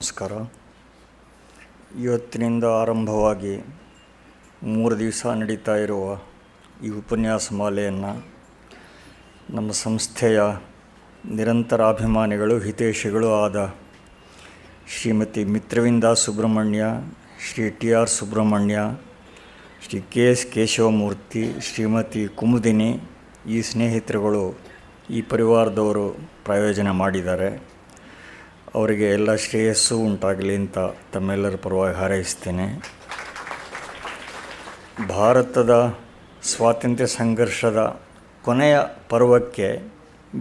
ನಮಸ್ಕಾರ. ಇವತ್ತಿನಿಂದ ಆರಂಭವಾಗಿ 3 ದಿವಸ ನಡೀತಾ ಇರುವ ಈ ಉಪನ್ಯಾಸ ಮಾಲೆಯನ್ನು ನಮ್ಮ ಸಂಸ್ಥೆಯ ನಿರಂತರ ಅಭಿಮಾನಿಗಳು, ಹಿತೈಷಿಗಳು ಆದ ಶ್ರೀಮತಿ ಮಿತ್ರವಿಂದ ಸುಬ್ರಹ್ಮಣ್ಯ, ಶ್ರೀ TR ಸುಬ್ರಹ್ಮಣ್ಯ, ಶ್ರೀ KS ಕೇಶವಮೂರ್ತಿ, ಶ್ರೀಮತಿ ಕುಮುದಿನಿ, ಈ ಸ್ನೇಹಿತರುಗಳು, ಈ ಪರಿವಾರದವರು ಪ್ರಾಯೋಜನೆ ಮಾಡಿದ್ದಾರೆ. ಅವರಿಗೆ ಎಲ್ಲ ಶ್ರೇಯಸ್ಸು ಉಂಟಾಗಲಿ ಅಂತ ತಮ್ಮೆಲ್ಲರ ಪರವಾಗಿ ಹಾರೈಸ್ತೇನೆ. ಭಾರತದ ಸ್ವಾತಂತ್ರ್ಯ ಸಂಘರ್ಷದ ಕೊನೆಯ ಪರ್ವಕ್ಕೆ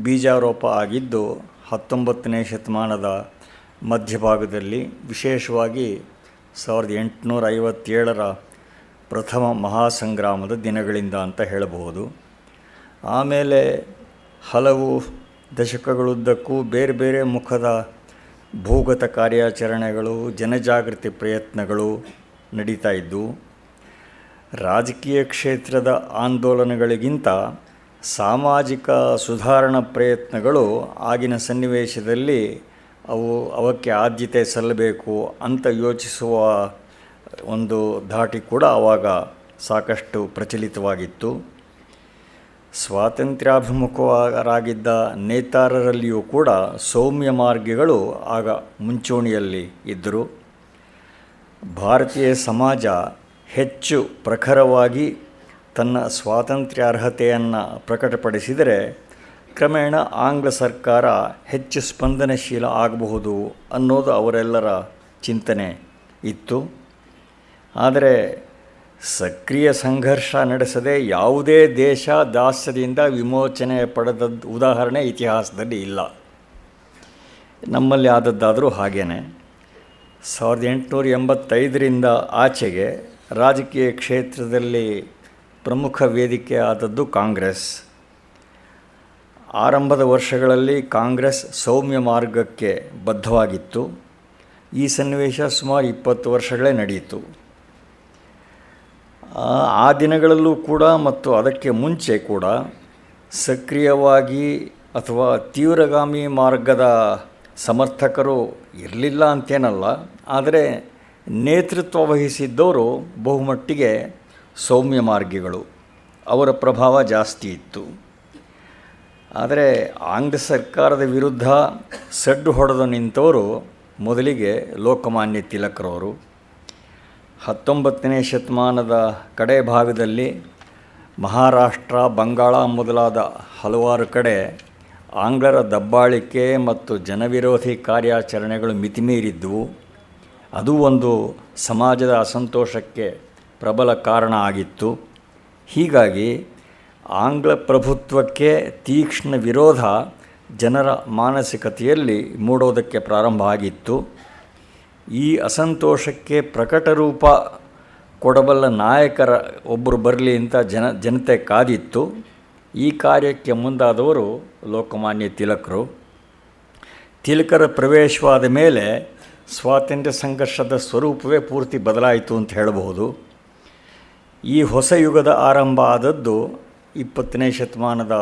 ಬೀಜಾರೋಪ ಆಗಿದ್ದು 19ನೇ ಶತಮಾನದ ಮಧ್ಯಭಾಗದಲ್ಲಿ, ವಿಶೇಷವಾಗಿ 1857ರ ಪ್ರಥಮ ಮಹಾಸಂಗ್ರಾಮದ ದಿನಗಳಿಂದ ಅಂತ ಹೇಳಬಹುದು. ಆಮೇಲೆ ಹಲವು ದಶಕಗಳುದ್ದಕ್ಕೂ ಬೇರೆ ಬೇರೆ ಮುಖದ ಭೂಗತ ಕಾರ್ಯಾಚರಣೆಗಳು, ಜನಜಾಗೃತಿ ಪ್ರಯತ್ನಗಳು ನಡೀತಾ ಇದ್ದವು. ರಾಜಕೀಯ ಕ್ಷೇತ್ರದ ಆಂದೋಲನಗಳಿಗಿಂತ ಸಾಮಾಜಿಕ ಸುಧಾರಣಾ ಪ್ರಯತ್ನಗಳು ಆಗಿನ ಸನ್ನಿವೇಶದಲ್ಲಿ ಅವಕ್ಕೆ ಆದ್ಯತೆ ಸಲ್ಲಬೇಕು ಅಂತ ಯೋಚಿಸುವ ಒಂದು ಧಾಟಿ ಕೂಡ ಆವಾಗ ಸಾಕಷ್ಟು ಪ್ರಚಲಿತವಾಗಿತ್ತು. ಸ್ವಾತಂತ್ರ್ಯಾಭಿಮುಖರಾಗಿದ್ದ ನೇತಾರರಲ್ಲಿಯೂ ಕೂಡ ಸೌಮ್ಯ ಮಾರ್ಗಿಗಳು ಆಗ ಮುಂಚೂಣಿಯಲ್ಲಿ ಇದ್ದರು. ಭಾರತೀಯ ಸಮಾಜ ಹೆಚ್ಚು ಪ್ರಖರವಾಗಿ ತನ್ನ ಸ್ವಾತಂತ್ರ್ಯಾರ್ಹತೆಯನ್ನು ಪ್ರಕಟಪಡಿಸಿದರೆ ಕ್ರಮೇಣ ಆಂಗ್ಲ ಸರ್ಕಾರ ಹೆಚ್ಚು ಸ್ಪಂದನಶೀಲ ಆಗಬಹುದು ಅನ್ನೋದು ಅವರೆಲ್ಲರ ಚಿಂತನೆ ಇತ್ತು. ಆದರೆ ಸಕ್ರಿಯ ಸಂಘರ್ಷ ನಡೆಸದೆ ಯಾವುದೇ ದೇಶ ದಾಸ್ಯದಿಂದ ವಿಮೋಚನೆ ಪಡೆದ ಉದಾಹರಣೆ ಇತಿಹಾಸದಲ್ಲಿ ಇಲ್ಲ. ನಮ್ಮಲ್ಲಿ ಆದದ್ದಾದರೂ ಹಾಗೇನೆ. 1885ರಿಂದ ಆಚೆಗೆ ರಾಜಕೀಯ ಕ್ಷೇತ್ರದಲ್ಲಿ ಪ್ರಮುಖ ವೇದಿಕೆ ಆದದ್ದು ಕಾಂಗ್ರೆಸ್. ಆರಂಭದ ವರ್ಷಗಳಲ್ಲಿ ಕಾಂಗ್ರೆಸ್ ಸೌಮ್ಯ ಮಾರ್ಗಕ್ಕೆ ಬದ್ಧವಾಗಿತ್ತು. ಈ ಸನ್ನಿವೇಶ ಸುಮಾರು 20 ವರ್ಷಗಳೇ ನಡೆಯಿತು. ಆ ದಿನಗಳಲ್ಲೂ ಕೂಡ ಮತ್ತು ಅದಕ್ಕೆ ಮುಂಚೆ ಕೂಡ ಸಕ್ರಿಯವಾಗಿ ಅಥವಾ ತೀವ್ರಗಾಮಿ ಮಾರ್ಗದ ಸಮರ್ಥಕರು ಇರಲಿಲ್ಲ ಅಂತೇನಲ್ಲ, ಆದರೆ ನೇತೃತ್ವ ವಹಿಸಿದ್ದವರು ಬಹುಮಟ್ಟಿಗೆ ಸೌಮ್ಯ ಮಾರ್ಗಿಗಳು. ಅವರ ಪ್ರಭಾವ ಜಾಸ್ತಿ ಇತ್ತು. ಆದರೆ ಆಂಗ್ಲ ಸರ್ಕಾರದ ವಿರುದ್ಧ ಸಡ್ಡು ಹೊಡೆದು ನಿಂತವರು ಮೊದಲಿಗೆ ಲೋಕಮಾನ್ಯ ತಿಲಕರವರು. 19ನೇ ಶತಮಾನದ ಕಡೆ ಭಾಗದಲ್ಲಿ ಮಹಾರಾಷ್ಟ್ರ, ಬಂಗಾಳ ಮೊದಲಾದ ಹಲವಾರು ಕಡೆ ಆಂಗ್ಲರ ದಬ್ಬಾಳಿಕೆ ಮತ್ತು ಜನವಿರೋಧಿ ಕಾರ್ಯಾಚರಣೆಗಳು ಮಿತಿಮೀರಿದ್ದವು. ಅದು ಒಂದು ಸಮಾಜದ ಅಸಂತೋಷಕ್ಕೆ ಪ್ರಬಲ ಕಾರಣ ಆಗಿತ್ತು. ಹೀಗಾಗಿ ಆಂಗ್ಲ ಪ್ರಭುತ್ವಕ್ಕೆ ತೀಕ್ಷ್ಣ ವಿರೋಧ ಜನರ ಮಾನಸಿಕತೆಯಲ್ಲಿ ಮೂಡೋದಕ್ಕೆ ಪ್ರಾರಂಭ ಆಗಿತ್ತು. ಈ ಅಸಂತೋಷಕ್ಕೆ ಪ್ರಕಟ ರೂಪ ಕೊಡಬಲ್ಲ ನಾಯಕರ ಒಬ್ಬರು ಬರಲಿ ಅಂತ ಜನತೆ ಕಾದಿತ್ತು. ಈ ಕಾರ್ಯಕ್ಕೆ ಮುಂದಾದವರು ಲೋಕಮಾನ್ಯ ತಿಲಕರು. ತಿಲಕರ ಪ್ರವೇಶವಾದ ಮೇಲೆ ಸ್ವಾತಂತ್ರ್ಯ ಸಂಘರ್ಷದ ಸ್ವರೂಪವೇ ಪೂರ್ತಿ ಬದಲಾಯಿತು ಅಂತ ಹೇಳಬಹುದು. ಈ ಹೊಸ ಯುಗದ ಆರಂಭ ಆದದ್ದು 20ನೇ ಶತಮಾನದ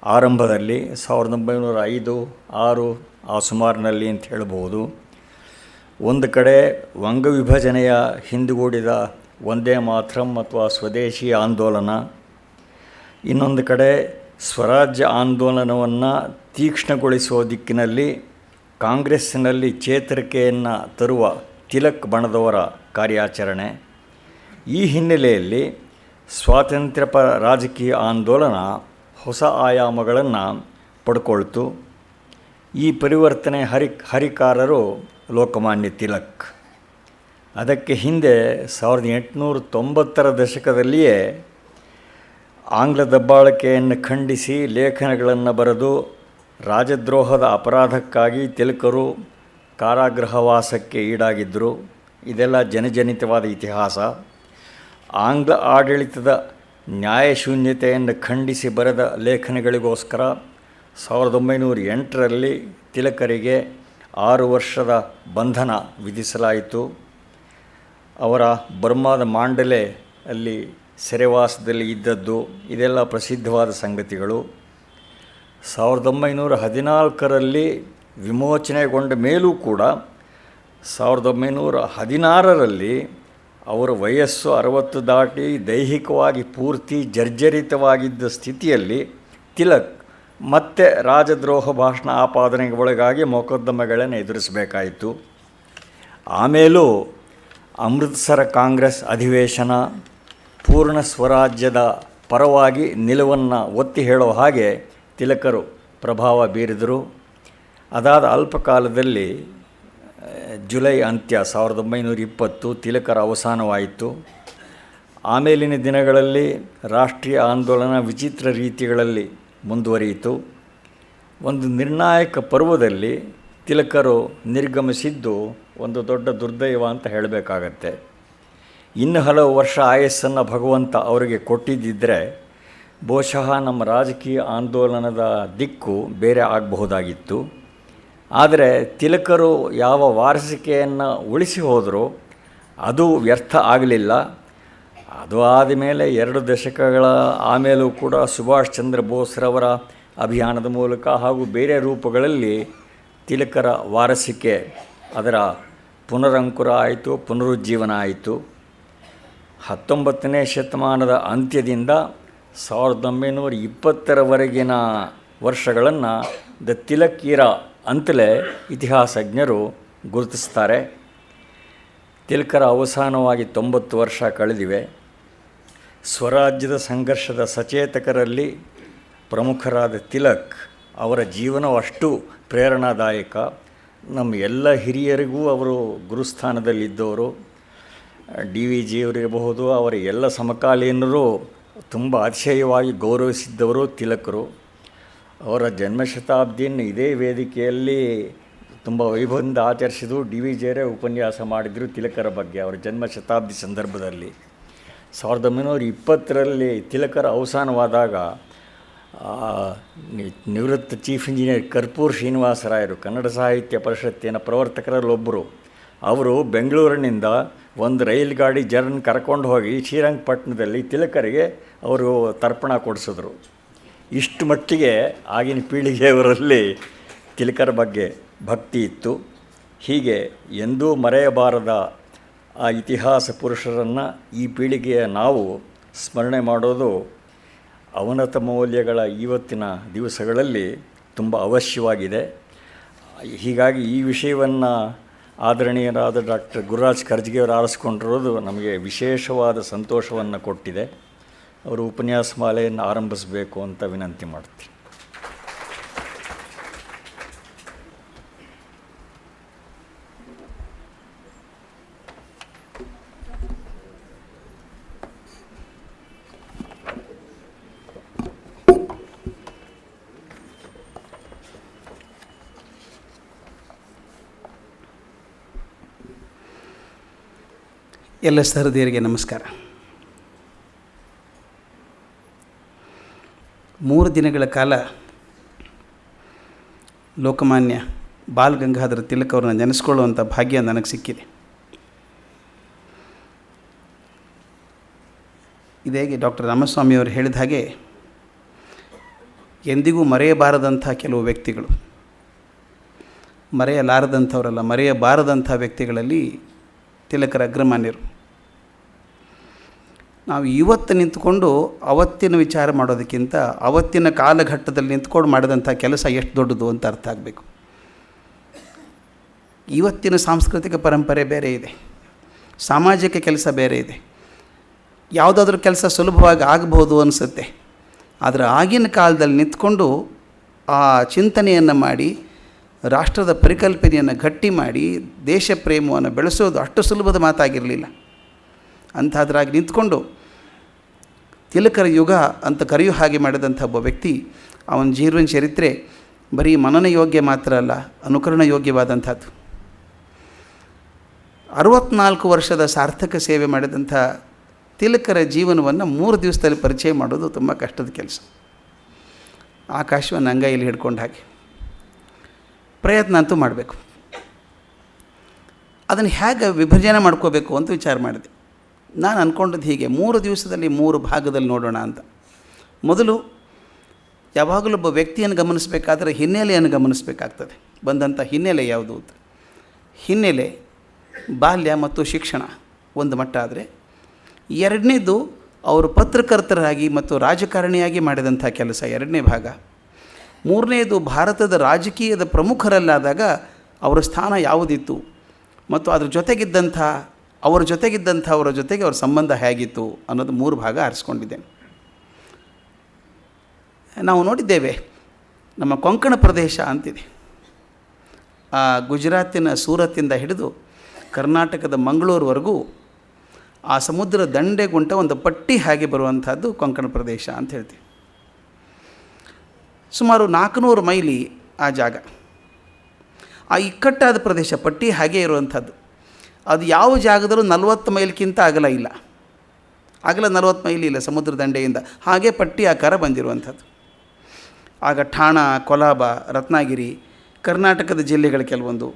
ಆರಂಭದಲ್ಲಿ, 1905, 6 ಆ ಸುಮಾರಿನಲ್ಲಿ ಅಂತ ಹೇಳಬಹುದು. ಒಂದು ಕಡೆ ವಂಗ ವಿಭಜನೆಯ ಹಿಂದುಗೂಡಿದ ವಂದೇ ಮಾತರಂ ಅಥವಾ ಸ್ವದೇಶಿ ಆಂದೋಲನ, ಇನ್ನೊಂದು ಕಡೆ ಸ್ವರಾಜ್ಯ ಆಂದೋಲನವನ್ನು ತೀಕ್ಷ್ಣಗೊಳಿಸುವ ದಿಕ್ಕಿನಲ್ಲಿ ಕಾಂಗ್ರೆಸ್ಸಿನಲ್ಲಿ ಚೇತರಿಕೆಯನ್ನು ತರುವ ತಿಲಕ್ ಬಣದವರ ಕಾರ್ಯಾಚರಣೆ. ಈ ಹಿನ್ನೆಲೆಯಲ್ಲಿ ಸ್ವಾತಂತ್ರ್ಯಪರ ರಾಜಕೀಯ ಆಂದೋಲನ ಹೊಸ ಆಯಾಮಗಳನ್ನು ಪಡ್ಕೊಳ್ತು. ಈ ಪರಿವರ್ತನೆ ಹರಿಕಾರರು ಲೋಕಮಾನ್ಯ ತಿಲಕ್. ಅದಕ್ಕೆ ಹಿಂದೆ 1890ರ ದಶಕದಲ್ಲಿಯೇ ಆಂಗ್ಲ ದಬ್ಬಾಳಿಕೆಯನ್ನು ಖಂಡಿಸಿ ಲೇಖನಗಳನ್ನು ಬರೆದು ರಾಜದ್ರೋಹದ ಅಪರಾಧಕ್ಕಾಗಿ ತಿಲಕರು ಕಾರಾಗೃಹವಾಸಕ್ಕೆ ಈಡಾಗಿದ್ದರು. ಇದೆಲ್ಲ ಜನಜನಿತವಾದ ಇತಿಹಾಸ. ಆಂಗ್ಲ ಆಡಳಿತದ ನ್ಯಾಯಶೂನ್ಯತೆಯನ್ನು ಖಂಡಿಸಿ ಬರೆದ ಲೇಖನಗಳಿಗೋಸ್ಕರ 1908ರಲ್ಲಿ ತಿಲಕರಿಗೆ 6 ವರ್ಷದ ಬಂಧನ ವಿಧಿಸಲಾಯಿತು. ಅವರ ಬರ್ಮಾದ ಮಾಂಡಲೆ ಅಲ್ಲಿ ಸೆರೆವಾಸದಲ್ಲಿ ಇದ್ದದ್ದು ಇದೆಲ್ಲ ಪ್ರಸಿದ್ಧವಾದ ಸಂಗತಿಗಳು. 1914ರಲ್ಲಿ ವಿಮೋಚನೆಗೊಂಡ ಮೇಲೂ ಕೂಡ 1916ರಲ್ಲಿ ಅವರ ವಯಸ್ಸು 60 ದಾಟಿ ದೈಹಿಕವಾಗಿ ಪೂರ್ತಿ ಜರ್ಜರಿತವಾಗಿದ್ದ ಸ್ಥಿತಿಯಲ್ಲಿ ತಿಲಕ್ ಮತ್ತೆ ರಾಜದ್ರೋಹ ಭಾಷಣ ಆಪಾದನೆಗೆ ಒಳಗಾಗಿ ಮೊಕದ್ದಮೆಗಳನ್ನು ಎದುರಿಸಬೇಕಾಯಿತು. ಆಮೇಲೂ ಅಮೃತ್ಸರ ಕಾಂಗ್ರೆಸ್ ಅಧಿವೇಶನ ಪೂರ್ಣ ಸ್ವರಾಜ್ಯದ ಪರವಾಗಿ ನಿಲುವನ್ನು ಒತ್ತಿ ಹೇಳೋ ಹಾಗೆ ತಿಲಕರು ಪ್ರಭಾವ ಬೀರಿದರು. ಅದಾದ ಅಲ್ಪಕಾಲದಲ್ಲಿ ಜುಲೈ ಅಂತ್ಯ 1920 ತಿಲಕರ ಅವಸಾನವಾಯಿತು. ಆಮೇಲಿನ ದಿನಗಳಲ್ಲಿ ರಾಷ್ಟ್ರೀಯ ಆಂದೋಲನ ವಿಚಿತ್ರ ರೀತಿಗಳಲ್ಲಿ ಮುಂದುವರಿಯಿತು. ಒಂದು ನಿರ್ಣಾಯಕ ಪರ್ವದಲ್ಲಿ ತಿಲಕರು ನಿರ್ಗಮಿಸಿದ್ದು ಒಂದು ದೊಡ್ಡ ದುರ್ದೈವ ಅಂತ ಹೇಳಬೇಕಾಗತ್ತೆ. ಇನ್ನು ಹಲವು ವರ್ಷ ಆಯಸ್ಸನ್ನು ಭಗವಂತ ಅವರಿಗೆ ಕೊಟ್ಟಿದ್ದಿದ್ದರೆ ಬಹುಶಃ ನಮ್ಮ ರಾಜಕೀಯ ಆಂದೋಲನದ ದಿಕ್ಕು ಬೇರೆ ಆಗಬಹುದಾಗಿತ್ತು. ಆದರೆ ತಿಲಕರು ಯಾವ ವಾರಸಿಕೆಯನ್ನು ಉಳಿಸಿ ಹೋದರೂ ಅದು ವ್ಯರ್ಥ ಆಗಲಿಲ್ಲ. ಅದು ಆದಮೇಲೆ 2 ದಶಕಗಳ ಆಮೇಲೂ ಕೂಡ ಸುಭಾಷ್ ಚಂದ್ರ ಬೋಸ್ರವರ ಅಭಿಯಾನದ ಮೂಲಕ ಹಾಗೂ ಬೇರೆ ರೂಪಗಳಲ್ಲಿ ತಿಲಕರ ವಾರಸಿಕೆ ಅದರ ಪುನರಂಕುರ ಆಯಿತು, ಪುನರುಜ್ಜೀವನ ಆಯಿತು. 19ನೇ ಶತಮಾನದ ಅಂತ್ಯದಿಂದ 1920ರವರೆಗಿನ ವರ್ಷಗಳನ್ನು ದ ತಿಲಕ್ ಇರಾ ಅಂತಲೇ ಇತಿಹಾಸಜ್ಞರು ಗುರುತಿಸ್ತಾರೆ. ತಿಲಕರ ಅವಸಾನವಾಗಿ 90 ವರ್ಷ ಕಳೆದಿವೆ. ಸ್ವರಾಜ್ಯದ ಸಂಘರ್ಷದ ಸಚೇತಕರಲ್ಲಿ ಪ್ರಮುಖರಾದ ತಿಲಕ್ ಅವರ ಜೀವನವಷ್ಟು ಪ್ರೇರಣಾದಾಯಕ. ನಮ್ಮ ಎಲ್ಲ ಹಿರಿಯರಿಗೂ ಅವರು ಗುರುಸ್ಥಾನದಲ್ಲಿದ್ದವರು. ಡಿ ವಿ ಜಿಯವರಿರಬಹುದು, ಅವರ ಎಲ್ಲ ಸಮಕಾಲೀನರು ತುಂಬ ಅತಿಶಯವಾಗಿ ಗೌರವಿಸಿದ್ದವರು ತಿಲಕರು. ಅವರ ಜನ್ಮಶತಾಬ್ದಿಯನ್ನು ಇದೇ ವೇದಿಕೆಯಲ್ಲಿ ತುಂಬ ವೈಭವದಿಂದ ಆಚರಿಸಿದ್ದು ಡಿ ವಿ ಜಿಯವರೇ ಉಪನ್ಯಾಸ ಮಾಡಿದರು ತಿಲಕರ ಬಗ್ಗೆ ಅವರ ಜನ್ಮಶತಾಬ್ದಿ ಸಂದರ್ಭದಲ್ಲಿ. 1920ರಲ್ಲಿ ತಿಲಕರ ಅವಸಾನವಾದಾಗ ನಿವೃತ್ತ ಚೀಫ್ ಇಂಜಿನಿಯರ್ ಕರ್ಪೂರ್ ಶ್ರೀನಿವಾಸರಾಯರು ಕನ್ನಡ ಸಾಹಿತ್ಯ ಪರಿಷತ್ತಿನ ಪ್ರವರ್ತಕರಲ್ಲೊಬ್ಬರು. ಅವರು ಬೆಂಗಳೂರಿನಿಂದ ಒಂದು ರೈಲು ಗಾಡಿ ಜನರನ್ನು ಕರ್ಕೊಂಡು ಹೋಗಿ ಶ್ರೀರಂಗಪಟ್ಟಣದಲ್ಲಿ ತಿಲಕರಿಗೆ ಅವರು ತರ್ಪಣ ಕೊಡಿಸಿದ್ರು. ಇಷ್ಟು ಮಟ್ಟಿಗೆ ಆಗಿನ ಪೀಳಿಗೆಯವರಲ್ಲಿ ತಿಲಕರ ಬಗ್ಗೆ ಭಕ್ತಿ ಇತ್ತು. ಹೀಗೆ ಎಂದೂ ಮರೆಯಬಾರದ ಆ ಇತಿಹಾಸ ಪುರುಷರನ್ನು ಈ ಪೀಳಿಗೆಯ ನಾವು ಸ್ಮರಣೆ ಮಾಡೋದು ಅವನತ ಮೌಲ್ಯಗಳ ಇವತ್ತಿನ ದಿವಸಗಳಲ್ಲಿ ತುಂಬ ಅವಶ್ಯವಾಗಿದೆ. ಹೀಗಾಗಿ ಈ ವಿಷಯವನ್ನು ಆದರಣೀಯರಾದ ಡಾಕ್ಟರ್ ಗುರುರಾಜ್ ಕರ್ಜ್ಗಿಯವರು ಆರಿಸ್ಕೊಂಡಿರೋದು ನಮಗೆ ವಿಶೇಷವಾದ ಸಂತೋಷವನ್ನು ಕೊಟ್ಟಿದೆ. ಅವರು ಉಪನ್ಯಾಸ ಮಾಲೆಯನ್ನು ಆರಂಭಿಸಬೇಕು ಅಂತ ವಿನಂತಿ ಮಾಡ್ತೀನಿ. ಎಲ್ಲ ಸಹೃದಯರಿಗೆ ನಮಸ್ಕಾರ. 3 ದಿನಗಳ ಕಾಲ ಲೋಕಮಾನ್ಯ ಬಾಲ್ ಗಂಗಾಧರ ತಿಲಕ್ ಅವ್ರನ್ನ ನೆನೆಸ್ಕೊಳ್ಳುವಂಥ ಭಾಗ್ಯ ನನಗೆ ಸಿಕ್ಕಿದೆ. ಇದಾಗಿ ಡಾಕ್ಟರ್ ರಾಮಸ್ವಾಮಿಯವರು ಹೇಳಿದ ಹಾಗೆ ಎಂದಿಗೂ ಮರೆಯಬಾರದಂಥ ಕೆಲವು ವ್ಯಕ್ತಿಗಳು, ಮರೆಯಲಾರದಂಥವರಲ್ಲ, ಮರೆಯಬಾರದಂಥ ವ್ಯಕ್ತಿಗಳಲ್ಲಿ ತಿಲಕರ ಅಗ್ರಮಾನ್ಯರು. ನಾವು ಇವತ್ತು ನಿಂತ್ಕೊಂಡು ಅವತ್ತಿನ ವಿಚಾರ ಮಾಡೋದಕ್ಕಿಂತ ಅವತ್ತಿನ ಕಾಲಘಟ್ಟದಲ್ಲಿ ನಿಂತ್ಕೊಂಡು ಮಾಡಿದಂಥ ಕೆಲಸ ಎಷ್ಟು ದೊಡ್ಡದು ಅಂತ ಅರ್ಥ ಆಗಬೇಕು. ಇವತ್ತಿನ ಸಾಂಸ್ಕೃತಿಕ ಪರಂಪರೆ ಬೇರೆ ಇದೆ, ಸಾಮಾಜಿಕ ಕೆಲಸ ಬೇರೆ ಇದೆ. ಯಾವುದಾದ್ರೂ ಕೆಲಸ ಸುಲಭವಾಗಿ ಆಗಬಹುದು ಅನಿಸುತ್ತೆ. ಆದರೆ ಆಗಿನ ಕಾಲದಲ್ಲಿ ನಿಂತ್ಕೊಂಡು ಆ ಚಿಂತನೆಯನ್ನು ಮಾಡಿ ರಾಷ್ಟ್ರದ ಪರಿಕಲ್ಪನೆಯನ್ನು ಗಟ್ಟಿ ಮಾಡಿ ದೇಶ ಪ್ರೇಮವನ್ನು ಬೆಳೆಸೋದು ಅಷ್ಟು ಸುಲಭದ ಮಾತಾಗಿರಲಿಲ್ಲ. ಅಂಥದ್ರಾಗಿ ನಿಂತ್ಕೊಂಡು ತಿಲಕರ ಯುಗ ಅಂತ ಕರೆಯೋ ಹಾಗೆ ಮಾಡಿದಂಥ ಒಬ್ಬ ವ್ಯಕ್ತಿ, ಅವನ ಜೀವನ ಚರಿತ್ರೆ ಬರೀ ಮನನ ಯೋಗ್ಯ ಮಾತ್ರ ಅಲ್ಲ, ಅನುಕರಣ ಯೋಗ್ಯವಾದಂಥದ್ದು. 64 ವರ್ಷದ ಸಾರ್ಥಕ ಸೇವೆ ಮಾಡಿದಂಥ ತಿಲಕರ ಜೀವನವನ್ನು 3 ದಿವಸದಲ್ಲಿ ಪರಿಚಯ ಮಾಡೋದು ತುಂಬ ಕಷ್ಟದ ಕೆಲಸ. ಆಕಾಶವನ್ನು ಅಂಗೈಯಲ್ಲಿ ಹಿಡ್ಕೊಂಡು ಹಾಗೆ ಪ್ರಯತ್ನ ಅಂತೂ ಮಾಡಬೇಕು. ಅದನ್ನು ಹೇಗೆ ವಿಭಜನೆ ಮಾಡ್ಕೋಬೇಕು ಅಂತ ವಿಚಾರ ಮಾಡಿದೆ. ನಾನು ಅಂದ್ಕೊಂಡದ್ದು ಹೀಗೆ, 3 ದಿವಸದಲ್ಲಿ 3 ಭಾಗದಲ್ಲಿ ನೋಡೋಣ ಅಂತ. ಮೊದಲು ಯಾವಾಗಲೂ ಒಬ್ಬ ವ್ಯಕ್ತಿಯನ್ನು ಗಮನಿಸಬೇಕಾದ್ರೆ ಹಿನ್ನೆಲೆಯನ್ನು ಗಮನಿಸಬೇಕಾಗ್ತದೆ. ಬಂದಂಥ ಹಿನ್ನೆಲೆ ಯಾವುದು ಅಂತ. ಹಿನ್ನೆಲೆ ಬಾಲ್ಯ ಮತ್ತು ಶಿಕ್ಷಣ ಒಂದು ಮಟ್ಟ ಆದರೆ, ಎರಡನೇದು ಅವರು ಪತ್ರಕರ್ತರಾಗಿ ಮತ್ತು ರಾಜಕಾರಣಿಯಾಗಿ ಮಾಡಿದಂಥ ಕೆಲಸ ಎರಡನೇ ಭಾಗ. ಮೂರನೇದು ಭಾರತದ ರಾಜಕೀಯದ ಪ್ರಮುಖರಲ್ಲಾದಾಗ ಅವರ ಸ್ಥಾನ ಯಾವುದಿತ್ತು ಮತ್ತು ಅವರ ಜೊತೆಗೆ ಅವರ ಸಂಬಂಧ ಹೇಗಿತ್ತು ಅನ್ನೋದು 3 ಭಾಗ ಆರಿಸ್ಕೊಂಡಿದ್ದೇನೆ. ನಾವು ನೋಡಿದ್ದೇವೆ, ನಮ್ಮ ಕೊಂಕಣ ಪ್ರದೇಶ ಅಂತಿದೆ. ಆ ಗುಜರಾತಿನ ಸೂರತ್ತಿಂದ ಹಿಡಿದು ಕರ್ನಾಟಕದ ಮಂಗಳೂರುವರೆಗೂ ಆ ಸಮುದ್ರ ದಂಡೆಗುಂಟ ಒಂದು ಪಟ್ಟಿ ಹಾಗೆ ಬರುವಂಥದ್ದು ಕೊಂಕಣ ಪ್ರದೇಶ ಅಂತ ಹೇಳ್ತೀವಿ. ಸುಮಾರು 400 ಮೈಲಿ ಆ ಜಾಗ. ಆ ಇಕ್ಕಟ್ಟಾದ ಪ್ರದೇಶ ಪಟ್ಟಿ ಹಾಗೆ ಇರುವಂಥದ್ದು. ಅದು ಯಾವ ಜಾಗದಲ್ಲೂ 40 ಮೈಲ್ಗಿಂತ ಅಗಲ ಇಲ್ಲ. ಅಗಲ 40 ಮೈಲಿ ಇಲ್ಲ ಸಮುದ್ರ ದಂಡೆಯಿಂದ, ಹಾಗೆ ಪಟ್ಟಿ ಆಕಾರ ಬಂದಿರುವಂಥದ್ದು. ಆಗ ಠಾಣ, ಕೊಲಾಬ, ರತ್ನಾಗಿರಿ, ಕರ್ನಾಟಕದ ಜಿಲ್ಲೆಗಳು ಕೆಲವೊಂದು,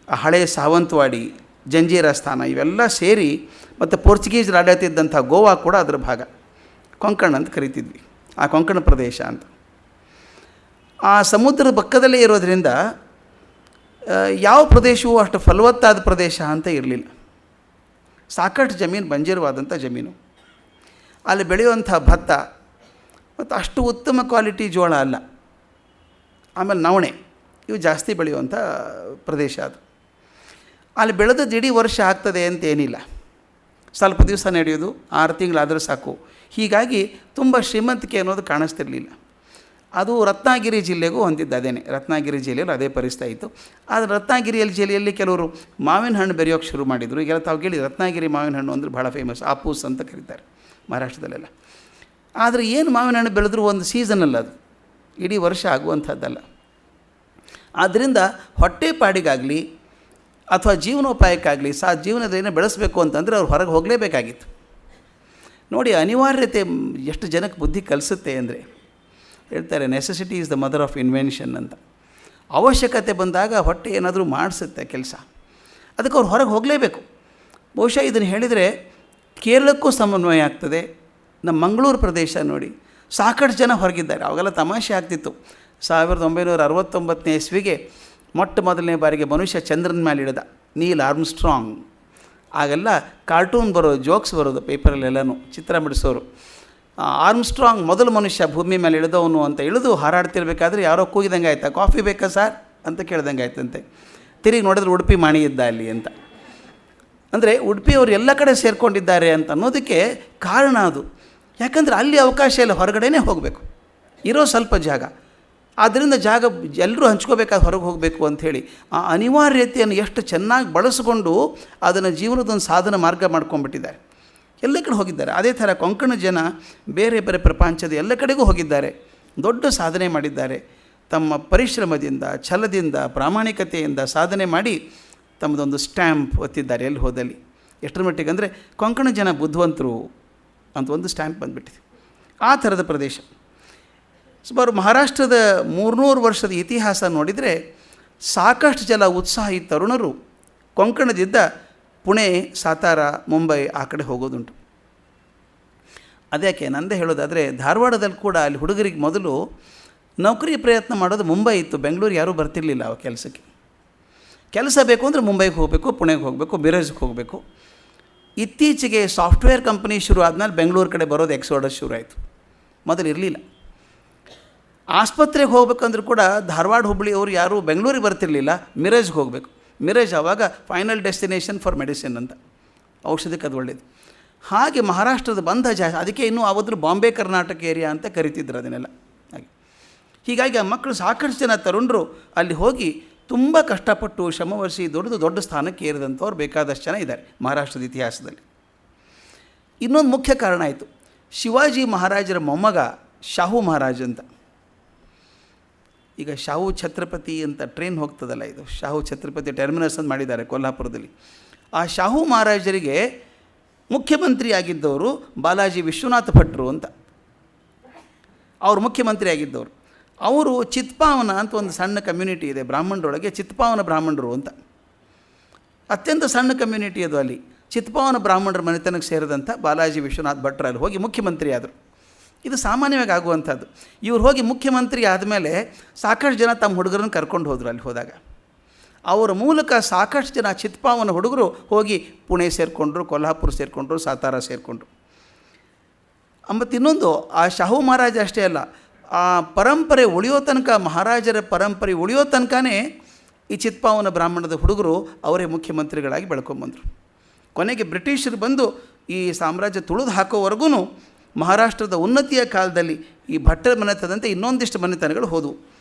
ಆ ಹಳೆಯ ಸಾವಂತವಾಡಿ, ಜಂಜೀರ ಸ್ಥಾನ ಇವೆಲ್ಲ ಸೇರಿ, ಮತ್ತು ಪೋರ್ಚುಗೀಸರು ಆಡಳಿತ ಇದ್ದಂಥ ಗೋವಾ ಕೂಡ ಅದರ ಭಾಗ. ಕೊಂಕಣ ಅಂತ ಕರಿತಿದ್ವಿ, ಆ ಕೊಂಕಣ ಪ್ರದೇಶ ಅಂತ. ಆ ಸಮುದ್ರದ ಪಕ್ಕದಲ್ಲೇ ಇರೋದರಿಂದ ಯಾವ ಪ್ರದೇಶವೂ ಅಷ್ಟು ಫಲವತ್ತಾದ ಪ್ರದೇಶ ಅಂತ ಇರಲಿಲ್ಲ. ಸಾಕಷ್ಟು ಜಮೀನು ಬಂಜರವಾದಂಥ ಜಮೀನು. ಅಲ್ಲಿ ಬೆಳೆಯುವಂಥ ಭತ್ತ ಮತ್ತು ಅಷ್ಟು ಉತ್ತಮ ಕ್ವಾಲಿಟಿ ಜೋಳ ಅಲ್ಲ. ಆಮೇಲೆ ನವಣೆ ಇವು ಜಾಸ್ತಿ ಬೆಳೆಯುವಂಥ ಪ್ರದೇಶ ಅದು. ಅಲ್ಲಿ ಬೆಳೆದದ್ದು ಇಡೀ ವರ್ಷ ಆಗ್ತದೆ ಅಂತೇನಿಲ್ಲ, ಸ್ವಲ್ಪ ದಿವಸ ನಡೆಯೋದು, 6 ತಿಂಗಳಾದರೂ ಸಾಕು. ಹೀಗಾಗಿ ತುಂಬ ಶ್ರೀಮಂತಿಕೆ ಅನ್ನೋದು ಕಾಣಿಸ್ತಿರಲಿಲ್ಲ. ಅದು ರತ್ನಾಗಿರಿ ಜಿಲ್ಲೆಗೂ ಹೊಂದಿದ್ದು ಅದೇನೆ. ರತ್ನಾಗಿರಿ ಜಿಲ್ಲೆಯಲ್ಲಿ ಅದೇ ಪರಿಸ್ಥಿತಿ ಆಯಿತು. ಆದರೆ ರತ್ನಾಗಿರಿಯಲ್ಲಿ ಜಿಲ್ಲೆಯಲ್ಲಿ ಕೆಲವರು ಮಾವಿನ ಹಣ್ಣು ಬೆರೆಯೋಕ್ಕೆ ಶುರು ಮಾಡಿದರು. ಈಗೆಲ್ಲ ತಾವು ಕೇಳಿ ರತ್ನಾಗಿರಿ ಮಾವಿನ ಹಣ್ಣು ಅಂದರೆ ಭಾಳ ಫೇಮಸ್, ಆಪೂಸ್ ಅಂತ ಕರೀತಾರೆ ಮಹಾರಾಷ್ಟ್ರದಲ್ಲೆಲ್ಲ. ಆದರೆ ಏನು ಮಾವಿನ ಹಣ್ಣು ಬೆಳೆದ್ರೂ ಒಂದು ಸೀಸನಲ್ಲ, ಅದು ಇಡೀ ವರ್ಷ ಆಗುವಂಥದ್ದಲ್ಲ. ಆದ್ದರಿಂದ ಹೊಟ್ಟೆಪಾಡಿಗಾಗಲಿ ಅಥವಾ ಜೀವನೋಪಾಯಕ್ಕಾಗಲಿ ಜೀವನದೇನೇ ಬೆಳೆಸಬೇಕು ಅಂತಂದರೆ ಅವ್ರು ಹೊರಗೆ ಹೋಗಲೇಬೇಕಾಗಿತ್ತು. ನೋಡಿ, ಅನಿವಾರ್ಯತೆ ಎಷ್ಟು ಜನಕ್ಕೆ ಬುದ್ಧಿ ಕಲಿಸುತ್ತೆ ಅಂದರೆ, ಹೇಳ್ತಾರೆ necessity is the mother of invention ಅಂತ. ಅವಶ್ಯಕತೆ ಬಂದಾಗ ಹೊಟ್ಟೆ ಏನಾದರೂ ಮಾಡಿಸುತ್ತೆ ಕೆಲಸ, ಅದಕ್ಕೆ ಅವ್ರು ಹೊರಗೆ ಹೋಗಲೇಬೇಕು. ಬಹುಶಃ ಇದನ್ನು ಹೇಳಿದರೆ ಕೇರಳಕ್ಕೂ ಸಮನ್ವಯ ಆಗ್ತದೆ. ನಮ್ಮ ಮಂಗಳೂರು ಪ್ರದೇಶ ನೋಡಿ, ಸಾಕಷ್ಟು ಜನ ಹೊರಗಿದ್ದಾರೆ. ಅವಾಗೆಲ್ಲ ತಮಾಷೆ ಆಗ್ತಿತ್ತು. 1969ನೇ ಇಸ್ವಿಗೆ ಮೊಟ್ಟ ಮೊದಲನೇ ಬಾರಿಗೆ ಮನುಷ್ಯ ಚಂದ್ರನ ಮೇಲೆ ಇಳಿದ, ನೀಲ್ ಆರ್ಮ್ಸ್ಟ್ರಾಂಗ್. ಆಗೆಲ್ಲ ಕಾರ್ಟೂನ್ ಬರೋದು, ಜೋಕ್ಸ್ ಬರೋದು ಪೇಪರಲ್ಲೆಲ್ಲನೂ, ಚಿತ್ರ ಬಿಡಿಸೋರು. ಆರ್ಮ್ಸ್ಟ್ರಾಂಗ್ ಮೊದಲ ಮನುಷ್ಯ ಭೂಮಿ ಮೇಲೆ ಇಳಿದವನು ಅಂತ ಇಳಿದು ಹಾರಾಡ್ತಿರ್ಬೇಕಾದ್ರೆ ಯಾರೋ ಕೂಗಿದಂಗೆ ಆಯ್ತಾ, ಕಾಫಿ ಬೇಕಾ ಸರ್ ಅಂತ ಕೇಳ್ದಂಗೆ ಆಯ್ತಂತೆ. ತಿರುಗಿ ನೋಡಿದ್ರೆ ಉಡುಪಿ ಮಾಣಿ ಇದ್ದ ಅಲ್ಲಿ ಅಂತ. ಅಂದರೆ ಉಡುಪಿಯವರು ಎಲ್ಲ ಕಡೆ ಸೇರಿಕೊಂಡಿದ್ದಾರೆ ಅಂತ ಅನ್ನೋದಕ್ಕೆ ಕಾರಣ ಅದು. ಯಾಕಂದರೆ ಅಲ್ಲಿ ಅವಕಾಶ ಇಲ್ಲ, ಹೊರಗಡೆನೇ ಹೋಗಬೇಕು, ಇರೋ ಸ್ವಲ್ಪ ಜಾಗ. ಆದ್ದರಿಂದ ಜಾಗ ಎಲ್ಲರೂ ಹಂಚ್ಕೋಬೇಕಾದ್ರೆ ಹೊರಗೆ ಹೋಗಬೇಕು ಅಂಥೇಳಿ ಆ ಅನಿವಾರ್ಯತೆಯನ್ನು ಎಷ್ಟು ಚೆನ್ನಾಗಿ ಬಳಸಿಕೊಂಡು ಅದನ್ನು ಜೀವನದೊಂದು ಸಾಧನ ಮಾರ್ಗ ಮಾಡ್ಕೊಂಡ್ಬಿಟ್ಟಿದ್ದಾರೆ. ಎಲ್ಲ ಕಡೆ ಹೋಗಿದ್ದಾರೆ. ಅದೇ ಥರ ಕೊಂಕಣ ಜನ ಬೇರೆ ಬೇರೆ ಪ್ರಪಂಚದ ಎಲ್ಲ ಕಡೆಗೂ ಹೋಗಿದ್ದಾರೆ, ದೊಡ್ಡ ಸಾಧನೆ ಮಾಡಿದ್ದಾರೆ. ತಮ್ಮ ಪರಿಶ್ರಮದಿಂದ, ಛಲದಿಂದ, ಪ್ರಾಮಾಣಿಕತೆಯಿಂದ ಸಾಧನೆ ಮಾಡಿ ತಮ್ಮದೊಂದು ಸ್ಟ್ಯಾಂಪ್ ಒತ್ತಿದ್ದಾರೆ ಎಲ್ಲಿ ಹೋದಲ್ಲಿ. ಎಷ್ಟರ ಮಟ್ಟಿಗೆ ಅಂದರೆ ಕೊಂಕಣ ಜನ ಬುದ್ಧಿವಂತರು ಅಂತ ಒಂದು ಸ್ಟ್ಯಾಂಪ್ ಬಂದುಬಿಟ್ಟಿದೆ. ಆ ಥರದ ಪ್ರದೇಶ. ಸುಮಾರು ಮಹಾರಾಷ್ಟ್ರದ 300 ವರ್ಷದ ಇತಿಹಾಸ ನೋಡಿದರೆ ಸಾಕಷ್ಟು ಜನ ಉತ್ಸಾಹಿ ತರುಣರು ಕೊಂಕಣದಿಂದ ಪುಣೆ, ಸಾತಾರ, ಮುಂಬೈ ಆ ಕಡೆ ಹೋಗೋದುಂಟು. ಅದಕ್ಕೆ ನಂದೇ ಹೇಳೋದಾದರೆ, ಧಾರವಾಡದಲ್ಲಿ ಕೂಡ ಅಲ್ಲಿ ಹುಡುಗರಿಗೆ ಮೊದಲು ನೌಕರಿ ಪ್ರಯತ್ನ ಮಾಡೋದು ಮುಂಬೈ ಇತ್ತು. ಬೆಂಗಳೂರು ಯಾರೂ ಬರ್ತಿರಲಿಲ್ಲ ಆ ಕೆಲಸಕ್ಕೆ. ಕೆಲಸ ಬೇಕು ಅಂದರೆ ಮುಂಬೈಗೆ ಹೋಗಬೇಕು, ಪುಣೆಗೆ ಹೋಗಬೇಕು, ಮಿರಜ್ಗೆ ಹೋಗಬೇಕು. ಇತ್ತೀಚೆಗೆ ಸಾಫ್ಟ್ವೇರ್ ಕಂಪ್ನಿ ಶುರು ಆದಮೇಲೆ ಬೆಂಗಳೂರು ಕಡೆ ಬರೋದು ಎಕ್ಸೋಡಸ್ ಶುರು ಆಯಿತು. ಮೊದಲು ಇರಲಿಲ್ಲ. ಆಸ್ಪತ್ರೆಗೆ ಹೋಗ್ಬೇಕಂದ್ರೂ ಕೂಡ ಧಾರವಾಡ, ಹುಬ್ಬಳ್ಳಿ ಅವರು ಯಾರೂ ಬೆಂಗಳೂರಿಗೆ ಬರ್ತಿರಲಿಲ್ಲ, ಮಿರಜ್ಗೆ ಹೋಗಬೇಕು. ಮಿರಜ್ ಆವಾಗ ಫೈನಲ್ ಡೆಸ್ಟಿನೇಷನ್ ಫಾರ್ ಮೆಡಿಸಿನ್ ಅಂತ, ಔಷಧಕ್ಕೆ ಅದು ಒಳ್ಳೆಯದು. ಹಾಗೆ ಮಹಾರಾಷ್ಟ್ರದ ಬಂಧ ಜಾಸ್ತಿ. ಅದಕ್ಕೆ ಇನ್ನೂ ಆವತ್ತು ಬಾಂಬೆ ಕರ್ನಾಟಕ ಏರಿಯಾ ಅಂತ ಕರಿತಿದ್ರು ಅದನ್ನೆಲ್ಲ. ಹಾಗೆ ಹೀಗಾಗಿ ಆ ಮಕ್ಕಳು ಸಾಕಷ್ಟು ಜನ ತರುಣರು ಅಲ್ಲಿ ಹೋಗಿ ತುಂಬ ಕಷ್ಟಪಟ್ಟು ಶ್ರಮವಹಿಸಿ ದೊಡ್ಡ ಸ್ಥಾನಕ್ಕೆ ಏರಿದಂಥವ್ರು ಬೇಕಾದಷ್ಟು ಜನ ಇದ್ದಾರೆ ಮಹಾರಾಷ್ಟ್ರದ ಇತಿಹಾಸದಲ್ಲಿ. ಇನ್ನೊಂದು ಮುಖ್ಯ ಕಾರಣ ಆಯಿತು. ಶಿವಾಜಿ ಮಹಾರಾಜರ ಮೊಮ್ಮಗ ಶಾಹು ಮಹಾರಾಜ್ ಅಂತ. ಈಗ ಶಾಹು ಛತ್ರಪತಿ ಅಂತ ಟ್ರೈನ್ ಹೋಗ್ತದಲ್ಲ, ಇದು ಶಾಹು ಛತ್ರಪತಿ ಟರ್ಮಿನಸ್ ಅಂತ ಮಾಡಿದ್ದಾರೆ ಕೊಲ್ಹಾಪುರದಲ್ಲಿ. ಆ ಶಾಹು ಮಹಾರಾಜರಿಗೆ ಮುಖ್ಯಮಂತ್ರಿ ಆಗಿದ್ದವರು ಬಾಲಾಜಿ ವಿಶ್ವನಾಥ ಭಟ್ರು ಅಂತ. ಅವರು ಮುಖ್ಯಮಂತ್ರಿ ಆಗಿದ್ದವರು. ಅವರು ಚಿತ್ಪಾವನ ಅಂತ ಒಂದು ಸಣ್ಣ ಕಮ್ಯುನಿಟಿ ಇದೆ ಬ್ರಾಹ್ಮಣರೊಳಗೆ, ಚಿತ್ಪಾವನ ಬ್ರಾಹ್ಮಣರು ಅಂತ. ಅತ್ಯಂತ ಸಣ್ಣ ಕಮ್ಯುನಿಟಿ ಅದು. ಅಲ್ಲಿ ಚಿತ್ಪಾವನ ಬ್ರಾಹ್ಮಣರ ಮನೆತನಕ್ಕೆ ಸೇರಿದಂಥ ಬಾಲಾಜಿ ವಿಶ್ವನಾಥ ಭಟ್ರು ಅಲ್ಲಿ ಹೋಗಿ ಮುಖ್ಯಮಂತ್ರಿ ಆದರು. ಇದು ಸಾಮಾನ್ಯವಾಗಿ ಆಗುವಂಥದ್ದು. ಇವ್ರು ಹೋಗಿ ಮುಖ್ಯಮಂತ್ರಿ ಆದಮೇಲೆ ಸಾಕಷ್ಟು ಜನ ತಮ್ಮ ಹುಡುಗರನ್ನು ಕರ್ಕೊಂಡು ಹೋದರು ಅಲ್ಲಿ ಹೋದಾಗ. ಅವರ ಮೂಲಕ ಸಾಕಷ್ಟು ಜನ ಚಿತ್ಪಾವನ ಹುಡುಗರು ಹೋಗಿ ಪುಣೆ ಸೇರಿಕೊಂಡ್ರು, ಕೊಲ್ಹಾಪುರ ಸೇರಿಕೊಂಡ್ರು, ಸಾತಾರ ಸೇರಿಕೊಂಡ್ರು. ಮತ್ತು ಇನ್ನೊಂದು, ಆ ಶಾಹು ಮಹಾರಾಜ ಅಷ್ಟೇ ಅಲ್ಲ, ಆ ಪರಂಪರೆ ಉಳಿಯೋ ತನಕ, ಮಹಾರಾಜರ ಪರಂಪರೆ ಉಳಿಯೋ ತನಕನೇ ಈ ಚಿತ್ಪಾವನ ಬ್ರಾಹ್ಮಣದ ಹುಡುಗರು ಅವರೇ ಮುಖ್ಯಮಂತ್ರಿಗಳಾಗಿ ಬೆಳ್ಕೊಂಬಂದರು. ಕೊನೆಗೆ ಬ್ರಿಟಿಷರು ಬಂದು ಈ ಸಾಮ್ರಾಜ್ಯ ತುಳಿದು ಹಾಕೋವರೆಗೂ ಮಹಾರಾಷ್ಟ್ರದ ಉನ್ನತಿಯ ಕಾಲದಲ್ಲಿ ಈ ಭಟ್ಟರ ಮನೆತನದಂತೆ ಇನ್ನೊಂದಿಷ್ಟು ಮನೆತನಗಳು ಹೋದವು.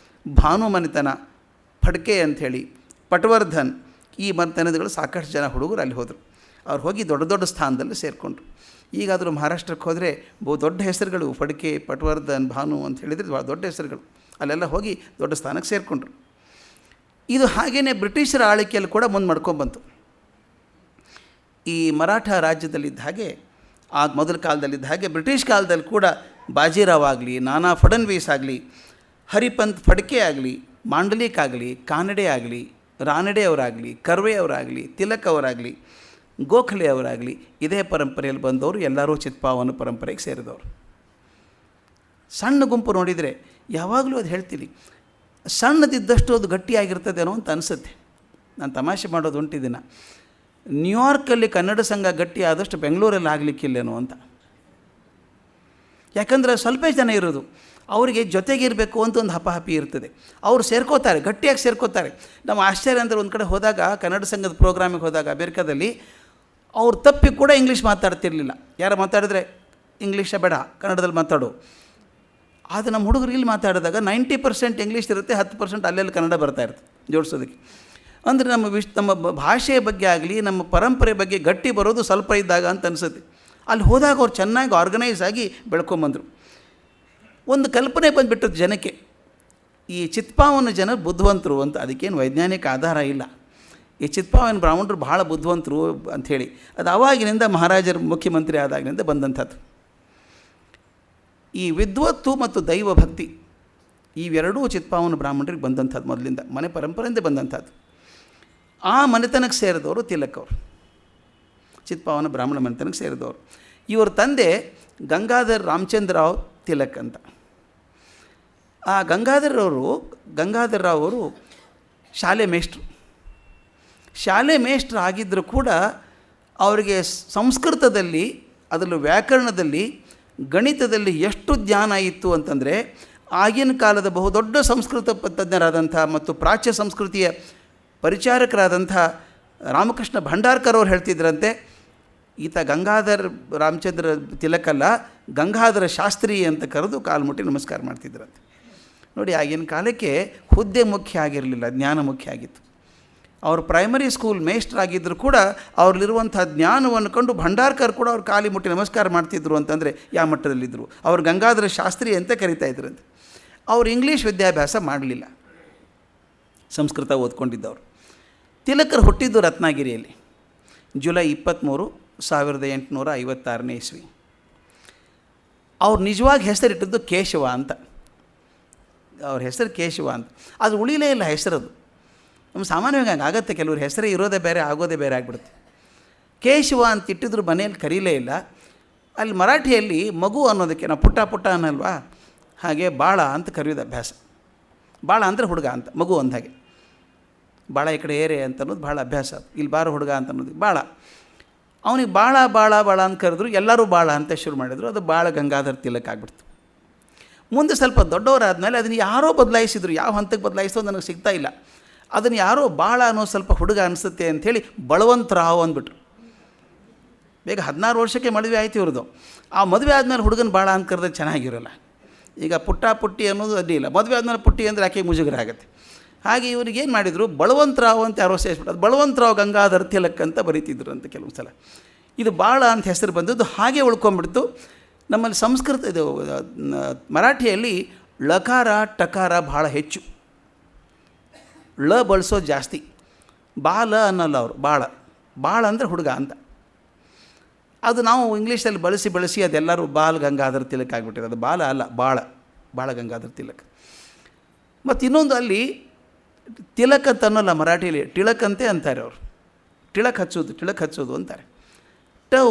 ಭಾನು ಮನೆತನ, ಫಡ್ಕೆ ಅಂಥೇಳಿ, ಪಟವರ್ಧನ್, ಈ ಮನೆತನಗಳು ಸಾಕಷ್ಟು ಜನ ಹುಡುಗರು ಅಲ್ಲಿ ಹೋದರು. ಅವ್ರು ಹೋಗಿ ದೊಡ್ಡ ದೊಡ್ಡ ಸ್ಥಾನದಲ್ಲಿ ಸೇರಿಕೊಂಡ್ರು. ಈಗಾದರೂ ಮಹಾರಾಷ್ಟ್ರಕ್ಕೆ ಹೋದರೆ ದೊಡ್ಡ ಹೆಸರುಗಳು, ಫಡ್ಕೆ, ಪಟವರ್ಧನ್, ಭಾನು ಅಂತ ಹೇಳಿದರೆ ಭಾಳ ದೊಡ್ಡ ಹೆಸರುಗಳು. ಅಲ್ಲೆಲ್ಲ ಹೋಗಿ ದೊಡ್ಡ ಸ್ಥಾನಕ್ಕೆ ಸೇರಿಕೊಂಡ್ರು. ಇದು ಹಾಗೆಯೇ ಬ್ರಿಟಿಷರ ಆಳ್ವಿಕೆಯಲ್ಲಿ ಕೂಡ ಮುಂದೆ ಮಾಡ್ಕೊಂಡ್ಬಂತು. ಈ ಮರಾಠ ರಾಜ್ಯದಲ್ಲಿದ್ದ ಹಾಗೆ, ಆಗ ಮೊದಲ ಕಾಲದಲ್ಲಿದ್ದ ಹಾಗೆ ಬ್ರಿಟಿಷ್ ಕಾಲದಲ್ಲಿ ಕೂಡ ಬಾಜಿರಾವ್ ಆಗಲಿ, ನಾನಾ ಫಡನ್ವೀಸ್ ಆಗಲಿ, ಹರಿಪಂತ್ ಫಡ್ಕೆ ಆಗಲಿ, ಮಾಂಡಲಿಕ್ ಆಗಲಿ, ಕಾನಡೆ ಆಗಲಿ, ರಾನಡೆ ಅವರಾಗಲಿ, ಕರ್ವೆ ಅವರಾಗಲಿ, ತಿಲಕ್ ಅವರಾಗಲಿ, ಗೋಖಲೆ ಅವರಾಗಲಿ, ಇದೇ ಪರಂಪರೆಯಲ್ಲಿ ಬಂದವರು ಎಲ್ಲರೂ ಚಿತ್ಪಾವನ ಪರಂಪರೆಗೆ ಸೇರಿದವರು. ಸಣ್ಣ ಗುಂಪು ನೋಡಿದರೆ ಯಾವಾಗಲೂ ಅದು ಹೇಳ್ತೀನಿ, ಸಣ್ಣದಿದ್ದಷ್ಟು ಅದು ಗಟ್ಟಿಯಾಗಿರ್ತದೇನೋ ಅಂತ ಅನಿಸುತ್ತೆ. ನಾನು ತಮಾಷೆ ಮಾಡೋದು ಉಂಟಿದ್ದೀನ, ನ್ಯೂಯಾರ್ಕಲ್ಲಿ ಕನ್ನಡ ಸಂಘ ಗಟ್ಟಿ ಆದಷ್ಟು ಬೆಂಗಳೂರಲ್ಲಿ ಆಗಲಿಕ್ಕಿಲ್ಲೇನೋ ಅಂತ. ಯಾಕಂದರೆ ಸ್ವಲ್ಪ ಜನ ಇರೋದು, ಅವರಿಗೆ ಜೊತೆಗಿರಬೇಕು ಅಂತ ಒಂದು ಹಪಾಹಪಿ ಇರ್ತದೆ. ಅವರು ಸೇರ್ಕೋತಾರೆ, ಗಟ್ಟಿಯಾಗಿ ಸೇರ್ಕೋತಾರೆ. ನಮ್ಮ ಆಶ್ಚರ್ಯ ಅಂದರೆ ಒಂದು ಕಡೆ ಹೋದಾಗ, ಕನ್ನಡ ಸಂಘದ ಪ್ರೋಗ್ರಾಮಿಗೆ ಹೋದಾಗ ಅಮೆರಿಕಾದಲ್ಲಿ, ಅವ್ರು ತಪ್ಪಿ ಕೂಡ ಇಂಗ್ಲೀಷ್ ಮಾತಾಡ್ತಿರ್ಲಿಲ್ಲ. ಯಾರು ಮಾತಾಡಿದ್ರೆ ಇಂಗ್ಲೀಷೇ ಬೇಡ, ಕನ್ನಡದಲ್ಲಿ ಮಾತಾಡು. ಆದರೆ ನಮ್ಮ ಹುಡುಗರು ಇಲ್ಲಿ ಮಾತಾಡಿದಾಗ 90% ಇಂಗ್ಲೀಷ್ ಇರುತ್ತೆ, 10% ಅಲ್ಲೆಲ್ಲಿ ಕನ್ನಡ ಬರ್ತಾ ಇರುತ್ತೆ ಜೋಡಿಸೋದಕ್ಕೆ. ಅಂದರೆ ನಮ್ಮ ಭಾಷೆಯ ಬಗ್ಗೆ ಆಗಲಿ, ನಮ್ಮ ಪರಂಪರೆ ಬಗ್ಗೆ ಗಟ್ಟಿ ಬರೋದು ಸ್ವಲ್ಪ ಇದ್ದಾಗ ಅಂತ ಅನಿಸುತ್ತೆ. ಅಲ್ಲಿ ಹೋದಾಗ ಅವ್ರು ಚೆನ್ನಾಗಿ ಆರ್ಗನೈಸ್ ಆಗಿ ಬೆಳ್ಕೊಂಬಂದರು. ಒಂದು ಕಲ್ಪನೆ ಬಂದುಬಿಟ್ಟದ್ದು ಜನಕ್ಕೆ, ಈ ಚಿತ್ಪಾವನ ಜನ ಬುದ್ಧಿವಂತರು ಅಂತ. ಅದಕ್ಕೇನು ವೈಜ್ಞಾನಿಕ ಆಧಾರ ಇಲ್ಲ. ಈ ಚಿತ್ಪಾವನ ಬ್ರಾಹ್ಮಣರು ಭಾಳ ಬುದ್ಧಿವಂತರು ಅಂಥೇಳಿ, ಅದು ಆವಾಗಿನಿಂದ ಮಹಾರಾಜರ ಮುಖ್ಯಮಂತ್ರಿ ಆದಾಗಿನಿಂದ ಬಂದಂಥದ್ದು. ಈ ವಿದ್ವತ್ತು ಮತ್ತು ದೈವ ಭಕ್ತಿ ಇವೆರಡೂ ಚಿತ್ಪಾವನ ಬ್ರಾಹ್ಮಣರಿಗೆ ಬಂದಂಥದ್ದು, ಮೊದಲಿಂದ ಮನೆ ಪರಂಪರೆಯಿಂದ ಬಂದಂಥದ್ದು. ಆ ಮನೆತನಕ್ಕೆ ಸೇರಿದವರು ತಿಲಕ್ ಅವರು, ಚಿತ್ಪಾವನ ಬ್ರಾಹ್ಮಣ ಮನೆತನಕ್ಕೆ ಸೇರಿದವರು. ಇವರ ತಂದೆ ಗಂಗಾಧರ್ ರಾಮಚಂದ್ರರಾವ್ ತಿಲಕ್ ಅಂತ. ಆ ಗಂಗಾಧರ್ ರಾವ್ ಅವರು ಶಾಲೆ ಮೇಷ್ಟ್ರು ಆಗಿದ್ದರೂ ಕೂಡ ಅವರಿಗೆ ಸಂಸ್ಕೃತದಲ್ಲಿ, ಅದರಲ್ಲೂ ವ್ಯಾಕರಣದಲ್ಲಿ, ಗಣಿತದಲ್ಲಿ ಎಷ್ಟು ಜ್ಞಾನ ಇತ್ತು ಅಂತಂದರೆ, ಆಗಿನ ಕಾಲದ ಬಹುದೊಡ್ಡ ಸಂಸ್ಕೃತ ತಜ್ಞರಾದಂಥ ಮತ್ತು ಪ್ರಾಚ್ಯ ಸಂಸ್ಕೃತಿಯ ಪರಿಚಾರಕರಾದಂಥ ರಾಮಕೃಷ್ಣ ಭಂಡಾರ್ಕರ್ ಅವರು ಹೇಳ್ತಿದ್ರಂತೆ, ಈತ ಗಂಗಾಧರ್ ರಾಮಚಂದ್ರ ತಿಲಕಲ್ಲ, ಗಂಗಾಧರ ಶಾಸ್ತ್ರಿ ಅಂತ ಕರೆದು ಕಾಲು ಮುಟ್ಟಿ ನಮಸ್ಕಾರ ಮಾಡ್ತಿದ್ರಂತೆ. ನೋಡಿ, ಆಗಿನ ಕಾಲಕ್ಕೆ ಹುದ್ದೆ ಮುಖ್ಯ ಆಗಿರಲಿಲ್ಲ, ಜ್ಞಾನ ಮುಖ್ಯ ಆಗಿತ್ತು. ಅವರು ಪ್ರೈಮರಿ ಸ್ಕೂಲ್ ಮೇಷ್ಟ್ರಾಗಿದ್ದರೂ ಕೂಡ ಅವ್ರಲ್ಲಿರುವಂಥ ಜ್ಞಾನವನ್ನು ಕಂಡು ಭಂಡಾರ್ಕರ್ ಕೂಡ ಅವ್ರು ಕಾಲಿ ಮುಟ್ಟಿ ನಮಸ್ಕಾರ ಮಾಡ್ತಿದ್ರು ಅಂತಂದರೆ ಯಾವ ಮಟ್ಟದಲ್ಲಿದ್ದರು. ಅವರು ಗಂಗಾಧರ ಶಾಸ್ತ್ರಿ ಅಂತ ಕರಿತಾ ಇದ್ರಂತೆ. ಅವರು ಇಂಗ್ಲೀಷ್ ವಿದ್ಯಾಭ್ಯಾಸ ಮಾಡಲಿಲ್ಲ, ಸಂಸ್ಕೃತ ಓದ್ಕೊಂಡಿದ್ದವರು. ತಿಲಕರು ಹುಟ್ಟಿದ್ದು ರತ್ನಗಿರಿಯಲ್ಲಿ ಜುಲೈ 23, 1856ನೇ ಇಸ್ವಿ. ಅವ್ರು ನಿಜವಾಗಿ ಹೆಸರಿಟ್ಟಿದ್ದು ಕೇಶವ ಅಂತ. ಅವ್ರ ಹೆಸರು ಕೇಶವ ಅಂತ. ಅದು ಉಳಿಲೇ ಇಲ್ಲ ಹೆಸರದು. ನಮ್ಮ ಸಾಮಾನ್ಯವಾಗಿ ಹಂಗೆ ಆಗುತ್ತೆ, ಕೆಲವ್ರ ಹೆಸರೇ ಇರೋದೇ ಬೇರೆ, ಆಗೋದೇ ಬೇರೆ ಆಗಿಬಿಡುತ್ತೆ. ಕೇಶವ ಅಂತ ಇಟ್ಟಿದ್ರು ಮನೆಯಲ್ಲಿ ಕರೀಲೇ ಇಲ್ಲ. ಅಲ್ಲಿ ಮರಾಠಿಯಲ್ಲಿ ಮಗು ಅನ್ನೋದಕ್ಕೆ ನಾವು ಪುಟ್ಟ ಅನ್ನಲ್ವಾ, ಹಾಗೆ ಬಾಳ ಅಂತ ಕರೆಯೋದು ಅಭ್ಯಾಸ. ಬಾಳ ಅಂದರೆ ಹುಡುಗ ಅಂತ, ಮಗು ಅಂದ ಹಾಗೆ. ಬಾಳ ಈ ಕಡೆ ಏರೆ ಅಂತ ಅನ್ನೋದು ಭಾಳ ಅಭ್ಯಾಸ. ಇಲ್ಲಿ ಬಾರ ಹುಡುಗ ಅಂತ ಅನ್ನೋದು ಬಾಳ. ಅವನಿಗೆ ಬಾಳ ಅಂತ ಕರೆದ್ರು, ಎಲ್ಲರೂ ಬಾಳ ಅಂತ ಶುರು ಮಾಡಿದರು. ಅದು ಬಾಳ ಗಂಗಾಧರ್ ತಿಲಕ್ ಆಗಿಬಿಡ್ತು. ಮುಂದೆ ಸ್ವಲ್ಪ ದೊಡ್ಡವರಾದಮೇಲೆ ಅದನ್ನು ಯಾರೋ ಬದಲಾಯಿಸಿದ್ರು, ಯಾವ ಹಂತಕ್ಕೆ ಬದಲಾಯಿಸೋ ನನಗೆ ಸಿಗ್ತಾ ಇಲ್ಲ. ಅದನ್ನು ಯಾರೋ ಬಾಳ ಅನ್ನೋ ಸ್ವಲ್ಪ ಹುಡುಗ ಅನಿಸುತ್ತೆ ಅಂಥೇಳಿ ಬಳವಂತರಾವ್ ಅಂದ್ಬಿಟ್ರು. ಬೇಗ 16 ವರ್ಷಕ್ಕೆ ಮದುವೆ ಆಯ್ತು ಇವ್ರದ್ದು. ಆ ಮದುವೆ ಆದಮೇಲೆ ಹುಡುಗನ ಬಾಳ ಅಂತ ಕರೆದ್ರೆ ಚೆನ್ನಾಗಿರೋಲ್ಲ. ಈಗ ಪುಟ್ಟಿ ಅನ್ನೋದು ಅಡ್ಡಿ ಇಲ್ಲ, ಮದುವೆ ಆದಮೇಲೆ ಪುಟ್ಟಿ ಅಂದರೆ ಆಕೆ ಮುಜುಗರ ಆಗುತ್ತೆ. ಹಾಗೆ ಇವ್ರಿಗೆ ಏನು ಮಾಡಿದರು, ಬಳವಂತರಾವ್ ಅಂತ ಯಾರೋ ಸೇರಿಸ್ಬಿಟ್ಟು, ಅದು ಬಳವಂತರಾವ್ ಗಂಗಾಧರ್ ತಿಲಕ್ ಅಂತ ಬರೀತಿದ್ರು ಅಂತ ಕೆಲವು ಸಲ. ಇದು ಬಾಳ ಅಂತ ಹೆಸರು ಬಂದದ್ದು ಹಾಗೆ ಉಳ್ಕೊಂಡ್ಬಿಡ್ತು. ನಮ್ಮಲ್ಲಿ ಸಂಸ್ಕೃತ ಇದು ಮರಾಠಿಯಲ್ಲಿ ಲಕಾರ ಟಕಾರ ಭಾಳ ಹೆಚ್ಚು, ಳ ಬಳಸೋದು ಜಾಸ್ತಿ. ಬಾಲ ಅನ್ನಲ್ಲ ಅವರು, ಬಾಳ ಅಂದರೆ ಹುಡುಗ ಅಂತ. ಅದು ನಾವು ಇಂಗ್ಲೀಷಲ್ಲಿ ಬಳಸಿ ಅದೆಲ್ಲರೂ ಬಾಲ್ ಗಂಗಾಧರ್ ತಿಲಕ್ ಆಗಿಬಿಟ್ಟಿದೆ. ಅದು ಬಾಲ ಅಲ್ಲ, ಬಾಳ ಗಂಗಾಧರ್ ತಿಲಕ್. ಮತ್ತು ಇನ್ನೊಂದು ಅಲ್ಲಿ ತಿಲಕ್ ಅಂತ ಅನ್ನೋಲ್ಲ, ಮರಾಠಿಯಲ್ಲಿ ಟಿಳಕ್ ಅಂತೆ ಅಂತಾರೆ ಅವರು. ಟಿಳಕ್ ಹಚ್ಚೋದು ಅಂತಾರೆ,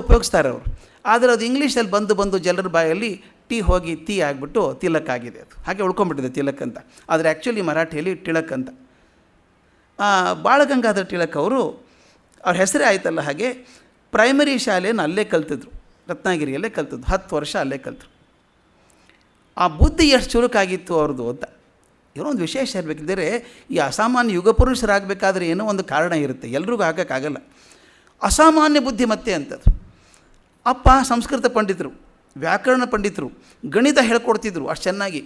ಉಪಯೋಗಿಸ್ತಾರೆ ಅವರು. ಆದರೆ ಅದು ಇಂಗ್ಲೀಷಲ್ಲಿ ಬಂದು ಜನರ ಬಾಯಲ್ಲಿ ಟಿ ಹೋಗಿ ತಿ ಆಗಿಬಿಟ್ಟು ತಿಲಕ್ ಆಗಿದೆ. ಅದು ಹಾಗೆ ಉಳ್ಕೊಂಡ್ಬಿಟ್ಟಿದೆ ತಿಲಕ್ ಅಂತ. ಆದರೆ ಆ್ಯಕ್ಚುಲಿ ಮರಾಠಿಯಲ್ಲಿ ಟಿಳಕ್ ಅಂತ. ಬಾಳಗಂಗಾಧರ ತಿಲಕ್ ಅವರು ಅವ್ರ ಹೆಸರೇ ಆಯ್ತಲ್ಲ ಹಾಗೆ ಪ್ರೈಮರಿ ಶಾಲೆಯನ್ನು ಅಲ್ಲೇ ಕಲ್ತಿದ್ರು, ರತ್ನಗಿರಿಯಲ್ಲೇ ಕಲ್ತಿದ್ದು, 10 ವರ್ಷ ಅಲ್ಲೇ ಕಲ್ತರು. ಆ ಬುದ್ಧಿ ಎಷ್ಟು ಚುರುಕಾಗಿತ್ತು ಅವ್ರದ್ದು ಅಂತ. ಏನೋ ಒಂದು ವಿಶೇಷ ಇರಬೇಕಿದ್ದರೆ ಈ ಅಸಾಮಾನ್ಯ ಯುಗ ಪುರುಷರಾಗಬೇಕಾದ್ರೆ ಏನೋ ಒಂದು ಕಾರಣ ಇರುತ್ತೆ, ಎಲ್ರಿಗೂ ಆಗೋಕ್ಕಾಗಲ್ಲ. ಅಸಾಮಾನ್ಯ ಬುದ್ಧಿಮತ್ತೆ ಅಂಥದ್ದು. ಅಪ್ಪ ಸಂಸ್ಕೃತ ಪಂಡಿತರು, ವ್ಯಾಕರಣ ಪಂಡಿತರು, ಗಣಿತ ಹೇಳ್ಕೊಡ್ತಿದ್ರು ಅಷ್ಟು ಚೆನ್ನಾಗಿ.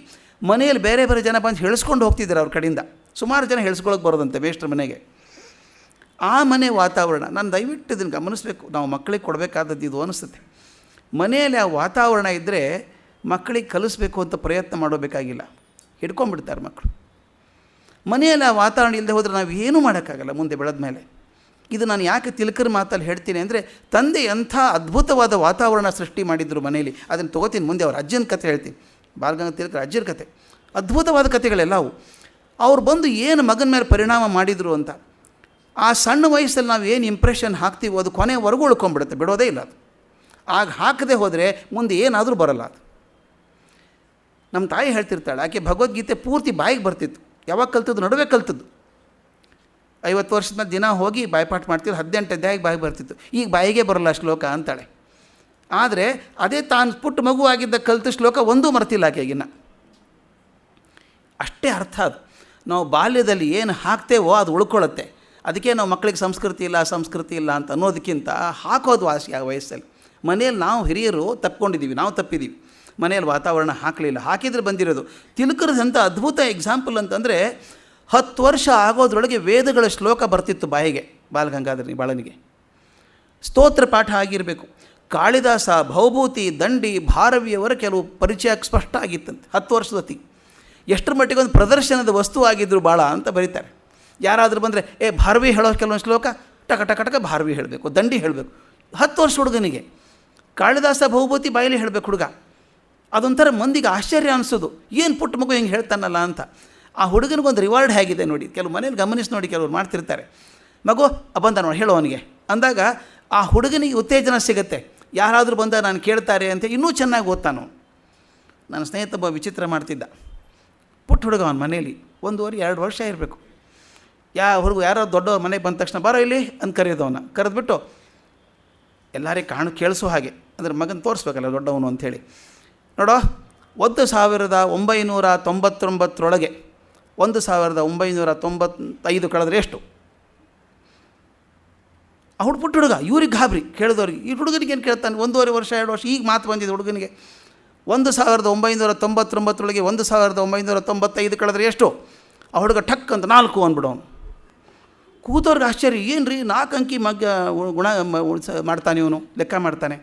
ಮನೆಯಲ್ಲಿ ಬೇರೆ ಬೇರೆ ಜನ ಬಂದು ಹೇಳಿಸ್ಕೊಂಡು ಹೋಗ್ತಿದ್ರು ಅವ್ರ ಕಡೆಯಿಂದ. ಸುಮಾರು ಜನ ಹೇಳಿಸ್ಕೊಳ್ಳೋಕೆ ಬರೋದಂತೆ ಮೇಷ್ಟ್ರ ಮನೆಗೆ. ಆ ಮನೆ ವಾತಾವರಣ ನಾನು ದಯವಿಟ್ಟು ಇದನ್ನು ಗಮನಿಸಬೇಕು, ನಾವು ಮಕ್ಕಳಿಗೆ ಕೊಡಬೇಕಾದದ್ದು ಇದು ಅನಿಸುತ್ತೆ. ಮನೆಯಲ್ಲಿ ಆ ವಾತಾವರಣ ಇದ್ದರೆ ಮಕ್ಕಳಿಗೆ ಕಲಿಸ್ಬೇಕು ಅಂತ ಪ್ರಯತ್ನ ಮಾಡಬೇಕಾಗಿಲ್ಲ, ಹಿಡ್ಕೊಂಡ್ಬಿಡ್ತಾರೆ ಮಕ್ಕಳು. ಮನೆಯಲ್ಲಿ ಆ ವಾತಾವರಣ ಇಲ್ಲದೆ ಹೋದರೆ ನಾವು ಏನೂ ಮಾಡೋಕ್ಕಾಗಲ್ಲ ಮುಂದೆ ಬೆಳೆದ ಮೇಲೆ. ಇದು ನಾನು ಯಾಕೆ ತಿಲಕರ ಮಾತಲ್ಲಿ ಹೇಳ್ತೀನಿ ಅಂದರೆ, ತಂದೆ ಎಂಥ ಅದ್ಭುತವಾದ ವಾತಾವರಣ ಸೃಷ್ಟಿ ಮಾಡಿದ್ರು ಮನೆಯಲ್ಲಿ. ಅದನ್ನು ತೊಗೋತೀನಿ ಮುಂದೆ ಅವ್ರ ಅಜ್ಜನ ಕಥೆ ಹೇಳ್ತೀನಿ, ಬಾಲಗಂಗಾಧರ ತಿಲಕರ ಅಜ್ಜರ ಕಥೆ. ಅದ್ಭುತವಾದ ಕಥೆಗಳೆಲ್ಲವು. ಅವ್ರು ಬಂದು ಏನು ಮಗನ ಮೇಲೆ ಪರಿಣಾಮ ಮಾಡಿದರು ಅಂತ. ಆ ಸಣ್ಣ ವಯಸ್ಸಲ್ಲಿ ನಾವು ಏನು ಇಂಪ್ರೆಷನ್ ಹಾಕ್ತೀವೋ ಅದು ಕೊನೆವರೆಗೂ ಉಳ್ಕೊಂಡ್ಬಿಡುತ್ತೆ, ಬಿಡೋದೇ ಇಲ್ಲ ಅದು. ಆಗ ಹಾಕದೆ ಹೋದರೆ ಮುಂದೆ ಏನಾದರೂ ಬರಲ್ಲ ಅದು. ನಮ್ಮ ತಾಯಿ ಹೇಳ್ತಿರ್ತಾಳೆ, ಆಕೆ ಭಗವದ್ಗೀತೆ ಪೂರ್ತಿ ಬಾಯಿಗೆ ಬರ್ತಿತ್ತು. ಯಾವಾಗ ಕಲ್ತದ್ದು? ನಡುವೆ ಕಲ್ತದ್ದು. 50 ವರ್ಷದ ಮೇಲೆ ದಿನ ಹೋಗಿ ಬಾಯಿಪಾಠ ಮಾಡ್ತಿದ್ದು, 18 ಅಧ್ಯಾಯಕ್ಕೆ ಬಾಯಿಗೆ ಬರ್ತಿತ್ತು. ಈಗ ಬಾಯಿಗೆ ಬರೋಲ್ಲ ಶ್ಲೋಕ ಅಂತಾಳೆ. ಆದರೆ ಅದೇ ತಾನು ಪುಟ್ಟ ಮಗುವಾಗಿದ್ದ ಕಲಿತ ಶ್ಲೋಕ ಒಂದೂ ಮರ್ತಿಲ್ಲ ಆಕೆಗಿನ್ನ. ಅಷ್ಟೇ ಅರ್ಥ ಅದು. ನಾವು ಬಾಲ್ಯದಲ್ಲಿ ಏನು ಹಾಕ್ತೇವೋ ಅದು ಉಳ್ಕೊಳ್ಳುತ್ತೆ. ಅದಕ್ಕೆ ನಾವು ಮಕ್ಕಳಿಗೆ ಸಂಸ್ಕೃತಿ ಇಲ್ಲ ಅಂತ ಅನ್ನೋದಕ್ಕಿಂತ ಹಾಕೋದು ವಾಸಿ ಆ ವಯಸ್ಸಲ್ಲಿ. ಮನೆಯಲ್ಲಿ ನಾವು ಹಿರಿಯರು ತಪ್ಪಿಕೊಂಡಿದ್ದೀವಿ, ನಾವು ತಪ್ಪಿದ್ದೀವಿ. ಮನೆಯಲ್ಲಿ ವಾತಾವರಣ ಹಾಕಲಿಲ್ಲ, ಹಾಕಿದರೆ ಬಂದಿರೋದು. ತಿಲಕರದಂಥ ಅದ್ಭುತ ಎಕ್ಸಾಂಪಲ್ ಅಂತಂದರೆ 10 ವರ್ಷ ಆಗೋದ್ರೊಳಗೆ ವೇದಗಳ ಶ್ಲೋಕ ಬರ್ತಿತ್ತು ಬಾಯಿಗೆ ಬಾಲಗಂಗಾಧರ ಬಾಳನಿಗೆ. ಸ್ತೋತ್ರ ಪಾಠ ಆಗಿರಬೇಕು. ಕಾಳಿದಾಸ, ಭವಭೂತಿ, ದಂಡಿ, ಭಾರವಿಯವರ ಕೆಲವು ಪರಿಚಯ ಸ್ಪಷ್ಟ ಆಗಿತ್ತಂತೆ 10 ವರ್ಷದೊತ್ತಿಗೆ. ಎಷ್ಟರ ಮಟ್ಟಿಗೆ ಒಂದು ಪ್ರದರ್ಶನದ ವಸ್ತು ಆಗಿದ್ದರು ಭಾಳ ಅಂತ ಬರೀತಾರೆ. ಯಾರಾದರೂ ಬಂದರೆ ಭಾರವಿ ಹೇಳೋ ಕೆಲವೊಂದು ಶ್ಲೋಕ ಟಕ ಟಕ ಟಕ ಭಾರವಿ ಹೇಳಬೇಕು, ದಂಡಿ ಹೇಳಬೇಕು. 10 ವರ್ಷ ಹುಡುಗನಿಗೆ ಕಾಳಿದಾಸ, ಭವಭೂತಿ ಬಾಯಲ್ಲಿ ಹೇಳಬೇಕು ಹುಡುಗ. ಅದೊಂಥರ ಮಂದಿಗೆ ಆಶ್ಚರ್ಯ ಅನಿಸೋದು, ಏನು ಪುಟ್ಟ ಮಗು ಹಿಂಗೆ ಹೇಳ್ತಾನಲ್ಲ ಅಂತ. ಆ ಹುಡುಗನಿಗೊಂದು ರಿವಾರ್ಡ್ ಹೇಗಿದೆ ನೋಡಿ. ಕೆಲವು ಮನೇಲಿ ಗಮನಿಸಿ ನೋಡಿ, ಕೆಲವರು ಮಾಡ್ತಿರ್ತಾರೆ. ಮಗು ಬಂದ ನೋಡಿ ಹೇಳೋ ಅವನಿಗೆ ಅಂದಾಗ ಆ ಹುಡುಗನಿಗೆ ಉತ್ತೇಜನ ಸಿಗುತ್ತೆ. ಯಾರಾದರೂ ಬಂದ ನಾನು ಕೇಳ್ತಾರೆ ಅಂತ ಇನ್ನೂ ಚೆನ್ನಾಗಿ ಓದ್ತಾನು. ನನ್ನ ಸ್ನೇಹಿತ ಒಬ್ಬ ವಿಚಿತ್ರ ಮಾಡ್ತಿದ್ದ. ಪುಟ್ಟ ಹುಡುಗ ಅವನ ಮನೇಲಿ 1.5-2 ವರ್ಷ ಇರಬೇಕು. ಯಾರೋ ದೊಡ್ಡವ್ರ ಮನೆಗೆ ಬಂದ ತಕ್ಷಣ ಬಾರೋ ಇಲ್ಲಿ ಅಂತ ಕರೆಯೋದವನ್ನ. ಕರೆದ್ಬಿಟ್ಟು ಎಲ್ಲರಿಗೆ ಕೇಳಿಸೋ ಹಾಗೆ, ಅಂದರೆ ಮಗನ ತೋರಿಸ್ಬೇಕಲ್ಲ ದೊಡ್ಡವನು ಅಂಥೇಳಿ. ನೋಡೋ 1999 1995 ಕಳೆದ್ರೆ ಎಷ್ಟು? ಆ ಪುಟ್ಟ ಹುಡುಗ, ಇವ್ರಿಗೆ ಗಾಬರಿ ಕೇಳಿದವ್ರಿಗೆ. ಈ ಹುಡುಗನಿಗೆ ಏನು ಕೇಳ್ತಾನೆ? 1.5 ವರ್ಷ 2 ವರ್ಷ ಈಗ ಮಾತು ಬಂದಿದೆ ಹುಡುಗನಿಗೆ. 1999 1995 ಕಳೆದ್ರೆ ಎಷ್ಟು? ಆ ಹುಡುಗ ಟಕ್ ಅಂತ 4 ಅಂದ್ಬಿಡೋನು. ಕೂತವ್ರಿಗೆ ಆಶ್ಚರ್ಯ, ಏನು ರೀ 4 ಅಂಕಿ ಗುಣ ಮಾಡ್ತಾನೆ ಇವನು, ಲೆಕ್ಕ ಮಾಡ್ತಾನೆ.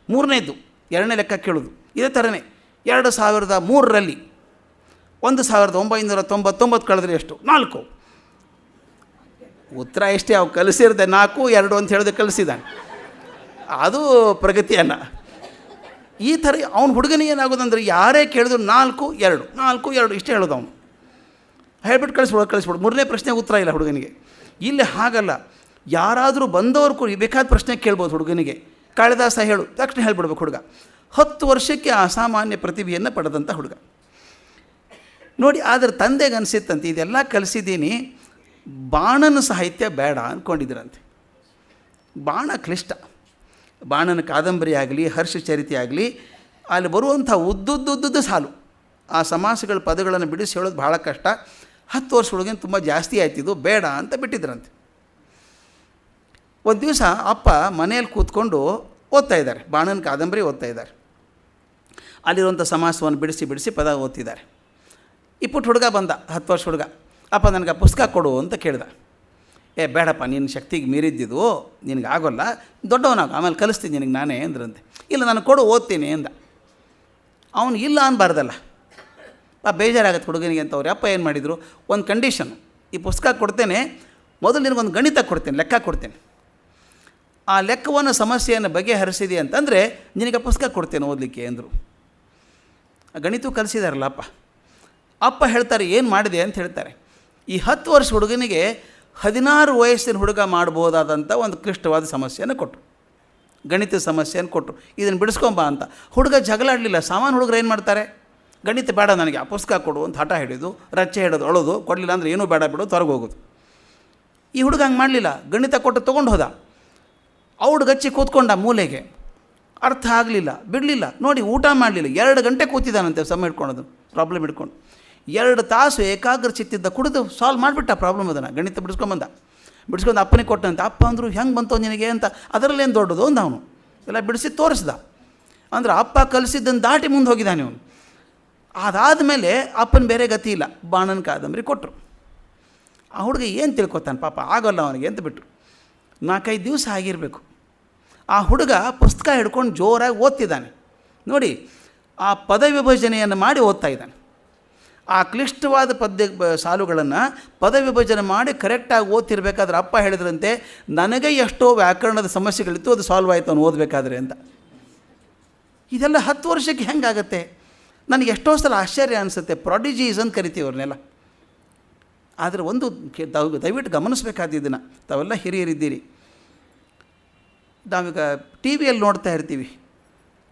3ನೇದು 2ನೇ ಲೆಕ್ಕ ಕೇಳೋದು ಇದೇ ಥರನೇ. 2003ರಲ್ಲಿ 1999 ಕಳೆದ್ರೆ ಎಷ್ಟು? 4. ಉತ್ತರ ಎಷ್ಟೇ ಅವು ಕಲಿಸಿರುತ್ತೆ, 4 2 ಅಂತ ಹೇಳಿದ್ರೆ ಕಲಿಸಿದ್ದಾನೆ. ಅದು ಪ್ರಗತಿಯನ್ನು. ಈ ಥರ ಅವ್ನು ಹುಡುಗನಿಗೆ ಏನಾಗೋದಂದ್ರೆ ಯಾರೇ ಕೇಳಿದ್ರು 4 2 ಇಷ್ಟೇ ಹೇಳೋದು ಅವನು. ಹೇಳ್ಬಿಟ್ಟು ಕಳಿಸ್ಬಿಡು. 3ನೇ ಪ್ರಶ್ನೆಗೆ ಉತ್ತರ ಇಲ್ಲ ಹುಡುಗನಿಗೆ. ಇಲ್ಲಿ ಹಾಗಲ್ಲ, ಯಾರಾದರೂ ಬಂದವರು ಬೇಕಾದ ಪ್ರಶ್ನೆ ಕೇಳ್ಬೋದು ಹುಡುಗನಿಗೆ. ಕಾಳಿದಾಸ ಹೇಳು ತಕ್ಷಣ ಹೇಳ್ಬಿಡ್ಬೇಕು ಹುಡುಗ. 10 ವರ್ಷಕ್ಕೆ ಅಸಾಮಾನ್ಯ ಪ್ರತಿಭೆಯನ್ನು ಪಡೆದಂಥ ಹುಡುಗ ನೋಡಿ. ಆದರೆ ತಂದೆಗೆ ಅನಿಸಿತ್ತಂತೆ, ಇದೆಲ್ಲ ಕಲಿಸಿದ್ದೀನಿ, ಬಾಣನ ಸಾಹಿತ್ಯ ಬೇಡ ಅಂದ್ಕೊಂಡಿದ್ರಂತೆ. ಬಾಣ ಕ್ಲಿಷ್ಟ. ಬಾಣನ ಕಾದಂಬರಿ ಆಗಲಿ, ಹರ್ಷಚರಿತೆ ಆಗಲಿ, ಅಲ್ಲಿ ಬರುವಂಥ ಉದ್ದುದ್ದು ಸಾಲು, ಆ ಸಮಾಸಗಳ ಪದಗಳನ್ನು ಬಿಡಿಸಿ ಹೇಳೋದು ಭಾಳ ಕಷ್ಟ. 10 ವರ್ಷ ಹುಡುಗನ ತುಂಬ ಜಾಸ್ತಿ ಆಯ್ತಿದ್ದು, ಬೇಡ ಅಂತ ಬಿಟ್ಟಿದ್ರಂತೆ. ಒಂದು ದಿವಸ ಅಪ್ಪ ಮನೆಯಲ್ಲಿ ಕೂತ್ಕೊಂಡು ಓದ್ತಾ ಇದ್ದಾರೆ, ಬಾಣನ ಕಾದಂಬರಿ ಓದ್ತಾ ಇದ್ದಾರೆ. ಅಲ್ಲಿರುವಂಥ ಸಮಾಸವನ್ನು ಬಿಡಿಸಿ ಪದ ಓದ್ತಿದ್ದಾರೆ. ಈ ಪುಟ್ಟ ಹುಡುಗ ಬಂದ, 10 ವರ್ಷ ಹುಡುಗ. ಅಪ್ಪ ನನಗೆ ಪುಸ್ತಕ ಕೊಡು ಅಂತ ಕೇಳ್ದ. ಬೇಡಪ್ಪ, ನಿನ್ನ ಶಕ್ತಿಗೆ ಮೀರಿದ್ದಿದ್ದು, ನಿನಗೆ ಆಗೋಲ್ಲ, ದೊಡ್ಡವನಾಗ ಆಮೇಲೆ ಕಲಿಸ್ತೀನಿ ನಿನಗೆ ನಾನೇ ಅಂದ್ರಂತೆ. ಇಲ್ಲ ನಾನು ಕೊಡು, ಓದ್ತೀನಿ ಅಂದ. ಅವನು ಇಲ್ಲ ಅನ್ಬಾರ್ದಲ್ಲ, ಬೇಜಾರಾಗತ್ತೆ ಹುಡುಗನಿಗೆ ಅಂತ. ಅವ್ರು ಅಪ್ಪ ಏನು ಮಾಡಿದರು, ಒಂದು ಕಂಡೀಷನ್, ಈ ಪುಸ್ತಕ ಕೊಡ್ತೇನೆ, ಮೊದಲು ನಿನಗೊಂದು ಗಣಿತ ಕೊಡ್ತೇನೆ, ಲೆಕ್ಕ ಕೊಡ್ತೇನೆ. ಆ ಲೆಕ್ಕವನ್ನು ಸಮಸ್ಯೆಯನ್ನು ಬಗೆಹರಿಸಿದೆ ಅಂತಂದರೆ ನಿನಗೆ ಪುಸ್ತಕ ಕೊಡ್ತೇನೆ ಓದಲಿಕ್ಕೆ ಅಂದರು. ಗಣಿತ ಕಲಿಸಿದಾರಲ್ಲ ಅಪ್ಪ ಹೇಳ್ತಾರೆ, ಏನು ಮಾಡಿದೆ ಅಂತ ಹೇಳ್ತಾರೆ. ಈ 10 ವರ್ಷ ಹುಡುಗನಿಗೆ 16 ವಯಸ್ಸಿನ ಹುಡುಗ ಮಾಡ್ಬೋದಾದಂಥ ಒಂದು ಕ್ಲಿಷ್ಟವಾದ ಸಮಸ್ಯೆಯನ್ನು ಕೊಟ್ಟರು, ಗಣಿತ ಸಮಸ್ಯೆಯನ್ನು ಕೊಟ್ಟರು. ಇದನ್ನು ಬಿಡಿಸ್ಕೊಂಬ ಅಂತ. ಹುಡುಗ ಜಗಳಾಡಲಿಲ್ಲ. ಸಾಮಾನ್ಯ ಹುಡುಗರು ಏನು ಮಾಡ್ತಾರೆ, ಗಣಿತ ಬೇಡ ನನಗೆ, ಆ ಪುಸ್ತಕ ಕೊಡು ಅಂತ ಹಠ ಹಿಡಿದು, ರಚ್ಚೆ ಹಿಡಿದು ಅಳೋದು, ಕೊಡಲಿಲ್ಲ ಅಂದರೆ ಏನೂ ಬೇಡ ಬಿಡು, ಹೊರಗೆ ಹೋಗೋದು. ಈ ಹುಡುಗ ಹಂಗೆ ಮಾಡಲಿಲ್ಲ, ಗಣಿತ ಕೊಟ್ಟು ತೊಗೊಂಡು ಹೋದ. ಔಡ್ ಗಚ್ಚಿ ಕೂತ್ಕೊಂಡ ಮೂಲೆಗೆ, ಅರ್ಥ ಆಗಲಿಲ್ಲ, ಬಿಡಲಿಲ್ಲ. ನೋಡಿ, ಊಟ ಮಾಡಲಿಲ್ಲ, 2 ಗಂಟೆ ಕೂತಿದ್ದಾನಂತೆ ಸಮಯ ಇಟ್ಕೊಳೋದು, ಪ್ರಾಬ್ಲಮ್ ಇಟ್ಕೊಂಡು 2 ತಾಸು ಏಕಾಗ್ರ ಚಿತ್ತಿದ್ದ, ಕುಡಿದು ಸಾಲ್ವ್ ಮಾಡಿಬಿಟ್ಟ ಪ್ರಾಬ್ಲಮ್. ಅದನ್ನು ಗಣಿತ ಬಿಡಿಸ್ಕೊಂಡು ಅಪ್ಪನಿಗೆ ಕೊಟ್ಟಂತೆ. ಅಪ್ಪ ಅಂದರು, ಹೆಂಗೆ ಬಂತು ನಿನಗೆ ಅಂತ. ಅದರಲ್ಲೇನು ದೊಡ್ಡದು ಅಂದ ಅವನು, ಎಲ್ಲ ಬಿಡಿಸಿ ತೋರಿಸ್ದ. ಅಂದ್ರೆ ಅಪ್ಪ ಕಲಿಸಿದ್ದನ್ನು ದಾಟಿ ಮುಂದೆ ಹೋಗಿದ್ದಾನೆ ಅವನು. ಅದಾದಮೇಲೆ ಅಪ್ಪನ ಬೇರೆ ಗತಿ ಇಲ್ಲ, ಬಾಣನ ಕಾದಂಬರಿ ಕೊಟ್ಟರು. ಆ ಹುಡುಗ ಏನು ತಿಳ್ಕೊತಾನೆ ಪಾಪ, ಆಗೋಲ್ಲ ಅವನಿಗೆ ಅಂತ ಬಿಟ್ಟರು. 4-5 ದಿವಸ ಆಗಿರಬೇಕು. ಆ ಹುಡುಗ ಪುಸ್ತಕ ಹಿಡ್ಕೊಂಡು ಜೋರಾಗಿ ಓದ್ತಿದ್ದಾನೆ. ನೋಡಿ, ಆ ಪದ ವಿಭಜನೆಯನ್ನು ಮಾಡಿ ಓದ್ತಾ ಇದ್ದಾನೆ. ಆ ಕ್ಲಿಷ್ಟವಾದ ಸಾಲುಗಳನ್ನು ಪದ ವಿಭಜನೆ ಮಾಡಿ ಕರೆಕ್ಟಾಗಿ ಓದ್ತಿರ್ಬೇಕಾದ್ರೆ ಅಪ್ಪ ಹೇಳಿದ್ರಂತೆ, ನನಗೆ ಎಷ್ಟೋ ವ್ಯಾಕರಣದ ಸಮಸ್ಯೆಗಳಿತ್ತು, ಅದು ಸಾಲ್ವ್ ಆಯಿತು ಅವನು ಓದಬೇಕಾದ್ರೆ ಅಂತ. ಇದೆಲ್ಲ 10 ವರ್ಷಕ್ಕೆ ಹೆಂಗಾಗತ್ತೆ? ನನಗೆ ಎಷ್ಟೋ ಸಲ ಆಶ್ಚರ್ಯ ಅನಿಸುತ್ತೆ. ಪ್ರಾಡಿಜೀಸ್ ಅಂತ ಕರಿತೀವಿ ಅವ್ರನ್ನೆಲ್ಲ. ಆದರೆ ಒಂದು ದಯವಿಟ್ಟು ಗಮನಿಸಬೇಕಾದಿದ್ದನ್ನು, ತಾವೆಲ್ಲ ಹಿರಿಯರಿದ್ದೀರಿ. ನಾವೀಗ ಟಿ ವಿಯಲ್ಲಿ ನೋಡ್ತಾ ಇರ್ತೀವಿ,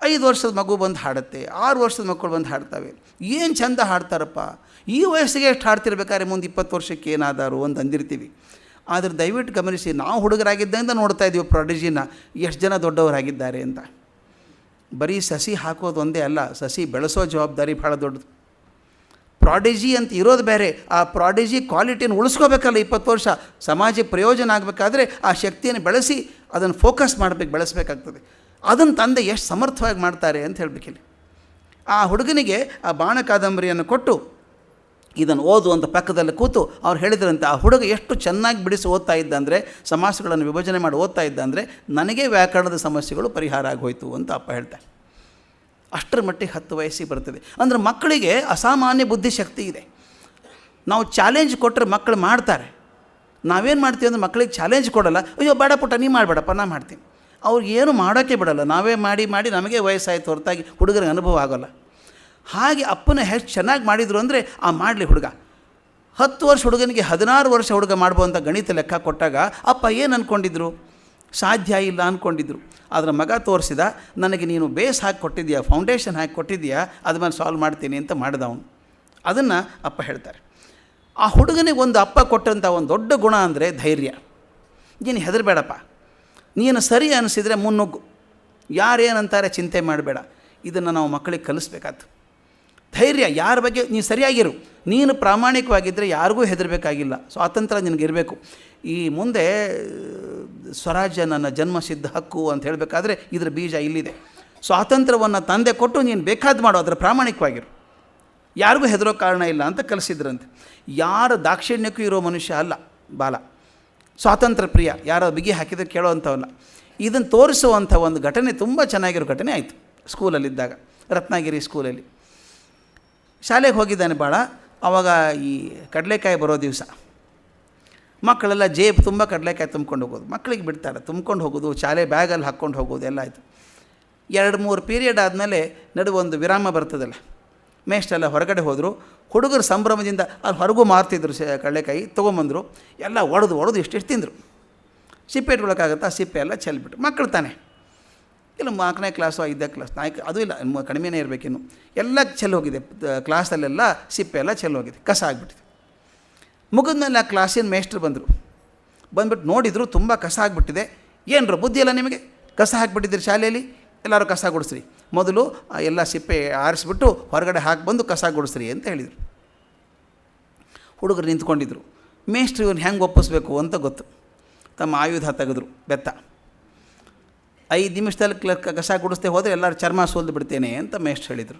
5 ವರ್ಷದ ಮಗು ಬಂದು ಹಾಡುತ್ತೆ, 6 ವರ್ಷದ ಮಕ್ಕಳು ಬಂದು ಹಾಡ್ತವೆ. ಏನು ಚಂದ ಹಾಡ್ತಾರಪ್ಪ, ಈ ವಯಸ್ಸಿಗೆ ಎಷ್ಟು ಹಾಡ್ತಿರ್ಬೇಕಾದ್ರೆ ಮುಂದೆ 20 ವರ್ಷಕ್ಕೆ ಏನಾದರೂ ಅಂತ ಅಂದಿರ್ತೀವಿ. ಆದರೆ ದಯವಿಟ್ಟು ಗಮನಿಸಿ, ನಾವು ಹುಡುಗರಾಗಿದ್ದರಿಂದ ನೋಡ್ತಾ ಇದ್ದೀವಿ ಪ್ರಾಡಿಜಿನ, ಎಷ್ಟು ಜನ ದೊಡ್ಡವರಾಗಿದ್ದಾರೆ ಅಂತ. ಬರೀ ಸಸಿ ಹಾಕೋದು ಒಂದೇ ಅಲ್ಲ, ಸಸಿ ಬೆಳೆಸೋ ಜವಾಬ್ದಾರಿ ಭಾಳ ದೊಡ್ಡದು. ಪ್ರಾಡಿಜಿ ಅಂತ ಇರೋದು ಬೇರೆ, ಆ ಪ್ರಾಡಿಜಿ ಕ್ವಾಲಿಟಿಯನ್ನು ಉಳಿಸ್ಕೋಬೇಕಲ್ಲ. 20 ವರ್ಷ ಸಮಾಜಕ್ಕೆ ಪ್ರಯೋಜನ ಆಗಬೇಕಾದ್ರೆ ಆ ಶಕ್ತಿಯನ್ನು ಬೆಳೆಸಿ ಅದನ್ನು ಫೋಕಸ್ ಮಾಡಬೇಕು, ಬೆಳೆಸಬೇಕಾಗ್ತದೆ. ಅದನ್ನು ತಂದೆ ಎಷ್ಟು ಸಮರ್ಥವಾಗಿ ಮಾಡ್ತಾರೆ ಅಂತ ಹೇಳಬೇಕಿಲ್ಲ. ಆ ಹುಡುಗನಿಗೆ ಆ ಬಾಣ ಕಾದಂಬರಿಯನ್ನು ಕೊಟ್ಟು ಇದನ್ನು ಓದು ಅಂತ ಪಕ್ಕದಲ್ಲಿ ಕೂತು ಅವ್ರು ಹೇಳಿದ್ರಂತೆ. ಆ ಹುಡುಗ ಎಷ್ಟು ಚೆನ್ನಾಗಿ ಬಿಡಿಸಿ ಓದ್ತಾ ಇದ್ದ ಅಂದರೆ, ಸಮಾಸಗಳನ್ನು ವಿಭಜನೆ ಮಾಡಿ ಓದ್ತಾ ಇದ್ದ ಅಂದರೆ, ನನಗೆ ವ್ಯಾಕರಣದ ಸಮಸ್ಯೆಗಳು ಪರಿಹಾರ ಆಗೋಯ್ತು ಅಂತ ಅಪ್ಪ ಹೇಳ್ತಾರೆ. ಅಷ್ಟರ ಮಟ್ಟಿಗೆ 10 ವಯಸ್ಸಿಗೆ ಬರ್ತದೆ. ಅಂದರೆ ಮಕ್ಕಳಿಗೆ ಅಸಾಮಾನ್ಯ ಬುದ್ಧಿಶಕ್ತಿ ಇದೆ. ನಾವು ಚಾಲೆಂಜ್ ಕೊಟ್ಟರೆ ಮಕ್ಕಳು ಮಾಡ್ತಾರೆ. ನಾವೇನು ಮಾಡ್ತೀವಿ ಅಂದರೆ ಮಕ್ಕಳಿಗೆ ಚಾಲೆಂಜ್ ಕೊಡಲ್ಲ. ಅಯ್ಯೋ ಬೇಡ ಪುಟ್ಟ, ನೀ ಮಾಡಬೇಡಪ್ಪ, ನಾ ಮಾಡ್ತೀನಿ. ಅವ್ರಿಗೆ ಏನು ಮಾಡೋಕ್ಕೆ ಬಿಡಲ್ಲ. ನಾವೇ ಮಾಡಿ ನಮಗೆ ವಯಸ್ಸಾಯಿತು ಹೊರತಾಗಿ ಹುಡುಗರಿಗೆ ಅನುಭವ ಆಗೋಲ್ಲ. ಹಾಗೆ ಅಪ್ಪನ ಎಷ್ಟು ಚೆನ್ನಾಗಿ ಮಾಡಿದರು ಅಂದರೆ, ಆ ಮಾಡಲಿ ಹುಡುಗ. 10 ವರ್ಷ ಹುಡುಗನಿಗೆ 16 ವರ್ಷ ಹುಡುಗ ಮಾಡ್ಬೋಂಥ ಗಣಿತ ಲೆಕ್ಕ ಕೊಟ್ಟಾಗ ಅಪ್ಪ ಏನು ಅಂದ್ಕೊಂಡಿದ್ರು? ಸಾಧ್ಯ ಇಲ್ಲ ಅಂದ್ಕೊಂಡಿದ್ರು. ಆದರೆ ಮಗ ತೋರಿಸಿದ, ನನಗೆ ನೀನು ಬೇಸ್ ಹಾಕಿ ಕೊಟ್ಟಿದ್ದೀಯಾ, ಫೌಂಡೇಶನ್ ಹಾಕಿ ಕೊಟ್ಟಿದ್ದೀಯಾ, ಅದು ಮೇಲೆ ಸಾಲ್ವ್ ಮಾಡ್ತೀನಿ ಅಂತ ಮಾಡಿದ ಅವನು. ಅದನ್ನು ಅಪ್ಪ ಹೇಳ್ತಾರೆ. ಆ ಹುಡುಗನಿಗೆ ಒಂದು ಅಪ್ಪ ಕೊಟ್ಟಂಥ ಒಂದು ದೊಡ್ಡ ಗುಣ ಅಂದರೆ ಧೈರ್ಯ. ನೀನು ಹೆದರಬೇಡಪ್ಪ, ನೀನು ಸರಿ ಅನಿಸಿದರೆ ಮುನ್ನುಗ್ಗು, ಯಾರೇನಂತಾರೆ ಚಿಂತೆ ಮಾಡಬೇಡ. ಇದನ್ನು ನಾವು ಮಕ್ಕಳಿಗೆ ಕಲಿಸ್ಬೇಕಾಯ್ತು. ಧೈರ್ಯ, ಯಾರ ಬಗ್ಗೆ ನೀನು ಸರಿಯಾಗಿರು, ನೀನು ಪ್ರಾಮಾಣಿಕವಾಗಿದ್ದರೆ ಯಾರಿಗೂ ಹೆದರಬೇಕಾಗಿಲ್ಲ. ಸ್ವಾತಂತ್ರ್ಯ ನಿನಗಿರಬೇಕು. ಈ ಮುಂದೆ ಸ್ವರಾಜ್ಯ ನನ್ನ ಜನ್ಮಸಿದ್ಧ ಹಕ್ಕು ಅಂತ ಹೇಳಬೇಕಾದ್ರೆ ಇದರ ಬೀಜ ಇಲ್ಲಿದೆ. ಸ್ವಾತಂತ್ರ್ಯವನ್ನು ತಂದೆ ಕೊಟ್ಟು ನೀನು ಬೇಕಾದ ಮಾಡೋ, ಅದರ ಪ್ರಾಮಾಣಿಕವಾಗಿರು, ಯಾರಿಗೂ ಹೆದರೋ ಕಾರಣ ಇಲ್ಲ ಅಂತ ಕಲಿಸಿದ್ರಂತೆ. ಯಾರು ದಾಕ್ಷಿಣ್ಯಕ್ಕೂ ಇರೋ ಮನುಷ್ಯ ಅಲ್ಲ ಬಾಲ, ಸ್ವಾತಂತ್ರ್ಯ ಪ್ರಿಯ, ಯಾರೋ ಬಿಗಿ ಹಾಕಿದರೆ ಕೇಳೋವಂಥವಲ್ಲ. ಇದನ್ನು ತೋರಿಸುವಂಥ ಒಂದು ಘಟನೆ, ತುಂಬ ಚೆನ್ನಾಗಿರೋ ಘಟನೆ ಆಯಿತು ಸ್ಕೂಲಲ್ಲಿದ್ದಾಗ. ರತ್ನಗಿರಿ ಸ್ಕೂಲಲ್ಲಿ ಶಾಲೆಗೆ ಹೋಗಿದ್ದಾನೆ ಭಾಳ. ಆವಾಗ ಈ ಕಡಲೆಕಾಯಿ ಬರೋ ದಿವಸ ಮಕ್ಕಳೆಲ್ಲ ಜೇಬು ತುಂಬ ಕಡಲೆಕಾಯಿ ತುಂಬ್ಕೊಂಡು ಹೋಗೋದು. ಮಕ್ಕಳಿಗೆ ಬಿಡ್ತಾರೆ, ತುಂಬ್ಕೊಂಡು ಹೋಗೋದು, ಶಾಲೆ ಬ್ಯಾಗಲ್ಲಿ ಹಾಕ್ಕೊಂಡು ಹೋಗೋದು ಎಲ್ಲ ಆಯಿತು. 2-3 ಪೀರಿಯಡ್ ಆದಮೇಲೆ ನಡುವೆ ಒಂದು ವಿರಾಮ ಬರ್ತದಲ್ಲ, ಮೇಷ್ಟೆಲ್ಲ ಹೊರಗಡೆ ಹೋದರು. ಹುಡುಗರು ಸಂಭ್ರಮದಿಂದ ಅಲ್ಲಿ ಹೊರಗೂ ಮಾರ್ತಿದ್ರು ಕಡಲೆಕಾಯಿ ತೊಗೊಂಬಂದರು. ಎಲ್ಲ ಒಡೆದು ಎಷ್ಟು ತಿಂದರು. ಸಿಪ್ಪೆ ಇಟ್ಕೊಳಕ್ಕಾಗತ್ತಾ? ಸಿಪ್ಪೆ ಎಲ್ಲ ಚೆಲ್ಬಿಟ್ಟು. ಮಕ್ಕಳು ತಾನೆ, ಇಲ್ಲ 4ನೇ ಕ್ಲಾಸು 5ನೇ ಕ್ಲಾಸ್, ಅದು ಇಲ್ಲ, ಕಡಿಮೆನೇ ಇರಬೇಕಿನ್ನು. ಎಲ್ಲ ಚೆಲ್ಲೋಗಿದೆ, ಕ್ಲಾಸಲ್ಲೆಲ್ಲ ಸಿಪ್ಪೆ ಎಲ್ಲ ಚೆಲ್ಲೋಗಿದೆ, ಕಸ ಆಗಿಬಿಟ್ಟಿದೆ. ಮುಗಿದ್ಮೇಲೆ ಆ ಕ್ಲಾಸಿನ ಮೇಸ್ಟ್ರು ಬಂದುಬಿಟ್ಟು ನೋಡಿದರು, ತುಂಬ ಕಸ ಆಗಿಬಿಟ್ಟಿದೆ. ಏನರು ಬುದ್ಧಿ ಇಲ್ಲ ನಿಮಗೆ? ಕಸ ಹಾಕಿಬಿಟ್ಟಿದ್ದೀರಿ ಶಾಲೆಯಲ್ಲಿ, ಎಲ್ಲರೂ ಕಸ ಗುಡಿಸ್ರಿ, ಮೊದಲು ಎಲ್ಲ ಸಿಪ್ಪೆ ಆರಿಸ್ಬಿಟ್ಟು ಹೊರಗಡೆ ಹಾಕಿಬಂದು ಕಸ ಗುಡಿಸ್ರಿ ಅಂತ ಹೇಳಿದರು. ಹುಡುಗರು ನಿಂತ್ಕೊಂಡಿದ್ರು. ಮೇಸ್ಟ್ರು ಇವ್ನು ಹೆಂಗೆ ಒಪ್ಪಿಸ್ಬೇಕು ಅಂತ ಗೊತ್ತು. ತಮ್ಮ ಆಯುಧ ತೆಗೆದ್ರು, ಬೆತ್ತ. 5 ನಿಮಿಷದಲ್ಲಿ ಕಸ ಗುಡಿಸ್ದೆ ಹೋದರೆ ಎಲ್ಲರೂ ಚರ್ಮ ಸೋಲ್ದು ಬಿಡ್ತೇನೆ ಅಂತ ಮೇಷ್ಟ್ರು ಹೇಳಿದರು.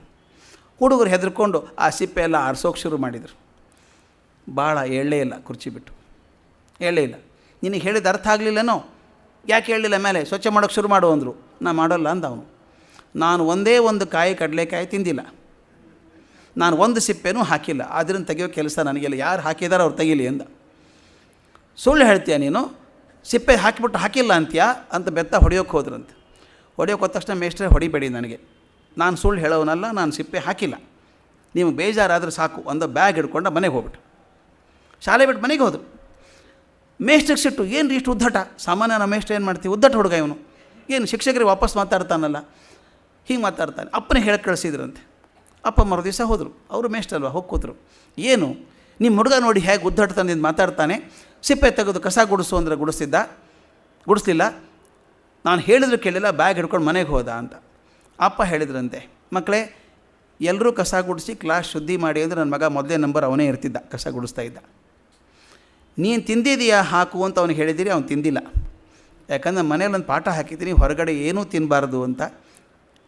ಹುಡುಗರು ಹೆದರ್ಕೊಂಡು ಆ ಸಿಪ್ಪೆ ಎಲ್ಲ ಆರಿಸೋಕೆ ಶುರು ಮಾಡಿದರು. ಭಾಳ ಹೇಳಲೇ ಇಲ್ಲ, ಕುರ್ಚಿ ಬಿಟ್ಟು ಹೇಳಲೇ ಇಲ್ಲ. ನಿನಗೆ ಹೇಳಿದ ಅರ್ಥ ಆಗಲಿಲ್ಲನೋ? ಯಾಕೆ ಹೇಳಲಿಲ್ಲ? ಮೇಲೆ ಸ್ವಚ್ಛ ಮಾಡೋಕ್ಕೆ ಶುರು ಮಾಡು ಅಂದರು. ನಾ ಮಾಡೋಲ್ಲ ಅಂದ ಅವನು. ನಾನು ಒಂದೇ ಒಂದು ಕಾಯಿ ಕಡಲೆಕಾಯಿ ತಿಂದಿಲ್ಲ, ನಾನು ಒಂದು ಸಿಪ್ಪೆನೂ ಹಾಕಿಲ್ಲ, ಆದ್ದರಿಂದ ತೆಗೆಯೋ ಕೆಲಸ ನನಗೆಲ್ಲ. ಯಾರು ಹಾಕಿದಾರೋ ಅವ್ರು ತೆಗೀಲಿ ಅಂದ. ಸುಳ್ಳು ಹೇಳ್ತೀಯ ನೀನು? ಸಿಪ್ಪೆ ಹಾಕಿಬಿಟ್ಟು ಹಾಕಿಲ್ಲ ಅಂತೀಯಾ ಅಂತ ಬೆತ್ತ ಹೊಡೆಯೋಕ್ಕೆ ಹೋದ್ರಂತೆ. ಹೊಡೆಯೋಕೆ ಹೋದ ತಕ್ಷಣ ಮೇಷ್ಟ್ರೆ ಹೊಡಿಬೇಡಿ ನನಗೆ, ನಾನು ಸುಳ್ಳು ಹೇಳೋನಲ್ಲ, ನಾನು ಸಿಪ್ಪೆ ಹಾಕಿಲ್ಲ, ನೀವು ಬೇಜಾರಾದರೆ ಸಾಕು ಅಂದ ಬ್ಯಾಗ್ ಹಿಡ್ಕೊಂಡು ಮನೆಗೆ ಹೋಗ್ಬಿಟ್ಟು ಶಾಲೆ ಬಿಟ್ಟು ಮನೆಗೆ ಹೋದರು. ಮೇಷ್ಟ್ರಿಗೆ ಸಿಟ್ಟು, ಏನು ರೀ ಇಷ್ಟು ಉದ್ದಟ? ಸಾಮಾನ್ಯ ನಮ್ಮ ಮೇಷ್ಟ್ರು ಏನು ಮಾಡ್ತೀವಿ, ಉದ್ದಟ ಹುಡುಗ ಇವನು, ಏನು ಶಿಕ್ಷಕರಿಗೆ ವಾಪಸ್ ಮಾತಾಡ್ತಾನಲ್ಲ, ಹೀಗೆ ಮಾತಾಡ್ತಾನೆ. ಅಪ್ಪನೇ ಹೇಳಕ್ಕೆ ಕಳಿಸಿದ್ರಂತೆ. ಅಪ್ಪ ಮರು ದಿವಸ ಹೋದರು. ಅವರು ಮೇಷ್ಟ್ರಲ್ವ, ಹೋಗಿ ಕೂತರು. ಏನು ನಿಮ್ಮ ಹುಡುಗ ನೋಡಿ ಹೇಗೆ ಉದ್ದಟ ತಂದಿದ್ದು ಮಾತಾಡ್ತಾನೆ, ಸಿಪ್ಪೆ ತೆಗೆದು ಕಸ ಗುಡಿಸು ಅಂದರೆ ಗುಡಿಸ್ಲಿಲ್ಲ. ನಾನು ಹೇಳಿದ್ರು ಕೇಳಿಲ್ಲ, ಬ್ಯಾಗ್ ಹಿಡ್ಕೊಂಡು ಮನೆಗೆ ಹೋದ ಅಂತ. ಅಪ್ಪ ಹೇಳಿದ್ರಂತೆ, ಮಕ್ಕಳೇ ಎಲ್ಲರೂ ಕಸ ಗುಡಿಸಿ ಕ್ಲಾಸ್ ಶುದ್ಧಿ ಮಾಡಿ ಅಂದರೆ ನನ್ನ ಮಗ ಮೊದಲೇ ನಂಬರ್ ಅವನೇ ಇರ್ತಿದ್ದ, ಕಸ ಗುಡಿಸ್ತಾ ಇದ್ದ. ನೀನು ತಿಂದಿದೆಯಾ ಹಾಕು ಅಂತ ಅವ್ನಿಗೆ ಹೇಳಿದಿರಿ, ಅವ್ನು ತಿಂದಿಲ್ಲ. ಯಾಕಂದರೆ ಮನೇಲಿ ಒಂದು ಪಾಠ ಹಾಕಿದ್ದೀನಿ, ಹೊರಗಡೆ ಏನೂ ತಿನ್ನಬಾರ್ದು ಅಂತ.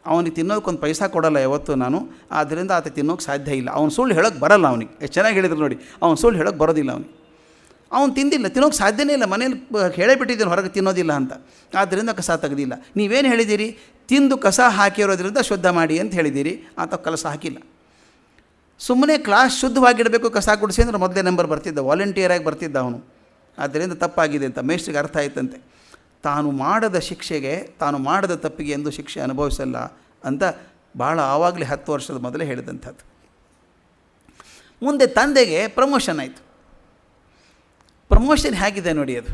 ಅವನಿಗೆ ತಿನ್ನೋದಕ್ಕೊಂದು ಪೈಸಾ ಕೊಡಲ್ಲ ಯಾವತ್ತೂ ನಾನು, ಆದ್ದರಿಂದ ಆತ ತಿನ್ನೋಕ್ಕೆ ಸಾಧ್ಯ ಇಲ್ಲ. ಅವ್ನು ಸುಳ್ಳು ಹೇಳೋಕ್ಕೆ ಬರಲ್ಲ ಅವನಿಗೆ. ಎಷ್ಟು ಚೆನ್ನಾಗಿ ಹೇಳಿದ್ರು ನೋಡಿ, ಅವ್ನು ಸುಳ್ಳು ಹೇಳೋಕ್ಕೆ ಬರೋದಿಲ್ಲ ಅವನಿಗೆ. ಅವ್ನು ತಿಂದಿಲ್ಲ, ತಿನ್ನೋಕ್ಕೆ ಸಾಧ್ಯನೇ ಇಲ್ಲ. ಮನೇಲಿ ಹೇಳೇ ಬಿಟ್ಟಿದ್ದೀನಿ ಹೊರಗೆ ತಿನ್ನೋದಿಲ್ಲ ಅಂತ, ಆದ್ದರಿಂದ ಕಸ ತೆಗೆದಿಲ್ಲ. ನೀವೇನು ಹೇಳಿದ್ದೀರಿ? ತಿಂದು ಕಸ ಹಾಕಿರೋದ್ರಿಂದ ಶುದ್ಧ ಮಾಡಿ ಅಂತ ಹೇಳಿದ್ದೀರಿ, ಆತ ಕಲಸ ಹಾಕಿಲ್ಲ. ಸುಮ್ಮನೆ ಕ್ಲಾಸ್ ಶುದ್ಧವಾಗಿಡಬೇಕು, ಕಸ ಗುಡಿಸಿ ಅಂದರೆ ಮೊದಲೇ ನಂಬರ್ ಬರ್ತಿದ್ದ, ವಾಲಂಟಿಯರಾಗಿ ಬರ್ತಿದ್ದ ಅವನು. ಆದ್ದರಿಂದ ತಪ್ಪಾಗಿದೆ ಅಂತ ಮೇಷ್ಟ್ರಿಗೆ ಅರ್ಥ ಆಯ್ತಂತೆ. ತಾನು ಮಾಡದ ಶಿಕ್ಷೆಗೆ, ತಾನು ಮಾಡದ ತಪ್ಪಿಗೆ ಎಂದು ಶಿಕ್ಷೆ ಅನುಭವಿಸಲ್ಲ ಅಂತ ಭಾಳ ಆವಾಗಲೇ 10 ವರ್ಷದ ಮೊದಲೇ ಹೇಳಿದಂಥದ್ದು. ಮುಂದೆ ತಂದೆಗೆ ಪ್ರಮೋಷನ್ ಆಯಿತು. ಪ್ರಮೋಷನ್ ಹೇಗಿದೆ ನೋಡಿ, ಅದು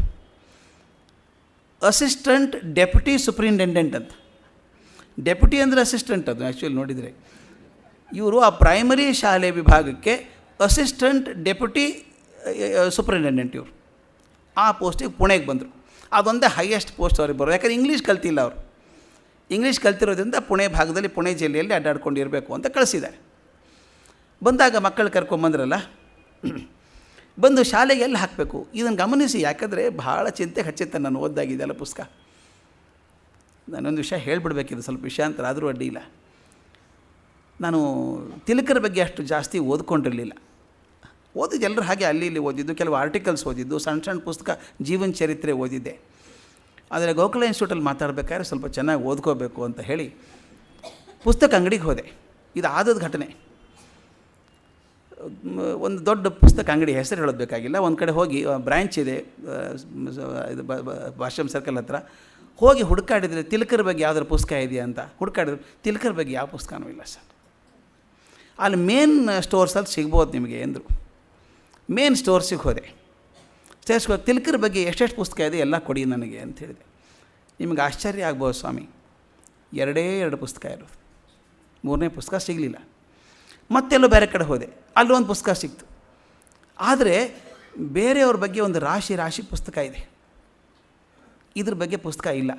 ಅಸಿಸ್ಟೆಂಟ್ ಡೆಪ್ಯೂಟಿ ಸೂಪ್ರಿಂಟೆಂಡೆಂಟ್ ಅಂತ. ಡೆಪ್ಯೂಟಿ ಅಂದರೆ ಅಸಿಸ್ಟೆಂಟ್, ಅದು ಆ್ಯಕ್ಚುಲಿ ನೋಡಿದರೆ ಇವರು ಆ ಪ್ರೈಮರಿ ಶಾಲೆ ವಿಭಾಗಕ್ಕೆ ಅಸಿಸ್ಟೆಂಟ್ ಡೆಪ್ಯೂಟಿ ಸೂಪ್ರಿಂಟೆಂಡೆಂಟ್ ಇವರು. ಆ ಪೋಸ್ಟಿಗೆ ಪುಣೆಗೆ ಬಂದರು. ಅದೊಂದೇ ಹೈಯೆಸ್ಟ್ ಪೋಸ್ಟ್ ಅವ್ರಿಗೆ ಬರೋದು. ಯಾಕಂದರೆ ಇಂಗ್ಲೀಷ್ ಕಲ್ತಿಲ್ಲ ಅವರು. ಇಂಗ್ಲೀಷ್ ಕಲ್ತಿರೋದ್ರಿಂದ ಪುಣೆ ಭಾಗದಲ್ಲಿ, ಪುಣೆ ಜಿಲ್ಲೆಯಲ್ಲಿ ಅಡ್ಡಾಡ್ಕೊಂಡಿರಬೇಕು ಅಂತ ಕಳಿಸಿದ್ದಾರೆ. ಬಂದಾಗ ಮಕ್ಕಳು ಕರ್ಕೊಂಬಂದ್ರಲ್ಲ, ಬಂದು ಶಾಲೆಗೆ ಎಲ್ಲಿ ಹಾಕಬೇಕು ಇದನ್ನು ಗಮನಿಸಿ. ಯಾಕಂದರೆ ಭಾಳ ಚಿಂತೆಗೆ ಹಚ್ಚಿತ್ತೆ ನಾನು ಓದ್ದಾಗಿದ್ದೆಲ್ಲ ಪುಸ್ತಕ. ನಾನೊಂದು ವಿಷಯ ಹೇಳಿಬಿಡ್ಬೇಕಿದೆ, ಸ್ವಲ್ಪ ವಿಷಯಾಂತರ ಆದರೂ ಅಡ್ಡಿ ಇಲ್ಲ. ನಾನು ತಿಲಕರ ಬಗ್ಗೆ ಅಷ್ಟು ಜಾಸ್ತಿ ಓದ್ಕೊಂಡಿರಲಿಲ್ಲ. ಓದಿದ್ದು ಎಲ್ಲರೂ ಹಾಗೆ ಅಲ್ಲಿ ಇಲ್ಲಿ ಓದಿದ್ದು, ಕೆಲವು ಆರ್ಟಿಕಲ್ಸ್ ಓದಿದ್ದು, ಸಣ್ಣ ಸಣ್ಣ ಪುಸ್ತಕ, ಜೀವನ ಚರಿತ್ರೆ ಓದಿದ್ದೆ. ಆದರೆ ಗೋಖಲೆ ಇನ್ಸ್ಟಿಟ್ಯೂಟಲ್ಲಿ ಮಾತಾಡಬೇಕಾದ್ರೆ ಸ್ವಲ್ಪ ಚೆನ್ನಾಗಿ ಓದ್ಕೋಬೇಕು ಅಂತ ಹೇಳಿ ಪುಸ್ತಕ ಅಂಗಡಿಗೆ ಹೋದೆ. ಇದು ಆದದ ಘಟನೆ. ಒಂದು ದೊಡ್ಡ ಪುಸ್ತಕ ಅಂಗಡಿ, ಹೆಸರು ಹೇಳೋದು ಬೇಕಾಗಿಲ್ಲ, ಒಂದು ಕಡೆ ಹೋಗಿ ಬ್ರ್ಯಾಂಚ್ ಇದೆ ಇದು ಭಾಷ್ಯಂ ಸರ್ಕಲ್ ಹತ್ರ. ಹೋಗಿ ಹುಡುಕಾಡಿದರೆ ತಿಲಕರ ಬಗ್ಗೆ ಯಾವುದಾದ್ರು ಪುಸ್ತಕ ಇದೆಯಾ ಅಂತ ಹುಡುಕಾಡಿದ್ರು. ತಿಲಕರ ಬಗ್ಗೆ ಯಾವ ಪುಸ್ತಕನೂ ಇಲ್ಲ ಸರ್. ಅಲ್ಲಿ ಮೇನ್ ಸ್ಟೋರ್ಸಲ್ಲಿ ಸಿಗ್ಬೋದು ನಿಮಗೆ ಎಂದರು. ಮೇನ್ ಸ್ಟೋರ್ಸಿಗೆ ಹೋದೆ. ಸ್ಟೋರ್ಸ್ಗೆ ಹೋಗಿ ತಿಲಕರ ಬಗ್ಗೆ ಎಷ್ಟೆಷ್ಟು ಪುಸ್ತಕ ಇದೆ ಎಲ್ಲ ಕೊಡಿ ನನಗೆ ಅಂತ ಹೇಳಿದೆ. ನಿಮಗೆ ಆಶ್ಚರ್ಯ ಆಗ್ಬೋದು ಸ್ವಾಮಿ, 2 ಪುಸ್ತಕ ಇರೋದು, 3ನೇ ಪುಸ್ತಕ ಸಿಗಲಿಲ್ಲ. ಮತ್ತೆಲ್ಲೋ ಬೇರೆ ಕಡೆ ಹೋದೆ, ಅಲ್ಲೊಂದು ಪುಸ್ತಕ ಸಿಕ್ತು. ಆದರೆ ಬೇರೆಯವ್ರ ಬಗ್ಗೆ ಒಂದು ರಾಶಿ ಪುಸ್ತಕ ಇದೆ, ಇದ್ರ ಬಗ್ಗೆ ಪುಸ್ತಕ ಇಲ್ಲ.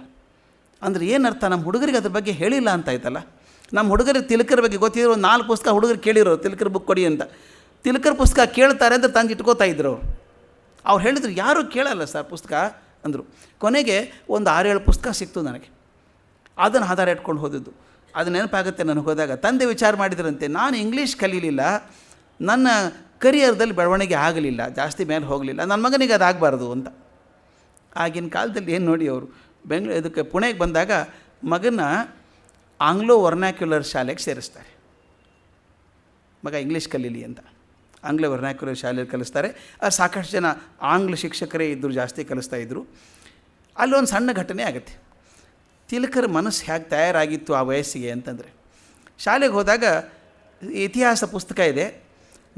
ಅಂದರೆ ಏನರ್ಥ? ನಮ್ಮ ಹುಡುಗರಿಗೆ ಅದ್ರ ಬಗ್ಗೆ ಹೇಳಿಲ್ಲ ಅಂತ ಆಯ್ತಲ್ಲ. ನಮ್ಮ ಹುಡುಗರಿಗೆ ತಿಲಕರ ಬಗ್ಗೆ ಗೊತ್ತಿರೋ 4 ಪುಸ್ತಕ ಹುಡುಗರು ಕೇಳಿರೋರು, ತಿಲಕರ ಬುಕ್ ಕೊಡಿ ಅಂತ. ತಿಲಕರ ಪುಸ್ತಕ ಕೇಳ್ತಾರೆ ಅಂತ ತಂದು ಇಟ್ಕೋತಾ ಇದ್ರು ಅವರು. ಅವ್ರು ಹೇಳಿದ್ರು ಯಾರೂ ಕೇಳಲ್ಲ ಸರ್ ಪುಸ್ತಕ ಅಂದರು. ಕೊನೆಗೆ ಒಂದು 6-7 ಪುಸ್ತಕ ಸಿಕ್ತು ನನಗೆ. ಅದನ್ನು ಆಧಾರ ಇಟ್ಕೊಂಡು ಹೋದದ್ದು. ಅದು ನೆನಪಾಗುತ್ತೆ ನನಗೆ ಹೋದಾಗ. ತಂದೆ ವಿಚಾರ ಮಾಡಿದ್ರಂತೆ, ನಾನು ಇಂಗ್ಲೀಷ್ ಕಲೀಲಿಲ್ಲ, ನನ್ನ ಕರಿಯರ್ದಲ್ಲಿ ಬೆಳವಣಿಗೆ ಆಗಲಿಲ್ಲ, ಜಾಸ್ತಿ ಮೇಲೆ ಹೋಗಲಿಲ್ಲ, ನನ್ನ ಮಗನಿಗೆ ಅದಾಗಬಾರ್ದು ಅಂತ. ಆಗಿನ ಕಾಲದಲ್ಲಿ ಏನು ನೋಡಿ, ಅವರು ಇದಕ್ಕೆ ಪುಣೆಗೆ ಬಂದಾಗ ಮಗನ ಆಂಗ್ಲೋ ವರ್ನಾಕ್ಯುಲರ್ ಶಾಲೆಗೆ ಸೇರಿಸ್ತಾರೆ. ಮಗ ಇಂಗ್ಲೀಷ್ ಕಲೀಲಿ ಅಂತ ಆಂಗ್ಲೋ ವರ್ನಾಕ್ಯುಲರ್ ಶಾಲೆಯಲ್ಲಿ ಕಲಿಸ್ತಾರೆ. ಸಾಕಷ್ಟು ಜನ ಆಂಗ್ಲ ಶಿಕ್ಷಕರೇ ಇದ್ದರು, ಜಾಸ್ತಿ ಕಲಿಸ್ತಾ ಇದ್ದರು. ಅಲ್ಲೊಂದು ಸಣ್ಣ ಘಟನೆ ಆಗುತ್ತೆ. ತಿಲಕರ ಮನಸ್ಸು ಹೇಗೆ ತಯಾರಾಗಿತ್ತು ಆ ವಯಸ್ಸಿಗೆ ಅಂತಂದರೆ, ಶಾಲೆಗೆ ಹೋದಾಗ ಇತಿಹಾಸ ಪುಸ್ತಕ ಇದೆ,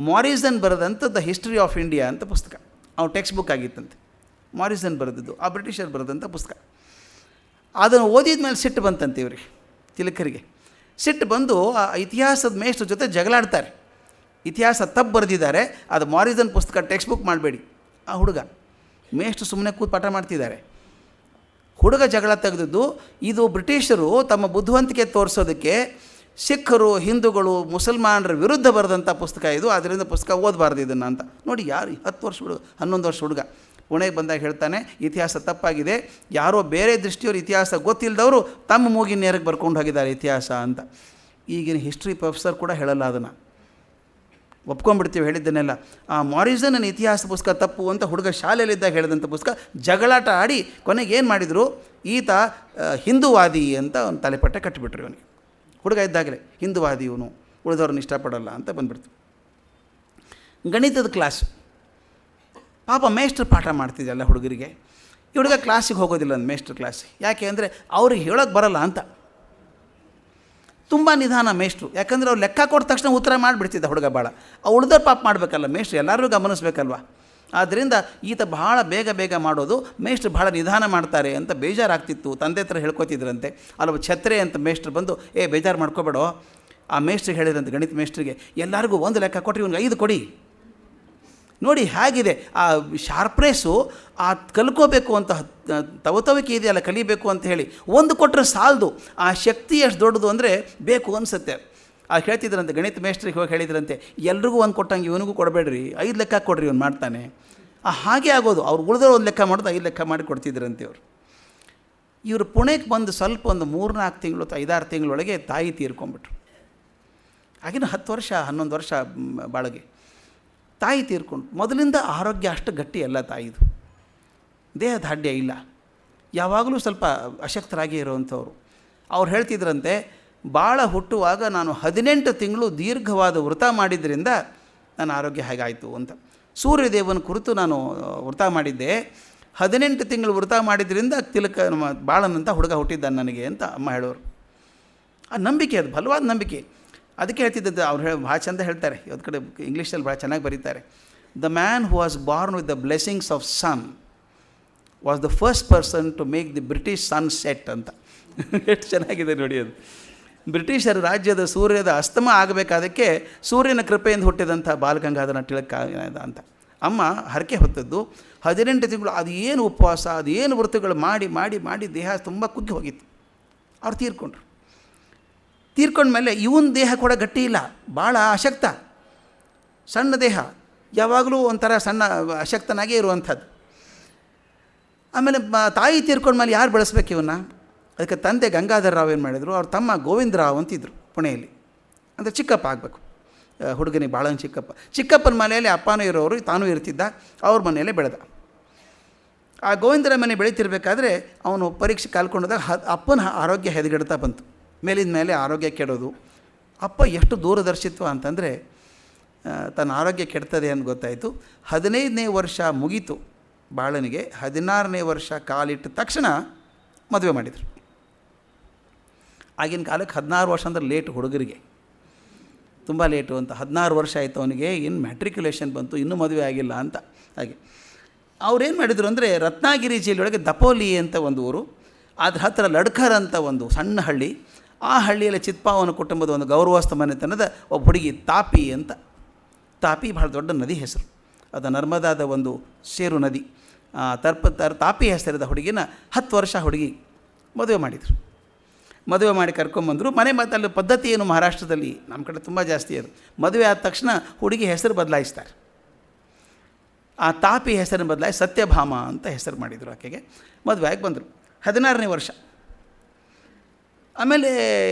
ಮಾರಿಸನ್ ಬರೆದಂಥ ದ ಹಿಸ್ಟ್ರಿ ಆಫ್ ಇಂಡಿಯಾ ಅಂತ ಪುಸ್ತಕ. ಅವ್ನು ಟೆಕ್ಸ್ಟ್ ಬುಕ್ ಆಗಿತ್ತಂತೆ, ಮಾರಿಸನ್ ಬರೆದದ್ದು, ಆ ಬ್ರಿಟಿಷರು ಬರೆದಂಥ ಪುಸ್ತಕ. ಅದನ್ನು ಓದಿದ ಮೇಲೆ ಸಿಟ್ಟು ಬಂತಂತೆ ಇವರಿಗೆ, ತಿಲಕರಿಗೆ ಸಿಟ್ಟು ಬಂದು ಆ ಇತಿಹಾಸದ ಮೇಷ್ಟ್ರ ಜೊತೆ ಜಗಳಾಡ್ತಾರೆ. ಇತಿಹಾಸ ತಪ್ಪು ಬರೆದಿದ್ದಾರೆ, ಅದು ಮಾರಿಸನ್ ಪುಸ್ತಕ ಟೆಕ್ಸ್ಟ್ ಬುಕ್ ಮಾಡಬೇಡಿ. ಆ ಹುಡುಗ ಮೇಷ್ಟ್ರು ಸುಮ್ಮನೆ ಕೂತು ಪಾಠ ಮಾಡ್ತಿದ್ದಾರೆ. ಹುಡುಗ ಜಗಳ ತೆಗೆದದ್ದು, ಇದು ಬ್ರಿಟಿಷರು ತಮ್ಮ ಬುದ್ಧಿವಂತಿಕೆ ತೋರಿಸೋದಕ್ಕೆ ಸಿಖ್ಖರು, ಹಿಂದೂಗಳು, ಮುಸಲ್ಮಾನರ ವಿರುದ್ಧ ಬರೆದಂಥ ಪುಸ್ತಕ ಇದು, ಅದರಿಂದ ಪುಸ್ತಕ ಓದಬಾರ್ದು ಇದನ್ನು ಅಂತ. ನೋಡಿ, ಯಾರು 10 ವರ್ಷ ಹುಡುಗ, 11 ವರ್ಷ ಹುಡುಗ ಪುಣೆಗೆ ಬಂದಾಗ ಹೇಳ್ತಾನೆ, ಇತಿಹಾಸ ತಪ್ಪಾಗಿದೆ, ಯಾರೋ ಬೇರೆ ದೃಷ್ಟಿಯವರು ಇತಿಹಾಸ ಗೊತ್ತಿಲ್ಲದವರು ತಮ್ಮ ಮೂಗಿನ ನೇರಕ್ಕೆ ಬರ್ಕೊಂಡು ಹೋಗಿದ್ದಾರೆ ಇತಿಹಾಸ ಅಂತ. ಈಗಿನ ಹಿಸ್ಟ್ರಿ ಪ್ರೊಫೆಸರ್ ಕೂಡ ಹೇಳಲ್ಲ ಅದನ್ನು, ಒಪ್ಕೊಂಡ್ಬಿಡ್ತೀವಿ ಹೇಳಿದ್ದನ್ನೆಲ್ಲ. ಆ ಮಾರಿಸನ್ನ ಇತಿಹಾಸ ಪುಸ್ತಕ ತಪ್ಪು ಅಂತ ಹುಡುಗ ಶಾಲೆಯಲ್ಲಿದ್ದಾಗ ಹೇಳಿದಂಥ ಪುಸ್ತಕ ಜಗಳಾಟ ಆಡಿ ಕೊನೆಗೆ ಏನು ಮಾಡಿದರು, ಈತ ಹಿಂದೂವಾದಿ ಅಂತ ಒಂದು ತಲೆಪಟ್ಟೆ ಕಟ್ಟಿಬಿಟ್ರು ಇವನಿಗೆ. ಹುಡುಗ ಇದ್ದಾಗಲೇ ಹಿಂದೂವಾದಿ ಇವನು, ಉಳಿದವ್ರನ್ನ ಇಷ್ಟಪಡಲ್ಲ ಅಂತ ಬಂದುಬಿಡ್ತು. ಗಣಿತದ ಕ್ಲಾಸು, ಪಾಪ ಮೇಷ್ಟ್ರು ಪಾಠ ಮಾಡ್ತಿದ್ದಲ್ಲ ಹುಡುಗರಿಗೆ. ಈ ಹುಡುಗ ಕ್ಲಾಸಿಗೆ ಹೋಗೋದಿಲ್ಲ ಅಂದ ಮೇಷ್ಟ್ರ ಕ್ಲಾಸಿಗೆ. ಯಾಕೆ ಅಂದರೆ ಅವ್ರಿಗೆ ಹೇಳೋಕ್ಕೆ ಬರಲ್ಲ ಅಂತ. ತುಂಬ ನಿಧಾನ ಮೇಷ್ಟ್ರು, ಯಾಕಂದರೆ ಅವ್ರು ಲೆಕ್ಕ ಕೊಟ್ಟ ತಕ್ಷಣ ಉತ್ತರ ಮಾಡಿಬಿಡ್ತಿದ್ದ ಹುಡುಗ. ಭಾಳ ಉಳ್ದ ಪಾಪ ಮಾಡಬೇಕಲ್ಲ ಮೇಷ್ಟ್ರು, ಎಲ್ಲರೂ ಗಮನಿಸ್ಬೇಕಲ್ವ. ಆದ್ದರಿಂದ ಈತ ಭಾಳ ಬೇಗ ಮಾಡೋದು, ಮೇಷ್ಟ್ರು ಭಾಳ ನಿಧಾನ ಮಾಡ್ತಾರೆ ಅಂತ ಬೇಜಾರಾಗ್ತಿತ್ತು. ತಂದೆ ಹತ್ರ ಹೇಳ್ಕೊತಿದ್ರಂತೆ. ಅಲ್ಲೊಬ್ಬ ಛತ್ರೆ ಅಂತ ಮೇಷ್ಟ್ರು ಬಂದು, ಬೇಜಾರು ಮಾಡ್ಕೋಬೇಡೋ, ಆ ಮೇಷ್ಟ್ರಿಗೆ ಹೇಳಿದ್ರಂತೆ, ಗಣಿತ ಮೇಷ್ಟ್ರಿಗೆ, ಎಲ್ಲರಿಗೂ 1 ಲೆಕ್ಕ ಕೊಟ್ಟರೆ ಇವ್ನಿಗೆ 5 ಕೊಡಿ. ನೋಡಿ ಹೇಗಿದೆ ಆ ಶಾರ್ಪ್ನೆಸ್ಸು, ಆ ಕಲ್ಕೋಬೇಕು ಅಂತ ತವತವಿಕೆ ಇದೆಯಲ್ಲ, ಕಲಿಬೇಕು ಅಂತ ಹೇಳಿ ಒಂದು ಕೊಟ್ಟರೆ ಸಾಲದು, ಆ ಶಕ್ತಿ ಎಷ್ಟು ದೊಡ್ಡದು ಅಂದರೆ ಬೇಕು ಅನಿಸುತ್ತೆ. ಹೇಳ್ತಿದ್ರಂತೆ ಗಣಿತ ಮೇಸ್ಟ್ರಿಗೆ ಹೋಗಿ ಹೇಳಿದ್ರಂತೆ, ಎಲ್ರಿಗೂ ಒಂದು ಕೊಟ್ಟಂಗೆ ಇವನಿಗೂ ಕೊಡಬೇಡ್ರಿ, 5 ಲೆಕ್ಕ ಕೊಡ್ರಿ, ಇವನು ಮಾಡ್ತಾನೆ. ಹಾಗೆ ಆಗೋದು. ಅವ್ರು ಉಳಿದ್ರೆ 1 ಲೆಕ್ಕ ಮಾಡೋದು, 5 ಲೆಕ್ಕ ಮಾಡಿ ಕೊಡ್ತಿದ್ರಂತೆ ಅವರು. ಇವರು ಪುಣೆಗೆ ಬಂದು ಸ್ವಲ್ಪ ಒಂದು 3-4 ತಿಂಗಳು 5-6 ತಿಂಗಳೊಳಗೆ ತಾಯಿ ತೀರ್ಕೊಂಡ್ಬಿಟ್ರು. ಆಗಿನ 10 ವರ್ಷ 11 ವರ್ಷ ಬಾಳಗೆ ತಾಯಿ ತೀರ್ಕೊಂಡು. ಮೊದಲಿಂದ ಆರೋಗ್ಯ ಅಷ್ಟು ಗಟ್ಟಿ ಅಲ್ಲ ತಾಯಿದು, ದೇಹ ದಾಢ್ಯ ಇಲ್ಲ, ಯಾವಾಗಲೂ ಸ್ವಲ್ಪ ಅಶಕ್ತರಾಗಿ ಇರುವಂಥವ್ರು. ಅವ್ರು ಹೇಳ್ತಿದ್ರಂತೆ, ಭಾಳ ಹುಟ್ಟುವಾಗ ನಾನು 18 ತಿಂಗಳು ದೀರ್ಘವಾದ ವ್ರತ ಮಾಡಿದ್ರಿಂದ ನನ್ನ ಆರೋಗ್ಯ ಹೇಗಾಯಿತು ಅಂತ. ಸೂರ್ಯದೇವನ ಕುರಿತು ನಾನು ವ್ರತ ಮಾಡಿದ್ದೆ, 18 ತಿಂಗಳು ವ್ರತ ಮಾಡಿದ್ರಿಂದ ತಿಲಕ ನಮ್ಮ ಬಾಳನಂತ ಹುಡುಗ ಹುಟ್ಟಿದ್ದಾನೆ ನನಗೆ ಅಂತ ಅಮ್ಮ ಹೇಳೋರು. ಆ ನಂಬಿಕೆ, ಅದು ಬಲವಾದ ನಂಬಿಕೆ. ಅದಕ್ಕೆ ಹೇಳ್ತಿದ್ದದ್ದು ಅವ್ರು ಭಾಳ ಚಂದ ಹೇಳ್ತಾರೆ, ಇವತ್ತು ಕಡೆ ಇಂಗ್ಲೀಷಲ್ಲಿ ಭಾಳ ಚೆನ್ನಾಗಿ ಬರೀತಾರೆ. The man who was born with the blessings of sun was the first person to make the British sun set ಅಂತ. ಎಷ್ಟು ಚೆನ್ನಾಗಿದೆ ನೋಡಿ ಅದು. ಬ್ರಿಟಿಷರ ರಾಜ್ಯದ ಸೂರ್ಯದ ಅಸ್ತಮ ಆಗಬೇಕಾದಕ್ಕೆ ಸೂರ್ಯನ ಕೃಪೆಯಿಂದ ಹುಟ್ಟಿದಂಥ ಬಾಲಗಂಗಾಧರ ತಿಲಕ ಅಂತ ಅಮ್ಮ ಹರಕೆ ಹೊತ್ತದ್ದು. 18 ತಿಂಗಳು ಅದು ಏನು ಉಪವಾಸ, ಅದು ಏನು ವ್ರತಗಳು ಮಾಡಿ ಮಾಡಿ ಮಾಡಿ ದೇಹ ತುಂಬ ಕುಗ್ಗಿ ಹೋಗಿತ್ತು. ಅವ್ರು ತೀರ್ಕೊಂಡ್ಮೇಲೆ ಇವನ ದೇಹ ಕೂಡ ಗಟ್ಟಿ ಇಲ್ಲ, ಭಾಳ ಅಶಕ್ತ, ಸಣ್ಣ ದೇಹ, ಯಾವಾಗಲೂ ಒಂಥರ ಸಣ್ಣ ಅಶಕ್ತನಾಗೇ ಇರುವಂಥದ್ದು. ಆಮೇಲೆ ತಾಯಿ ತೀರ್ಕೊಂಡ್ಮೇಲೆ ಯಾರು ಬೆಳೆಸ್ಬೇಕು ಇವನ್ನ? ಅದಕ್ಕೆ ತಂದೆ ಗಂಗಾಧರ ರಾವ್ ಏನು ಮಾಡಿದರು, ಅವ್ರ ತಮ್ಮ ಗೋವಿಂದ ರಾವ್ ಅಂತಿದ್ರು ಪುಣೆಯಲ್ಲಿ, ಅಂದರೆ ಚಿಕ್ಕಪ್ಪ ಆಗಬೇಕು ಹುಡುಗನಿಗೆ, ಭಾಳ ಚಿಕ್ಕಪ್ಪನ ಮನೆಯಲ್ಲಿ ಅಪ್ಪನೂ ಇರೋರು, ತಾನೂ ಇರ್ತಿದ್ದ, ಅವ್ರ ಮನೆಯಲ್ಲೇ ಬೆಳೆದ. ಆ ಗೋವಿಂದರ ಮನೆ ಬೆಳೀತಿರ್ಬೇಕಾದ್ರೆ ಅವನು ಪರೀಕ್ಷೆ ಕಾಲ್ಕೊಂಡಾಗ ಅಪ್ಪನ ಆರೋಗ್ಯ ಹೆದಗೆಡ್ತಾ ಬಂತು. ಮೇಲಿಂದ ಮೇಲೆ ಆರೋಗ್ಯ ಕೆಡೋದು. ಅಪ್ಪ ಎಷ್ಟು ದೂರದರ್ಶಿತ್ವ ಅಂತಂದರೆ ತನ್ನ ಆರೋಗ್ಯ ಕೆಡ್ತದೆ ಅಂತ ಗೊತ್ತಾಯಿತು. 15ನೇ ವರ್ಷ ಮುಗೀತು ಬಾಳನಿಗೆ, 16ನೇ ವರ್ಷ ಕಾಲಿಟ್ಟ ತಕ್ಷಣ ಮದುವೆ ಮಾಡಿದರು. ಆಗಿನ ಕಾಲಕ್ಕೆ 16 ವರ್ಷ ಅಂದರೆ ಲೇಟ್, ಹುಡುಗರಿಗೆ ತುಂಬ ಲೇಟು ಅಂತ. 16 ವರ್ಷ ಆಯಿತು ಅವನಿಗೆ, ಇನ್ನು ಮ್ಯಾಟ್ರಿಕ್ಯುಲೇಷನ್ ಬಂತು, ಇನ್ನೂ ಮದುವೆ ಆಗಿಲ್ಲ ಅಂತ. ಹಾಗೆ ಅವ್ರೇನು ಮಾಡಿದರು ಅಂದರೆ, ರತ್ನಾಗಿರಿ ಜಿಲ್ಲೆಯೊಳಗೆ ದಪೋಲಿ ಅಂತ ಒಂದು ಊರು, ಅದ್ರ ಹತ್ತಿರ ಲಡ್ಕರ್ ಅಂತ ಒಂದು ಸಣ್ಣ ಹಳ್ಳಿ, ಆ ಹಳ್ಳಿಯಲ್ಲಿ ಚಿತ್ಪಾವನ ಕುಟುಂಬದ ಒಂದು ಗೌರವಸ್ಥ ಮನೆತನದ ಒಬ್ಬ ಹುಡುಗಿ ತಾಪಿ ಅಂತ. ತಾಪಿ ಭಾಳ ದೊಡ್ಡ ನದಿ ಹೆಸರು, ಅದು ನರ್ಮದಾದ ಒಂದು ಸೇರು ನದಿ. ತಾಪಿ ಹೆಸರಿದ ಹುಡುಗಿನ 10 ವರ್ಷ ಹುಡುಗಿ ಮದುವೆ ಮಾಡಿದರು. ಮದುವೆ ಮಾಡಿ ಕರ್ಕೊಂಬಂದರು. ಮನೆ ಮಾತಲ್ಲಿ ಪದ್ಧತಿ ಏನು ಮಹಾರಾಷ್ಟ್ರದಲ್ಲಿ, ನಮ್ಮ ಕಡೆ ತುಂಬ ಜಾಸ್ತಿ ಅದು, ಮದುವೆ ಆದ ತಕ್ಷಣ ಹುಡುಗಿ ಹೆಸರು ಬದಲಾಯಿಸ್ತಾರೆ. ಆ ತಾಪಿ ಹೆಸರನ್ನು ಬದಲಾಯಿಸಿ ಸತ್ಯಭಾಮ ಅಂತ ಹೆಸರು ಮಾಡಿದರು ಆಕೆಗೆ. ಮದುವೆ ಆಗಿ ಬಂದರು. 16ನೇ ವರ್ಷ. ಆಮೇಲೆ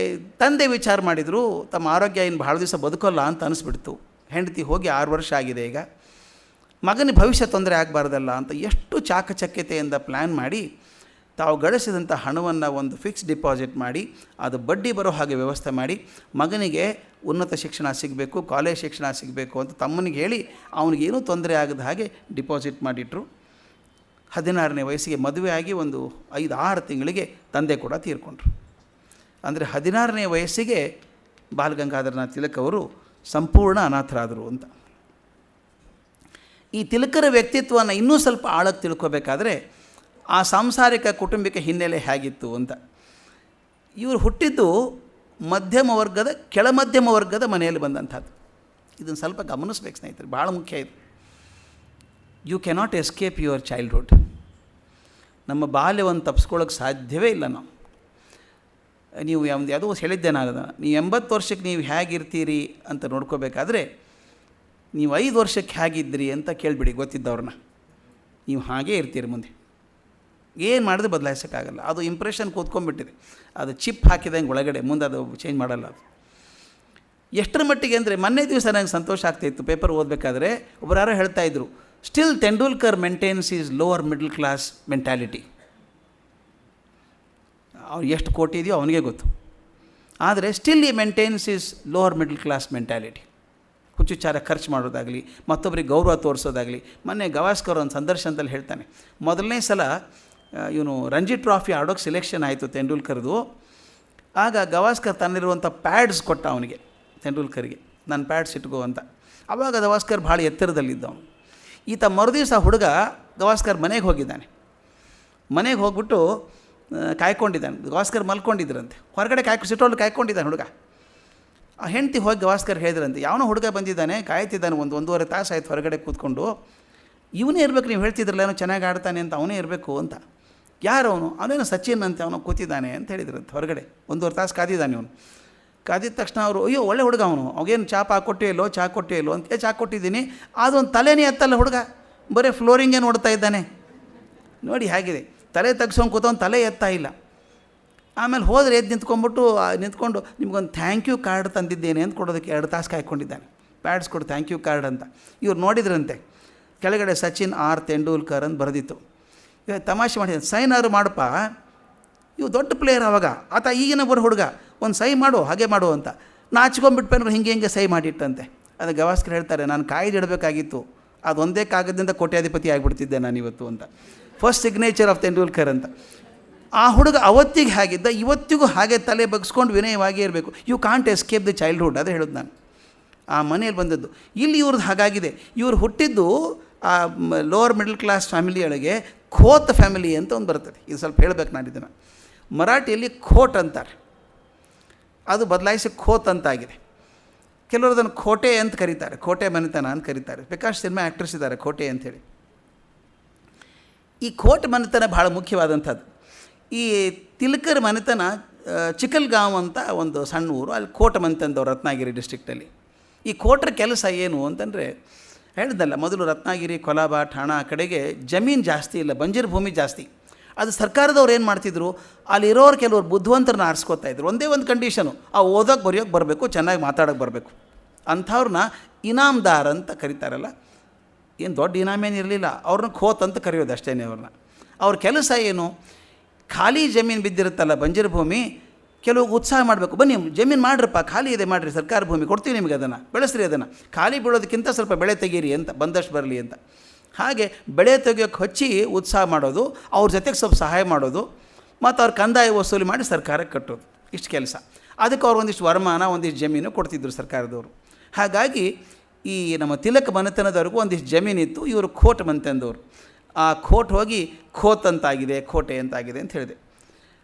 ತಂದೆ ವಿಚಾರ ಮಾಡಿದರು, ತಮ್ಮ ಆರೋಗ್ಯ ಇನ್ನು ಭಾಳ ದಿವಸ ಬದುಕೋಲ್ಲ ಅಂತ ಅನಿಸ್ಬಿಡ್ತು. ಹೆಂಡತಿ ಹೋಗಿ 6 ವರ್ಷ ಆಗಿದೆ ಈಗ, ಮಗನಿಗೆ ಭವಿಷ್ಯ ತೊಂದರೆ ಆಗಬಾರ್ದಲ್ಲ ಅಂತ ಎಷ್ಟು ಚಾಕಚಕ್ಯತೆಯಿಂದ ಪ್ಲ್ಯಾನ್ ಮಾಡಿ ತಾವು ಗಳಿಸಿದಂಥ ಹಣವನ್ನು ಒಂದು ಫಿಕ್ಸ್ ಡಿಪಾಸಿಟ್ ಮಾಡಿ, ಅದು ಬಡ್ಡಿ ಬರೋ ಹಾಗೆ ವ್ಯವಸ್ಥೆ ಮಾಡಿ, ಮಗನಿಗೆ ಉನ್ನತ ಶಿಕ್ಷಣ ಸಿಗಬೇಕು, ಕಾಲೇಜ್ ಶಿಕ್ಷಣ ಸಿಗಬೇಕು ಅಂತ ತಮ್ಮನಿಗೆ ಹೇಳಿ ಅವನಿಗೇನೂ ತೊಂದರೆ ಆಗದ ಹಾಗೆ ಡಿಪಾಸಿಟ್ ಮಾಡಿಟ್ರು. 16ನೇ ವಯಸ್ಸಿಗೆ ಮದುವೆ ಆಗಿ ಒಂದು 5-6 ತಿಂಗಳಿಗೆ ತಂದೆ ಕೂಡ ತೀರ್ಕೊಂಡ್ರು. ಅಂದರೆ 16ನೇ ವಯಸ್ಸಿಗೆ ಬಾಲಗಂಗಾಧರನಾಥ ತಿಲಕ್ ಅವರು ಸಂಪೂರ್ಣ ಅನಾಥರಾದರು ಅಂತ. ಈ ತಿಲಕರ ವ್ಯಕ್ತಿತ್ವವನ್ನು ಇನ್ನೂ ಸ್ವಲ್ಪ ಆಳಕ್ಕೆ ತಿಳ್ಕೋಬೇಕಾದ್ರೆ ಆ ಸಾಂಸಾರಿಕ ಕುಟುಂಬಿಕ ಹಿನ್ನೆಲೆ ಹೇಗಿತ್ತು ಅಂತ. ಇವರು ಹುಟ್ಟಿದ್ದು ಮಧ್ಯಮ ವರ್ಗದ, ಕೆಳಮಧ್ಯಮ ವರ್ಗದ ಮನೆಯಲ್ಲಿ ಬಂದಂಥದ್ದು. ಇದನ್ನು ಸ್ವಲ್ಪ ಗಮನಿಸ್ಬೇಕು ಸ್ನೇಹಿತರೆ, ಭಾಳ ಮುಖ್ಯ ಇದು. You cannot escape your childhood. ನಮ್ಮ ಬಾಲ್ಯವನ್ನು ತಪ್ಪಿಸ್ಕೊಳ್ಳೋಕ್ಕೆ ಸಾಧ್ಯವೇ ಇಲ್ಲ ನಾವು. ನೀವು ಯಾವುದೋ ಹೇಳಿದ್ದೆ ನಾನು, ನೀವು 80 ವರ್ಷಕ್ಕೆ ನೀವು ಹೇಗಿರ್ತೀರಿ ಅಂತ ನೋಡ್ಕೋಬೇಕಾದ್ರೆ ನೀವು 5 ವರ್ಷಕ್ಕೆ ಹೇಗಿದ್ದಿರಿ ಅಂತ ಕೇಳಿಬಿಡಿ ಗೊತ್ತಿದ್ದವ್ರನ್ನ. ನೀವು ಹಾಗೇ ಇರ್ತೀರಿ, ಮುಂದೆ ಏನು ಮಾಡಿದ್ರೆ ಬದಲಾಯಿಸೋಕ್ಕಾಗಲ್ಲ. ಅದು ಇಂಪ್ರೆಷನ್ ಕೂತ್ಕೊಂಡ್ಬಿಟ್ಟಿದೆ, ಅದು ಚಿಪ್ ಹಾಕಿದಂಗೆ ಒಳಗಡೆ, ಮುಂದೆ ಅದು ಚೇಂಜ್ ಮಾಡಲ್ಲ. ಅದು ಎಷ್ಟರ ಮಟ್ಟಿಗೆ ಅಂದರೆ, ಮೊನ್ನೆ ದಿವಸ ನನಗೆ ಸಂತೋಷ ಆಗ್ತಾಯಿತ್ತು ಪೇಪರ್ ಓದಬೇಕಾದ್ರೆ, ಒಬ್ಬರು ಯಾರೋ ಹೇಳ್ತಾಯಿದ್ರು, still Tendulkar maintains is lower middle class mentality. ಅವ್ರು ಎಷ್ಟು ಕೋಟಿ ಇದೆಯೋ ಅವನಿಗೆ ಗೊತ್ತು, ಆದರೆ ಸ್ಟಿಲ್ ಈ maintains is lower middle class mentality. ಹುಚ್ಚುಚ್ಚಾರ ಖರ್ಚು ಮಾಡೋದಾಗಲಿ, ಮತ್ತೊಬ್ಬರಿಗೆ ಗೌರವ ತೋರಿಸೋದಾಗಲಿ. ಮೊನ್ನೆ ಗವಾಸ್ಕರ್ ಒಂದು ಸಂದರ್ಶನದಲ್ಲಿ ಹೇಳ್ತಾನೆ, ಮೊದಲನೇ ಸಲ ಇವನು ರಂಜಿ ಟ್ರಾಫಿ ಆಡೋಕ್ಕೆ ಸೆಲೆಕ್ಷನ್ ಆಯಿತು ತೆಂಡೂಲ್ಕರ್ದು. ಆಗ ಗವಾಸ್ಕರ್ ತನ್ನಿರುವಂಥ ಪ್ಯಾಡ್ಸ್ ಕೊಟ್ಟ ಅವನಿಗೆ, ತೆಂಡೂಲ್ಕರ್ಗೆ, ನನ್ನ ಪ್ಯಾಡ್ಸ್ ಇಟ್ಕೋ ಅಂತ. ಆವಾಗ ಗವಾಸ್ಕರ್ ಭಾಳ ಎತ್ತರದಲ್ಲಿದ್ದವನು. ಈತ ಮರುದಿವಸ ಹುಡುಗ ಗವಾಸ್ಕರ್ ಮನೆಗೆ ಹೋಗಿದ್ದಾನೆ. ಮನೆಗೆ ಹೋಗ್ಬಿಟ್ಟು ಕಾಯ್ಕೊಂಡಿದ್ದಾನೆ. ಗವಾಸ್ಕರ್ ಮಲ್ಕೊಂಡಿದ್ರಂತೆ, ಹೊರಗಡೆ ಸಿಟ್ಟೋళ్ళు ಕಾಯ್ಕೊಂಡಿದ್ದಾನೆ ಹುಡುಗ. ಆ ಹೆಂಡತಿ ಹೋಗಿ ಗವಾಸ್ಕರ್ ಹೇಳಿದ್ರಂತೆ, ಯಾವನೋ ಹುಡುಗ ಬಂದಿದ್ದಾನೆ, ಕಾಯ್ತಿದ್ದಾನೆ, ಒಂದೂವರೆ ತಾಸು ಆಯ್ತು ಹೊರಗಡೆ ಕೂತ್ಕೊಂಡು, ಇವನೇ ಇರಬೇಕು, ನೀವು ಹೇಳ್ತಿದ್ರಲ್ಲ ಏನೋ ಚೆನ್ನಾಗಿ ಆಡ್ತಾನೆ ಅಂತ, ಅವನೇ ಇರಬೇಕು ಅಂತ. ಯಾರು ಅವನು? ಅವನೇನೋ ಸಚಿನ್ ಅಂತ ಅವನು ಕೂತಿದ್ದಾನೆ ಅಂತ ಹೇಳಿದ್ರಂತೆ ಹೊರಗಡೆ. 1.5 ತಾಸು ಕಾದಿದ್ದಾನೆ ಅವನು. ಕಾದಿದ ತಕ್ಷಣ ಅವರು, ಅಯ್ಯೋ ಒಳ್ಳೆ ಹುಡುಗ ಅವನು, ಅವಾಗೇನು ಚಾ ಕೊಟ್ಟೇ ಇಲ್ಲೋ ಅಂತ, ಚಾ ಕೊಟ್ಟಿದ್ದೀನಿ, ಅದೊಂದು ತಲೆನೇ ಎತ್ತಲ್ಲ ಹುಡುಗ, ಬರೀ ಫ್ಲೋರಿಂಗೇ ನೋಡ್ತಾ ಇದ್ದಾನೆ. ನೋಡಿ ಹೇಗಿದೆ, ತಲೆ ತೆಗ್ಸೋನು ಕೂತವನು ತಲೆ ಎತ್ತಾ ಇಲ್ಲ. ಆಮೇಲೆ ಹೋದರೆ ಎದ್ದು ನಿಂತ್ಕೊಂಡು ನಿಮ್ಗೊಂದು ಥ್ಯಾಂಕ್ ಯು ಕಾರ್ಡ್ ತಂದಿದ್ದೇನೆ ಅಂತ ಕೊಡೋದಕ್ಕೆ 2 ತಾಸು ಕಾಯ್ಕೊಂಡಿದ್ದಾನೆ. ಪ್ಯಾಡ್ಸ್ ಕೊಡು ಥ್ಯಾಂಕ್ ಯು ಕಾರ್ಡ್ ಅಂತ. ಇವ್ರು ನೋಡಿದ್ರಂತೆ, ಕೆಳಗಡೆ ಸಚಿನ್ ಆರ್ ತೆಂಡೂಲ್ಕರ್ ಅಂತ ಬರೆದಿತ್ತು. ಇವಾಗ ತಮಾಷೆ ಮಾಡಿದ್ದಾನೆ, ಸೈನಾರು ಮಾಡಪ್ಪ, ಇವು ದೊಡ್ಡ ಪ್ಲೇಯರ್ ಆವಾಗ, ಆತ ಈಗಿನ ಬರೋ ಹುಡುಗ, ಒಂದು ಸೈ ಮಾಡು ಹಾಗೆ ಮಾಡು ಅಂತ. ನಾಚ್ಕೊಂಡ್ಬಿಟ್ಪೇನೋ ಹಿಂಗೆ ಸೈ ಮಾಡಿಟ್ಟಂತೆ. ಅದು ಗವಾಸ್ಕರ್ ಹೇಳ್ತಾರೆ, ನಾನು ಕಾಯ್ದಿಡಬೇಕಾಗಿತ್ತು, ಅದು ಒಂದೇ ಕಾಗದದಿಂದ ಕೋಟ್ಯಾಧಿಪತಿ ಆಗಿಬಿಡ್ತಿದ್ದೆ ನಾನು ಇವತ್ತು ಅಂತ. ಫಸ್ಟ್ ಸಿಗ್ನೇಚರ್ ಆಫ್ ತೆಂಡೂಲ್ಕರ್ ಅಂತ. ಆ ಹುಡುಗ ಅವತ್ತಿಗೆ ಹಾಗಿದ್ದ, ಇವತ್ತಿಗೂ ಹಾಗೆ ತಲೆ ಬಗ್ಸ್ಕೊಂಡು ವಿನಯವಾಗಿ ಇರಬೇಕು. You can't escape the childhood, ಅದೇ ಹೇಳೋದು ನಾನು. ಆ ಮನೆಯಲ್ಲಿ ಬಂದದ್ದು. ಇಲ್ಲಿ ಇವ್ರದ್ದು ಹಾಗಾಗಿದೆ. ಇವರು ಹುಟ್ಟಿದ್ದು ಆ ಲೋವರ್ ಮಿಡಲ್ ಕ್ಲಾಸ್ ಫ್ಯಾಮಿಲಿಯೊಳಗೆ ಖೋತ್ ಫ್ಯಾಮಿಲಿ ಅಂತ ಒಂದು ಬರ್ತದೆ. ಇದು ಸ್ವಲ್ಪ ಹೇಳಬೇಕು ನಾನು ಇದನ್ನು. ಮರಾಠಿಯಲ್ಲಿ ಖೋಟ್ ಅಂತಾರೆ, ಅದು ಬದಲಾಯಿಸಿ ಖೋತ್ ಅಂತಾಗಿದೆ. ಕೆಲವರು ಅದನ್ನು ಖೋಟೆ ಅಂತ ಕರೀತಾರೆ, ಖೋಟೆ ಮನೆತನ ಅಂತ ಕರೀತಾರೆ. ಬೇಕಾಷ್ಟು ಸಿನಿಮಾ ಆ್ಯಕ್ಟ್ರೆಸ್ ಇದ್ದಾರೆ ಖೋಟೆ ಅಂಥೇಳಿ. ಈ ಖೋಟ್ ಮನೆತನ ಭಾಳ ಮುಖ್ಯವಾದಂಥದ್ದು. ಈ ತಿಲಕರ್ ಮನೆತನ ಚಿಕಲ್ಗಾಂವ್ ಅಂತ ಒಂದು ಸಣ್ಣ ಊರು, ಅಲ್ಲಿ ಖೋಟ್ ಮನೆತನದವ್ರು ರತ್ನಾಗಿರಿ ಡಿಸ್ಟ್ರಿಕ್ಟಲ್ಲಿ. ಈ ಖೋಟ್ರ ಕೆಲಸ ಏನು ಅಂತಂದರೆ, ಹೇಳಿದಲ್ಲ ಮೊದಲು ರತ್ನಾಗಿರಿ, ಕೊಲಾಬಾ, ಠಾಣಾ ಆ ಕಡೆಗೆ ಜಮೀನು ಜಾಸ್ತಿ ಇಲ್ಲ, ಬಂಜರು ಭೂಮಿ ಜಾಸ್ತಿ. ಅದು ಸರ್ಕಾರದವ್ರು ಏನು ಮಾಡ್ತಿದ್ರು, ಅಲ್ಲಿರೋರು ಕೆಲವರು ಬುದ್ಧಿವಂತರನ್ನ ಆರಿಸ್ಕೋತಾ ಇದ್ರು. ಒಂದೇ ಒಂದು ಕಂಡೀಷನು, ಆ ಓದೋಕ್ಕೆ ಬರೆಯೋಕ್ಕೆ ಬರಬೇಕು, ಚೆನ್ನಾಗಿ ಮಾತಾಡೋಕ್ಕೆ ಬರಬೇಕು. ಅಂಥವ್ರನ್ನ ಇನಾಮ್ದಾರ್ ಅಂತ ಕರೀತಾರಲ್ಲ, ಏನು ದೊಡ್ಡ ಇನಾಮೇನು ಇರಲಿಲ್ಲ, ಅವ್ರನ್ನ ಖೋತ್ ಅಂತ ಕರೆಯೋದು ಅಷ್ಟೇ ಅವ್ರನ್ನ. ಅವ್ರ ಕೆಲಸ ಏನು, ಖಾಲಿ ಜಮೀನು ಬಿದ್ದಿರುತ್ತಲ್ಲ ಬಂಜರು ಭೂಮಿ, ಕೆಲವು ಉತ್ಸಾಹ ಮಾಡಬೇಕು, ಬನ್ನಿ ಜಮೀನು ಮಾಡ್ರಪ್ಪ, ಖಾಲಿ ಇದೆ ಮಾಡಿರಿ, ಸರ್ಕಾರ ಭೂಮಿ ಕೊಡ್ತೀವಿ ನಿಮಗೆ, ಅದನ್ನು ಬೆಳೆಸ್ರಿ, ಅದನ್ನು ಖಾಲಿ ಬೀಳೋದಕ್ಕಿಂತ ಸ್ವಲ್ಪ ಬೆಳೆ ತೆಗೀರಿ ಅಂತ, ಬಂದಷ್ಟು ಬರಲಿ ಅಂತ. ಹಾಗೆ ಬೆಳೆ ತೆಗಿಯೋಕ್ಕೆ ಹಚ್ಚಿ ಉತ್ಸಾಹ ಮಾಡೋದು, ಅವ್ರ ಜೊತೆಗೆ ಸ್ವಲ್ಪ ಸಹಾಯ ಮಾಡೋದು, ಮತ್ತು ಅವ್ರ ಕಂದಾಯ ವಸೂಲಿ ಮಾಡಿ ಸರ್ಕಾರಕ್ಕೆ ಕಟ್ಟೋದು, ಇಷ್ಟು ಕೆಲಸ. ಅದಕ್ಕೆ ಅವ್ರು ಒಂದಿಷ್ಟು ವರಮಾನ, ಒಂದಿಷ್ಟು ಜಮೀನು ಕೊಡ್ತಿದ್ರು ಸರ್ಕಾರದವರು. ಹಾಗಾಗಿ ಈ ನಮ್ಮ ತಿಲಕ್ ಮನೆತನದವ್ರಿಗೂ ಒಂದಿಷ್ಟು ಜಮೀನಿತ್ತು, ಇವರು ಖೋಟ್ ಮನೆತನದವರು. ಆ ಖೋಟ್ ಹೋಗಿ ಖೋತ್ ಅಂತಾಗಿದೆ, ಖೋಟೆ ಅಂತಾಗಿದೆ ಅಂತ ಹೇಳಿದೆ.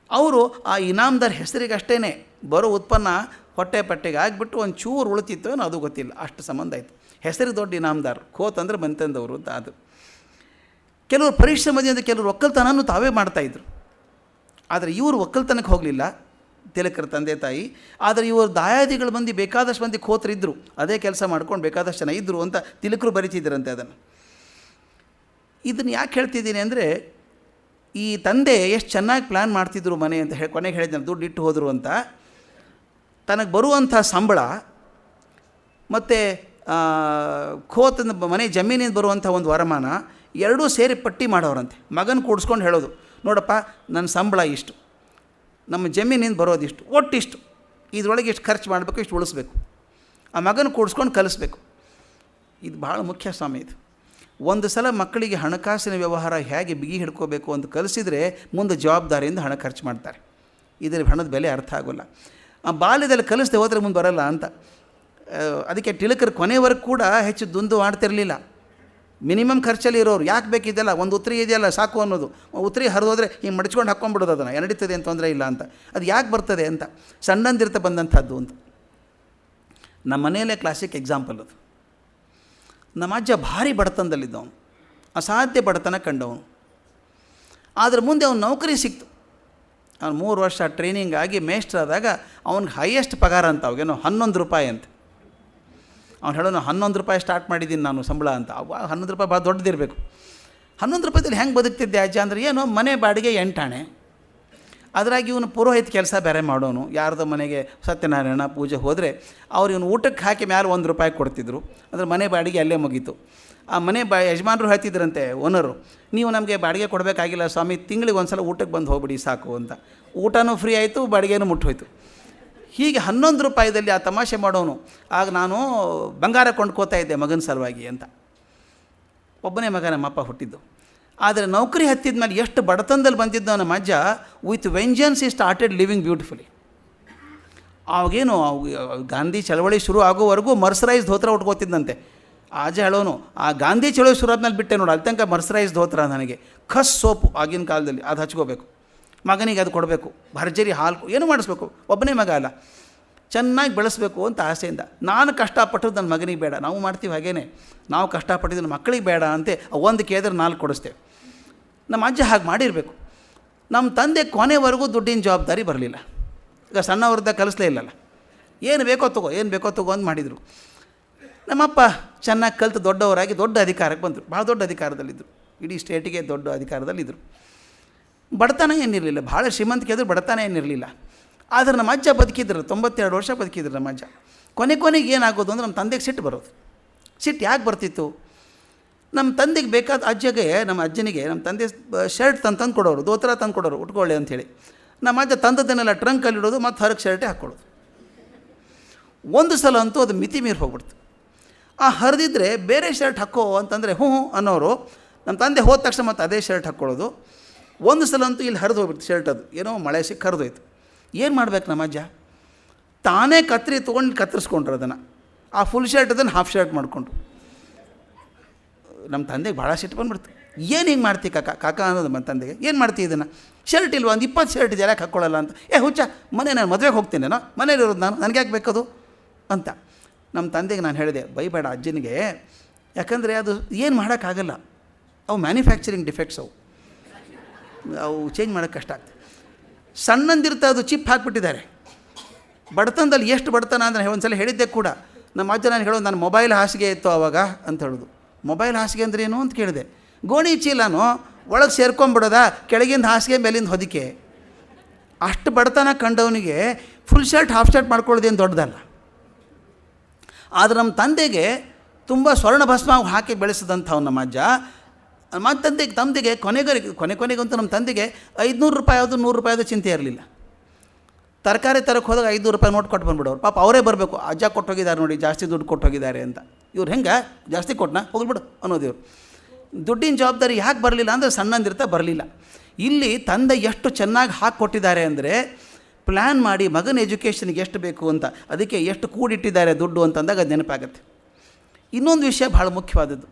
ಅವರು ಆ ಇನಾಮ್ದಾರ್ ಹೆಸರಿಗೆ ಅಷ್ಟೇ, ಬರೋ ಉತ್ಪನ್ನ ಹೊಟ್ಟೆ ಪಟ್ಟೆಗೆ ಆಗಿಬಿಟ್ಟು ಒಂದು ಚೂರು ಉಳಿತಿತ್ತು ಏನೋ ಅದು ಗೊತ್ತಿಲ್ಲ, ಅಷ್ಟು ಸಂಬಂಧ ಆಯಿತು. ಹೆಸರಿಗೆ ದೊಡ್ಡ ಇನಾಮ್ದಾರ್, ಖೋತ್ ಅಂದರೆ ಮನೆತನದವರು ಅಂತ. ಅದು ಕೆಲವರು ಪರಿಶ್ರಮದಿಂದ ಕೆಲವರು ಒಕ್ಕಲ್ತನೂ ತಾವೇ ಮಾಡ್ತಾಯಿದ್ರು. ಆದರೆ ಇವರು ಒಕ್ಕಲ್ತನಕ್ಕೆ ಹೋಗಲಿಲ್ಲ, ತಿಲಕರ ತಂದೆ ತಾಯಿ. ಆದರೆ ಇವರು ದಾಯಾದಿಗಳು ಮಂದಿ, ಬೇಕಾದಷ್ಟು ಮಂದಿ ಖೋತರಿದ್ದರು, ಅದೇ ಕೆಲಸ ಮಾಡ್ಕೊಂಡು ಬೇಕಾದಷ್ಟು ಜನ ಇದ್ದರು ಅಂತ ತಿಲಕರು ಬರೀತಿದ್ದರಂತೆ ಅದನ್ನು. ಇದನ್ನು ಯಾಕೆ ಹೇಳ್ತಿದ್ದೀನಿ ಅಂದರೆ, ಈ ತಂದೆ ಎಷ್ಟು ಚೆನ್ನಾಗಿ ಪ್ಲ್ಯಾನ್ ಮಾಡ್ತಿದ್ರು ಮನೆ ಅಂತ ಕೊನೆಗೆ ಹೇಳಿದ್ನಲ್ಲ, ದುಡ್ಡು ಇಟ್ಟು ಹೋದರು ಅಂತ. ತನಗೆ ಬರುವಂಥ ಸಂಬಳ ಮತ್ತು ಖೋತನ ಮನೆ ಜಮೀನಿಂದ ಬರುವಂಥ ಒಂದು ವರಮಾನ ಎರಡೂ ಸೇರಿ ಪಟ್ಟಿ ಮಾಡೋರಂತೆ. ಮಗನ ಕೂಡಿಸ್ಕೊಂಡು ಹೇಳೋದು, ನೋಡಪ್ಪ ನನ್ನ ಸಂಬಳ ಇಷ್ಟು, ನಮ್ಮ ಜಮೀನಿಂದ ಬರೋದಿಷ್ಟು, ಒಟ್ಟಿಷ್ಟು, ಇದರೊಳಗೆ ಇಷ್ಟು ಖರ್ಚು ಮಾಡಬೇಕು, ಇಷ್ಟು ಉಳಿಸ್ಬೇಕು. ಆ ಮಗನ ಕೂಡಿಸ್ಕೊಂಡು ಕಲಿಸ್ಬೇಕು. ಇದು ಭಾಳ ಮುಖ್ಯ ಸ್ವಾಮಿ. ಇದು ಒಂದು ಸಲ ಮಕ್ಕಳಿಗೆ ಹಣಕಾಸಿನ ವ್ಯವಹಾರ ಹೇಗೆ ಬಿಗಿ ಹಿಡ್ಕೋಬೇಕು ಅಂತ ಕಲಿಸಿದರೆ ಮುಂದೆ ಜವಾಬ್ದಾರಿಯಿಂದ ಹಣ ಖರ್ಚು ಮಾಡ್ತಾರೆ. ಇದರ ಹಣದ ಬೆಲೆ ಅರ್ಥ ಆಗೋಲ್ಲ. ಆ ಬಾಲ್ಯದಲ್ಲಿ ಕಲಿಸದೆ ಹೋದರೆ ಮುಂದೆ ಬರಲ್ಲ ಅಂತ. ಅದಕ್ಕೆ ತಿಲಕರು ಕೊನೆವರೆಗೂ ಕೂಡ ಹೆಚ್ಚು ದುಂದು ಆಡ್ತಿರಲಿಲ್ಲ. ಮಿನಿಮಮ್ ಖರ್ಚಲ್ಲಿ ಇರೋರು, ಯಾಕೆ ಬೇಕಿದೆಯಲ್ಲ, ಒಂದು ಉತ್ರಿ ಇದೆಯಲ್ಲ ಸಾಕು ಅನ್ನೋದು. ಉತ್ರಿ ಹರಿದೋದ್ರೆ ಹಿಂಗೆ ಮಡ್ಚ್ಕೊಂಡು ಹಾಕ್ಕೊಂಡ್ಬಿಡೋದು, ಅದನ್ನು ನಡೀತದೆ ಅಂತ ತೊಂದರೆ ಇಲ್ಲ ಅಂತ. ಅದು ಯಾಕೆ ಬರ್ತದೆ ಅಂತ, ಸಣ್ಣಂದಿರ್ತ ಬಂದಂಥದ್ದು ಅಂತ. ನಮ್ಮ ಮನೆಯಲ್ಲೇ ಕ್ಲಾಸಿಕ್ ಎಕ್ಸಾಂಪಲ್ ಅದು. ನಮ್ಮ ಅಜ್ಜ ಭಾರಿ ಬಡತನದಲ್ಲಿದ್ದವನು, ಅಸಾಧ್ಯ ಬಡತನ ಕಂಡವನು. ಆದರೆ ಮುಂದೆ ಅವನು ನೌಕರಿ ಸಿಕ್ತು. ಅವನು 3 ವರ್ಷ ಟ್ರೈನಿಂಗ್ ಆಗಿ ಮೇಸ್ಟ್ರ್ ಆದಾಗ ಅವ್ನಿಗೆ ಹೈಯೆಸ್ಟ್ ಪಗಾರ ಅಂತ, ಅವಾಗೇನೋ 11 ರೂಪಾಯಿ ಅಂತ. ಅವ್ನು ಹೇಳೋನು 11 ರೂಪಾಯಿ ಸ್ಟಾರ್ಟ್ ಮಾಡಿದ್ದೀನಿ ನಾನು ಸಂಬಳ ಅಂತ. ಅವಾಗ 11 ರೂಪಾಯಿ ಭಾಳ ದೊಡ್ಡದಿರಬೇಕು. 11 ರೂಪಾಯಿದಲ್ಲಿ ಹೆಂಗೆ ಬದುಕ್ತಿದ್ದೆ ಅಜ್ಜ ಅಂದರೆ, ಏನೋ ಮನೆ ಬಾಡಿಗೆ 8 ಆಣೆ, ಅದರಾಗಿ ಇವನು ಪುರೋಹಿತ ಕೆಲಸ ಬೇರೆ ಮಾಡೋನು. ಯಾರ್ದೋ ಮನೆಗೆ ಸತ್ಯನಾರಾಯಣ ಪೂಜೆ ಹೋದರೆ ಅವ್ರು ಇವನು ಊಟಕ್ಕೆ ಹಾಕಿ ಮೇಲೆ 1 ರೂಪಾಯಿ ಕೊಡ್ತಿದ್ರು. ಅಂದರೆ ಮನೆ ಬಾಡಿಗೆ ಅಲ್ಲೇ ಮುಗೀತು. ಆ ಮನೆ ಯಜಮಾನರು ಹೇಳ್ತಿದ್ರಂತೆ, ಓನರು, ನೀವು ನಮಗೆ ಬಾಡಿಗೆ ಕೊಡಬೇಕಾಗಿಲ್ಲ ಸ್ವಾಮಿ, ತಿಂಗಳಿಗೆ ಒಂದು ಸಲ ಊಟಕ್ಕೆ ಬಂದು ಹೋಗ್ಬಿಡಿ ಸಾಕು ಅಂತ. ಊಟನೂ ಫ್ರೀ ಆಯಿತು, ಬಾಡಿಗೆನೂ ಮುಟ್ಟೋಯ್ತು. ಹೀಗೆ 11 ರೂಪಾಯಿದಲ್ಲಿ ಆ ತಮಾಷೆ ಮಾಡೋನು. ಆಗ ನಾನು ಬಂಗಾರ ಕೊಂಡ್ಕೋತಾ ಇದ್ದೆ ಮಗನ ಸಲುವಾಗಿ ಅಂತ. ಒಬ್ಬನೇ ಮಗ ನಮ್ಮಪ್ಪ ಹುಟ್ಟಿದ್ದು. ಆದರೆ ನೌಕರಿ ಹತ್ತಿದ ಮೇಲೆ ಎಷ್ಟು ಬಡತನದಲ್ಲಿ ಬಂದಿದ್ದೋ ನಮ್ಮ ಅಜ್ಜ, ವಿತ್ ವೆಂಜನ್ಸ್ ಈ ಸ್ಟಾರ್ಟೆಡ್ ಲಿವಿಂಗ್ ಬ್ಯೂಟಿಫುಲಿ. ಅವಾಗೇನು ಗಾಂಧಿ ಚಳವಳಿ ಶುರು ಆಗೋವರೆಗೂ ಮರ್ಸರೈಸ್ ಧೋತ್ರ ಉಟ್ಕೋತಿದ್ದಂತೆ. ಆ ಅಜ್ಜ ಹೇಳೋನು, ಆ ಗಾಂಧಿ ಚಳವಳಿ ಶುರು ಆದ್ಮೇಲೆ ಬಿಟ್ಟೆ ನೋಡು, ಅಲ್ಲಿ ತನಕ ಮರ್ಸರೈಸ್ ಧೋತ್ರ ನನಗೆ. ಖಸ್ ಸೋಪು ಆಗಿನ ಕಾಲದಲ್ಲಿ ಅದು ಹಚ್ಕೋಬೇಕು, ಮಗನಿಗೆ ಅದು ಕೊಡಬೇಕು, ಭರ್ಜರಿ ಹಾಲು ಏನು ಮಾಡಿಸ್ಬೇಕು. ಒಬ್ಬನೇ ಮಗ ಅಲ್ಲ, ಚೆನ್ನಾಗಿ ಬೆಳೆಸಬೇಕು ಅಂತ ಆಸೆಯಿಂದ. ನಾನು ಕಷ್ಟಪಟ್ಟದ್ದು ನನ್ನ ಮಗನಿಗೆ ಬೇಡ, ನಾವು ಮಾಡ್ತೀವಿ ಹಾಗೇನೆ, ನಾವು ಕಷ್ಟಪಟ್ಟಿದ್ದು ನಮ್ಮ ಮಕ್ಕಳಿಗೆ ಬೇಡ ಅಂತೆ ಒಂದು ಕೇಳಿದ್ರೆ 4 ಕೊಡಿಸ್ತೇವೆ. ನಮ್ಮ ಅಜ್ಜ ಹಾಗೆ ಮಾಡಿರಬೇಕು. ನಮ್ಮ ತಂದೆ ಕೊನೆವರೆಗೂ ದುಡ್ಡಿನ ಜವಾಬ್ದಾರಿ ಬರಲಿಲ್ಲ. ಈಗ ಸಣ್ಣವ್ರದ್ದ ಕಲಿಸ್ಲೇ ಇಲ್ಲಲ್ಲ, ಏನು ಬೇಕೋ ತಗೋ ಅಂತ ಮಾಡಿದರು. ನಮ್ಮಪ್ಪ ಚೆನ್ನಾಗಿ ಕಲಿತು ದೊಡ್ಡವರಾಗಿ ದೊಡ್ಡ ಅಧಿಕಾರಕ್ಕೆ ಬಂದರು, ಭಾಳ ದೊಡ್ಡ ಅಧಿಕಾರದಲ್ಲಿದ್ದರು, ಇಡೀ ಸ್ಟೇಟಿಗೆ ದೊಡ್ಡ ಅಧಿಕಾರದಲ್ಲಿದ್ದರು. ಬಡತನ ಏನಿರಲಿಲ್ಲ, ಭಾಳ ಶ್ರೀಮಂತಿಕೆ ಆದರೂ ಬಡತನ ಏನಿರಲಿಲ್ಲ. ಆದರೆ ನಮ್ಮ ಅಜ್ಜ ಬದುಕಿದ್ರು, 92 ವರ್ಷ ಬದುಕಿದ್ರು ನಮ್ಮ ಅಜ್ಜ. ಕೊನೆಗೆ ಏನಾಗೋದು ಅಂದರೆ ನಮ್ಮ ತಂದೆಗೆ ಸಿಟ್ಟು ಬರೋದು. ಸಿಟ್ಟು ಯಾಕೆ ಬರ್ತಿತ್ತು? ನಮ್ಮ ತಂದೆಗೆ ಬೇಕಾದ ನಮ್ಮ ಅಜ್ಜನಿಗೆ ನಮ್ಮ ತಂದೆ ಶರ್ಟ್ ತಂದು ಕೊಡೋರು, ದೋತ್ರ ತಂದು ಕೊಡೋರು ಉಟ್ಕೊಳ್ಳಿ ಅಂಥೇಳಿ. ನಮ್ಮ ಅಜ್ಜ ತಂದದ್ದನ್ನೆಲ್ಲ ಟ್ರಂಕಲ್ಲಿ ಇಡೋದು ಮತ್ತು ಹೊರಗೆ ಶರ್ಟೇ ಹಾಕ್ಕೊಳ್ಳೋದು. ಒಂದು ಸಲ ಅಂತೂ ಅದು ಮಿತಿ ಮೀರಿ ಹೋಗ್ಬಿಡ್ತು. ಹರಿದಿದ್ರೆ ಬೇರೆ ಶರ್ಟ್ ಹಾಕೋ ಅಂತಂದರೆ ಹ್ಞೂ ಅನ್ನೋರು, ನಮ್ಮ ತಂದೆ ಹೋದ ತಕ್ಷಣ ಮತ್ತು ಅದೇ ಶರ್ಟ್ ಹಾಕ್ಕೊಳ್ಳೋದು. ಒಂದು ಸಲ ಅಂತೂ ಇಲ್ಲಿ ಹರಿದು ಹೋಗ್ಬಿಡ್ತು ಶರ್ಟ್, ಅದು ಏನೋ ಮಳೆ ಸಿಕ್ಕಿ ಹರಿದೋಯ್ತು. ಏನು ಮಾಡ್ಬೇಕು ನಮ್ಮ ಅಜ್ಜ? ತಾನೇ ಕತ್ರಿ ತೊಗೊಂಡು ಕತ್ತರಿಸ್ಕೊಂಡ್ರು ಅದನ್ನು, ಆ ಫುಲ್ ಶರ್ಟ್ ಅದನ್ನು ಹಾಫ್ ಶರ್ಟ್ ಮಾಡಿಕೊಂಡ್ರು. ನಮ್ಮ ತಂದೆಗೆ ಭಾಳ ಸಿಟ್ಟು ಬಂದುಬಿಡ್ತು. ಏನು ಹಿಂಗೆ ಮಾಡ್ತೀವಿ ಕಾಕ ಅನ್ನೋದು ನಮ್ಮ ತಂದೆಗೆ. ಏನು ಮಾಡ್ತೀವಿ ಇದನ್ನು? ಶರ್ಟ್ ಇಲ್ವ, ಒಂದು 20 ಶರ್ಟ್ ಇದೆ, ಯಾಕೆ ಹಾಕ್ಕೊಳ್ಳಲ್ಲ ಅಂತ. ಹುಚ್ಚ, ನಾನು ಮದುವೆಗೆ ಹೋಗ್ತೀನೇನೋ, ಮನೇಲಿರೋದು ನಾನು, ನನಗೆ ಯಾಕೆ ಬೇಕದು ಅಂತ. ನಮ್ಮ ತಂದೆಗೆ ನಾನು ಹೇಳಿದೆ, ಬೈಬೇಡ ಅಜ್ಜನಿಗೆ, ಯಾಕಂದರೆ ಅದು ಏನು ಮಾಡೋಕ್ಕಾಗಲ್ಲ, ಅವು ಮ್ಯಾನುಫ್ಯಾಕ್ಚರಿಂಗ್ ಡಿಫೆಕ್ಟ್ಸ್, ಅವು ಚೇಂಜ್ ಮಾಡೋಕ್ಕೆ ಕಷ್ಟ ಆಗ್ತದೆ. ಸಣ್ಣಂದಿರ್ತಾ ಅದು ಚಿಪ್ ಹಾಕ್ಬಿಟ್ಟಿದ್ದಾರೆ. ಬಡತನದಲ್ಲಿ ಎಷ್ಟು ಬಡತನ ಅಂದರೆ ಒಂದು ಸಲ ಹೇಳಿದ್ದೆ ಕೂಡ. ನಮ್ಮ ಅಜ್ಜ ನಾನು ಹೇಳೋದು, ನನ್ನ ಮೊಬೈಲ್ ಹಾಸಿಗೆ ಇತ್ತು ಆವಾಗ ಅಂತ ಹೇಳೋದು. ಮೊಬೈಲ್ ಹಾಸಿಗೆ ಅಂದ್ರೆ ಏನು ಅಂತ ಕೇಳಿದೆ. ಗೋಣಿ ಚೀಲನೋ ಒಳಗೆ ಸೇರ್ಕೊಂಡ್ಬಿಡೋದ, ಕೆಳಗಿಂದ ಹಾಸಿಗೆ ಮೇಲಿಂದ ಹೊದಿಕೆ. ಅಷ್ಟು ಬಡತನ ಕಂಡವನಿಗೆ ಫುಲ್ ಶರ್ಟ್ ಹಾಫ್ ಶರ್ಟ್ ಮಾಡ್ಕೊಳ್ಳೋದೇನು ದೊಡ್ಡದಲ್ಲ. ಆದರೆ ನಮ್ಮ ತಂದೆಗೆ ತುಂಬ ಸ್ವರ್ಣ ಭಸ್ಮ ಹಾಕಿ ಬೆಳೆಸಿದಂಥವ್ನು ನಮ್ಮ ಅಜ್ಜ. ನಮ್ಮ ತಂದೆಗೆ ಕೊನೆಗಂತೂ ನಮ್ಮ ತಂದೆಗೆ 500 ರೂಪಾಯಿ ಯಾವುದು 100 ರೂಪಾಯಿದು ಚಿಂತೆ ಇರಲಿಲ್ಲ. ತರಕಾರಿ ತರಕ್ಕೆ ಹೋದಾಗ 500 ರೂಪಾಯಿ ನೋಟ್ ಕೊಟ್ಟು ಬಂದುಬಿಡೋರು. ಪಾಪ ಅವರೇ ಬರಬೇಕು, ಅಜ್ಜ ಕೊಟ್ಟು ಹೋಗಿದ್ದಾರೆ ನೋಡಿ, ಜಾಸ್ತಿ ದುಡ್ಡು ಕೊಟ್ಟು ಹೋಗಿದ್ದಾರೆ ಅಂತ. ಇವ್ರು ಹೆಂಗೆ ಜಾಸ್ತಿ ಕೊಟ್ಟನ ಹೋಗ್ಬಿಡು ಅನ್ನೋದು ಇವ್ರು. ದುಡ್ಡಿನ ಜವಾಬ್ದಾರಿ ಯಾಕೆ ಬರಲಿಲ್ಲ ಅಂದರೆ ಸಣ್ಣಂದಿರ್ತಾ ಬರಲಿಲ್ಲ. ಇಲ್ಲಿ ತಂದೆ ಎಷ್ಟು ಚೆನ್ನಾಗಿ ಹಾಕಿ ಕೊಟ್ಟಿದ್ದಾರೆ ಅಂದರೆ, ಪ್ಲ್ಯಾನ್ ಮಾಡಿ ಮಗನ ಎಜುಕೇಷನ್ಗೆ ಎಷ್ಟು ಬೇಕು ಅಂತ, ಅದಕ್ಕೆ ಎಷ್ಟು ಕೂಡಿಟ್ಟಿದ್ದಾರೆ ದುಡ್ಡು ಅಂತಂದಾಗ ಅದು ನೆನಪಾಗತ್ತೆ. ಇನ್ನೊಂದು ವಿಷಯ ಭಾಳ ಮುಖ್ಯವಾದದ್ದು,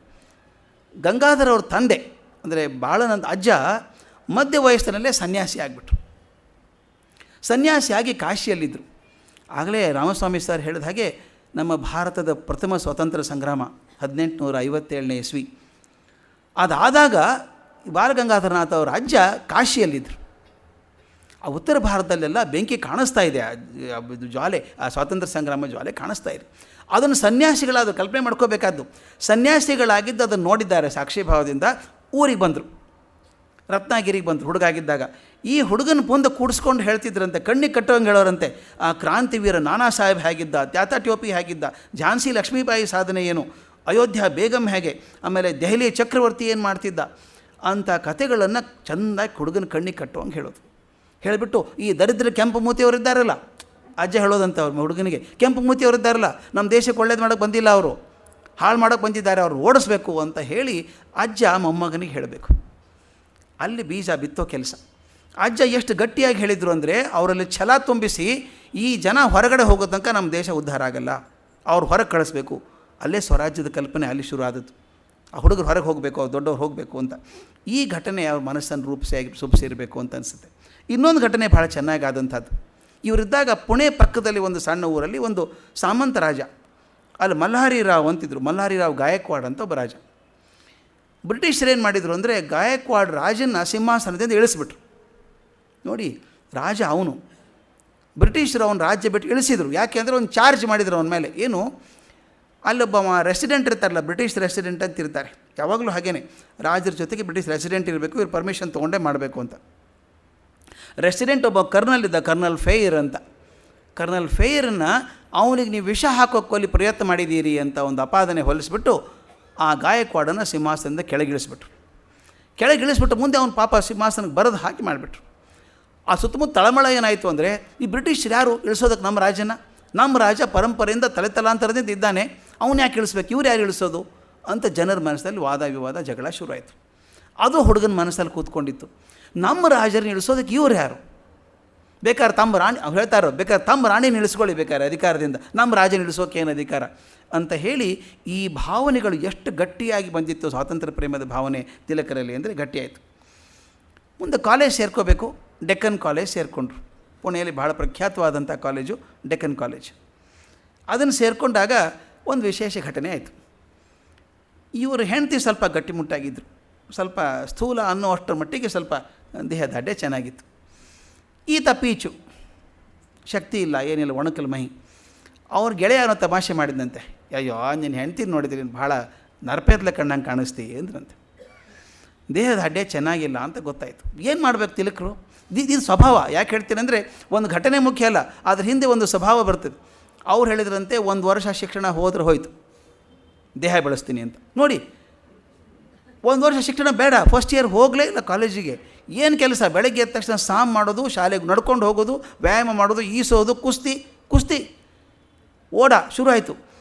ಗಂಗಾಧರ ಅವ್ರ ತಂದೆ ಅಂದರೆ ಬಾಳನಂದ ಅಜ್ಜ ಮಧ್ಯ ವಯಸ್ಸಿನಲ್ಲೇ ಸನ್ಯಾಸಿ ಆಗಿಬಿಟ್ರು. ಸನ್ಯಾಸಿಯಾಗಿ ಕಾಶಿಯಲ್ಲಿದ್ದರು. ಆಗಲೇ ರಾಮಸ್ವಾಮಿ ಸರ್ ಹೇಳಿದ ಹಾಗೆ ನಮ್ಮ ಭಾರತದ ಪ್ರಥಮ ಸ್ವಾತಂತ್ರ್ಯ ಸಂಗ್ರಾಮ 1857ನೇ ಇಸ್ವಿ ಅದಾದಾಗ ಬಾಲಗಂಗಾಧರನಾಥ ಅವರ ಅಜ್ಜ ಕಾಶಿಯಲ್ಲಿದ್ದರು. ಆ ಉತ್ತರ ಭಾರತದಲ್ಲೆಲ್ಲ ಬೆಂಕಿ ಕಾಣಿಸ್ತಾ ಇದೆ, ಜ್ವಾಲೆ, ಆ ಸ್ವಾತಂತ್ರ್ಯ ಸಂಗ್ರಾಮ ಜ್ವಾಲೆ ಕಾಣಿಸ್ತಾ ಇದೆ. ಅದನ್ನು ಸನ್ಯಾಸಿಗಳಾದ ಕಲ್ಪನೆ ಮಾಡ್ಕೋಬೇಕಾದ್ದು. ಸನ್ಯಾಸಿಗಳಾಗಿದ್ದು ಅದನ್ನು ನೋಡಿದ್ದಾರೆ ಸಾಕ್ಷಿಭಾವದಿಂದ. ಊರಿಗೆ ಬಂದರು, ರತ್ನಗಿರಿಗೆ ಬಂದರು ಹುಡುಗಾಗಿದ್ದಾಗ. ಈ ಹುಡುಗನ ಮುಂದೆ ಕೂಡಿಸ್ಕೊಂಡು ಹೇಳ್ತಿದ್ರಂತೆ, ಕಣ್ಣಿಗೆ ಕಟ್ಟೋಂಗೆ ಹೇಳೋರಂತೆ, ಆ ಕ್ರಾಂತಿವೀರ ನಾನಾ ಸಾಹೇಬ್ ಹೇಗಿದ್ದ, ತ್ಯಾತಾ ಟೋಪಿ ಹೇಗಿದ್ದ, ಝಾನ್ಸಿ ಲಕ್ಷ್ಮೀಬಾಯಿ ಸಾಧನೆ ಏನು, ಅಯೋಧ್ಯ ಬೇಗಂ ಹೇಗೆ, ಆಮೇಲೆ ದೆಹಲಿ ಚಕ್ರವರ್ತಿ ಏನು ಮಾಡ್ತಿದ್ದ ಅಂಥ ಕಥೆಗಳನ್ನು ಚೆಂದಾಗಿ ಹುಡುಗನ ಕಣ್ಣಿಗೆ ಕಟ್ಟೋಂಗೆ ಹೇಳೋದು. ಹೇಳಿಬಿಟ್ಟು ಈ ದರಿದ್ರ ಕೆಂಪು ಮೂತಿಯವರಿದ್ದಾರಲ್ಲ, ಅಜ್ಜ ಹೇಳೋದಂತ ಅವ್ರ ಹುಡುಗನಿಗೆ, ಕೆಂಪು ಮೂತಿಯವರಿದ್ದಾರಲ್ಲ, ನಮ್ಮ ದೇಶಕ್ಕೆ ಒಳ್ಳೇದು ಮಾಡೋಕ್ಕೆ ಬಂದಿಲ್ಲ, ಅವರು ಹಾಳು ಮಾಡೋಕ್ಕೆ ಬಂದಿದ್ದಾರೆ, ಅವರು ಓಡಿಸ್ಬೇಕು ಅಂತ ಹೇಳಿ ಅಜ್ಜ ಮೊಮ್ಮಗನಿಗೆ ಹೇಳಬೇಕು. ಅಲ್ಲಿ ಬೀಜ ಬಿತ್ತೋ ಕೆಲಸ. ಅಜ್ಜ ಎಷ್ಟು ಗಟ್ಟಿಯಾಗಿ ಹೇಳಿದರು ಅಂದರೆ, ಅವರಲ್ಲಿ ಛಲ ತುಂಬಿಸಿ ಈ ಜನ ಹೊರಗಡೆ ಹೋಗೋ ತನಕ ನಮ್ಮ ದೇಶ ಉದ್ಧಾರ ಆಗಲ್ಲ, ಅವ್ರು ಹೊರಗೆ ಕಳಿಸ್ಬೇಕು. ಅಲ್ಲೇ ಸ್ವರಾಜ್ಯದ ಕಲ್ಪನೆ ಅಲ್ಲಿ ಶುರು ಆದದ್ದು. ಆ ಹುಡುಗರು ಹೊರಗೆ ಹೋಗಬೇಕು, ಅವ್ರು ದೊಡ್ಡವ್ರು ಹೋಗಬೇಕು ಅಂತ. ಈ ಘಟನೆ ಅವ್ರ ಮನಸ್ಸನ್ನು ರೂಪಿಸಿರಬೇಕು ಅಂತ ಅನಿಸುತ್ತೆ. ಇನ್ನೊಂದು ಘಟನೆ ಭಾಳ ಚೆನ್ನಾಗಿ ಆದಂಥದ್ದು. ಇವರಿದ್ದಾಗ ಪುಣೆ ಪಕ್ಕದಲ್ಲಿ ಒಂದು ಸಣ್ಣ ಊರಲ್ಲಿ ಒಂದು ಸಾಮಂತ ರಾಜ, ಅಲ್ಲಿ ಮಲ್ಹಾರಿ ರಾವ್ ಅಂತಿದ್ರು. ಮಲ್ಹಾರಿ ರಾವ್ ಗಾಯಕ್ವಾಡ್ ಅಂತ ಒಬ್ಬ ರಾಜ. ಬ್ರಿಟಿಷರು ಏನು ಮಾಡಿದರು ಅಂದರೆ, ಗಾಯಕ್ವಾಡ್ ರಾಜನ ಸಿಂಹಾಸನದಿಂದ ಇಳಿಸ್ಬಿಟ್ರು. ನೋಡಿ, ರಾಜ ಅವನು, ಬ್ರಿಟಿಷರು ಅವನ ರಾಜ್ಯ ಬಿಟ್ಟು ಇಳಿಸಿದರು. ಯಾಕೆ ಅಂದರೆ ಒಂದು ಚಾರ್ಜ್ ಮಾಡಿದರು ಅವನ ಮೇಲೆ. ಏನು, ಅಲ್ಲೊಬ್ಬ ರೆಸಿಡೆಂಟ್ ಇರ್ತಾರಲ್ಲ, ಬ್ರಿಟಿಷ್ ರೆಸಿಡೆಂಟ್ ಅಂತ ಇರ್ತಾರೆ ಯಾವಾಗಲೂ ಹಾಗೇ, ರಾಜರ ಜೊತೆಗೆ ಬ್ರಿಟಿಷ್ ರೆಸಿಡೆಂಟ್ ಇರಬೇಕು, ಇವ್ರು ಪರ್ಮಿಷನ್ ತೊಗೊಂಡೇ ಮಾಡಬೇಕು ಅಂತ. ರೆಸಿಡೆಂಟ್ ಒಬ್ಬ ಕರ್ನಲ್ ಇದ್ದ, ಕರ್ನಲ್ ಫೇಯರ್ ಅಂತ. ಕರ್ನಲ್ ಫೇಯರನ್ನು ಅವನಿಗೆ ನೀವು ವಿಷ ಹಾಕೋಕ್ಕೋಲಿ ಪ್ರಯತ್ನ ಮಾಡಿದ್ದೀರಿ ಅಂತ ಒಂದು ಅಪಾದನೆ ಹೊಲಿಸ್ಬಿಟ್ಟು ಆ ಗಾಯಕ್ವಾಡನ್ನು ಸಿಂಹಾಸನದಿಂದ ಕೆಳಗಿಳಿಸ್ಬಿಟ್ಟು ಮುಂದೆ ಅವನ ಪಾಪ ಸಿಂಹಾಸನಕ್ಕೆ ಬರೆದು ಹಾಕಿ ಮಾಡಿಬಿಟ್ರು. ಆ ಸುತ್ತಮುತ್ತ ತಳಮಳ ಏನಾಯಿತು ಅಂದರೆ, ಈ ಬ್ರಿಟಿಷರು ಯಾರು ಇಳಿಸೋದಕ್ಕೆ ನಮ್ಮ ರಾಜನ, ನಮ್ಮ ರಾಜ ಪರಂಪರೆಯಿಂದ ತಲೆತಲಾಂತರದಿಂದ ಇದ್ದಾನೆ, ಅವನು ಯಾಕೆ ಇಳಿಸ್ಬೇಕು, ಇವ್ರು ಯಾರು ಇಳಿಸೋದು ಅಂತ ಜನರ ಮನಸ್ಸಲ್ಲಿ ವಾದ ವಿವಾದ ಜಗಳ ಶುರುವಾಯಿತು. ಅದು ಹುಡುಗನ ಮನಸ್ಸಲ್ಲಿ ಕೂತ್ಕೊಂಡಿತ್ತು. ನಮ್ಮ ರಾಜರನ್ನ ಇಳಿಸೋದಕ್ಕೆ ಇವ್ರು ಯಾರು, ಬೇಕಾದ್ರೆ ತಮ್ಮ ರಾಣಿ, ಅವ್ರು ಹೇಳ್ತಾರೋ ಬೇಕಾದ್ರೆ ತಮ್ಮ ರಾಣಿನ ಇಳಿಸ್ಕೊಳ್ಳಿ ಬೇಕಾದ್ರೆ ಅಧಿಕಾರದಿಂದ, ನಮ್ಮ ರಾಜನ ಇಳಿಸೋಕೆ ಏನು ಅಧಿಕಾರ ಅಂತ ಹೇಳಿ ಈ ಭಾವನೆಗಳು ಎಷ್ಟು ಗಟ್ಟಿಯಾಗಿ ಬಂದಿತ್ತು. ಸ್ವಾತಂತ್ರ್ಯ ಪ್ರೇಮದ ಭಾವನೆ ತಿಲಕರಲ್ಲಿ ಅಂದರೆ ಗಟ್ಟಿಯಾಯಿತು. ಮುಂದೆ ಕಾಲೇಜ್ ಸೇರ್ಕೋಬೇಕು, ಡೆಕ್ಕನ್ ಕಾಲೇಜ್ ಸೇರಿಕೊಂಡ್ರು. ಪುಣೆಯಲ್ಲಿ ಭಾಳ ಪ್ರಖ್ಯಾತವಾದಂಥ ಕಾಲೇಜು ಡೆಕ್ಕನ್ ಕಾಲೇಜ್. ಅದನ್ನು ಸೇರಿಕೊಂಡಾಗ ಒಂದು ವಿಶೇಷ ಘಟನೆ ಆಯಿತು. ಇವರು ಹೆಂಡತಿ ಸ್ವಲ್ಪ ಗಟ್ಟಿಮುಟ್ಟಾಗಿದ್ದರು, ಸ್ವಲ್ಪ ಸ್ಥೂಲ ಅನ್ನೋ ಅಷ್ಟರ ಮಟ್ಟಿಗೆ ಸ್ವಲ್ಪ ದೇಹದ ಅಡ್ಡೆ ಚೆನ್ನಾಗಿತ್ತು. ಈತ ಪೀಚು, ಶಕ್ತಿ ಇಲ್ಲ, ಏನಿಲ್ಲ, ಒಣಕಲ್ ಮಹಿ. ಅವ್ರ ಗೆಳೆಯನೋ ತಮಾಷೆ ಮಾಡಿದಂತೆ, ಅಯ್ಯೋ ನಿನ್ನ ಹೆಂಡ್ತಿ ನೋಡಿದ್ರೆ ಭಾಳ ನರಪೇತ್ಲೆ ಕಣ್ಣಂಗೆ ಕಾಣಿಸ್ತಿ ಅಂದ್ರಂತೆ. ದೇಹದ ಅಡ್ಡೆ ಚೆನ್ನಾಗಿಲ್ಲ ಅಂತ ಗೊತ್ತಾಯಿತು. ಏನು ಮಾಡಬೇಕು ತಿಲಕರು? ಇದು ಸ್ವಭಾವ. ಯಾಕೆ ಹೇಳ್ತೀನಿ ಅಂದರೆ, ಒಂದು ಘಟನೆ ಮುಖ್ಯ ಅಲ್ಲ, ಅದ್ರ ಹಿಂದೆ ಒಂದು ಸ್ವಭಾವ ಬರ್ತದೆ. ಅವ್ರು ಹೇಳಿದ್ರಂತೆ 1 ವರ್ಷ ಶಿಕ್ಷಣ ಹೋದ್ರೆ ಹೋಯ್ತು, ದೇಹ ಬೆಳೆಸ್ತೀನಿ ಅಂತ. ನೋಡಿ, 1 ವರ್ಷ ಶಿಕ್ಷಣ ಬೇಡ, ಫಸ್ಟ್ ಇಯರ್ ಹೋಗಲೇ ಇಲ್ಲ ಕಾಲೇಜಿಗೆ. ಏನು ಕೆಲಸ? ಬೆಳಗ್ಗೆ ಎದ್ದ ತಕ್ಷಣ ಸಾಮ್ ಮಾಡೋದು, ಶಾಲೆಗೆ ನಡ್ಕೊಂಡು ಹೋಗೋದು, ವ್ಯಾಯಾಮ ಮಾಡೋದು, ಈಸೋದು, ಕುಸ್ತಿ ಓಡ ಶುರು ಆಯಿತು.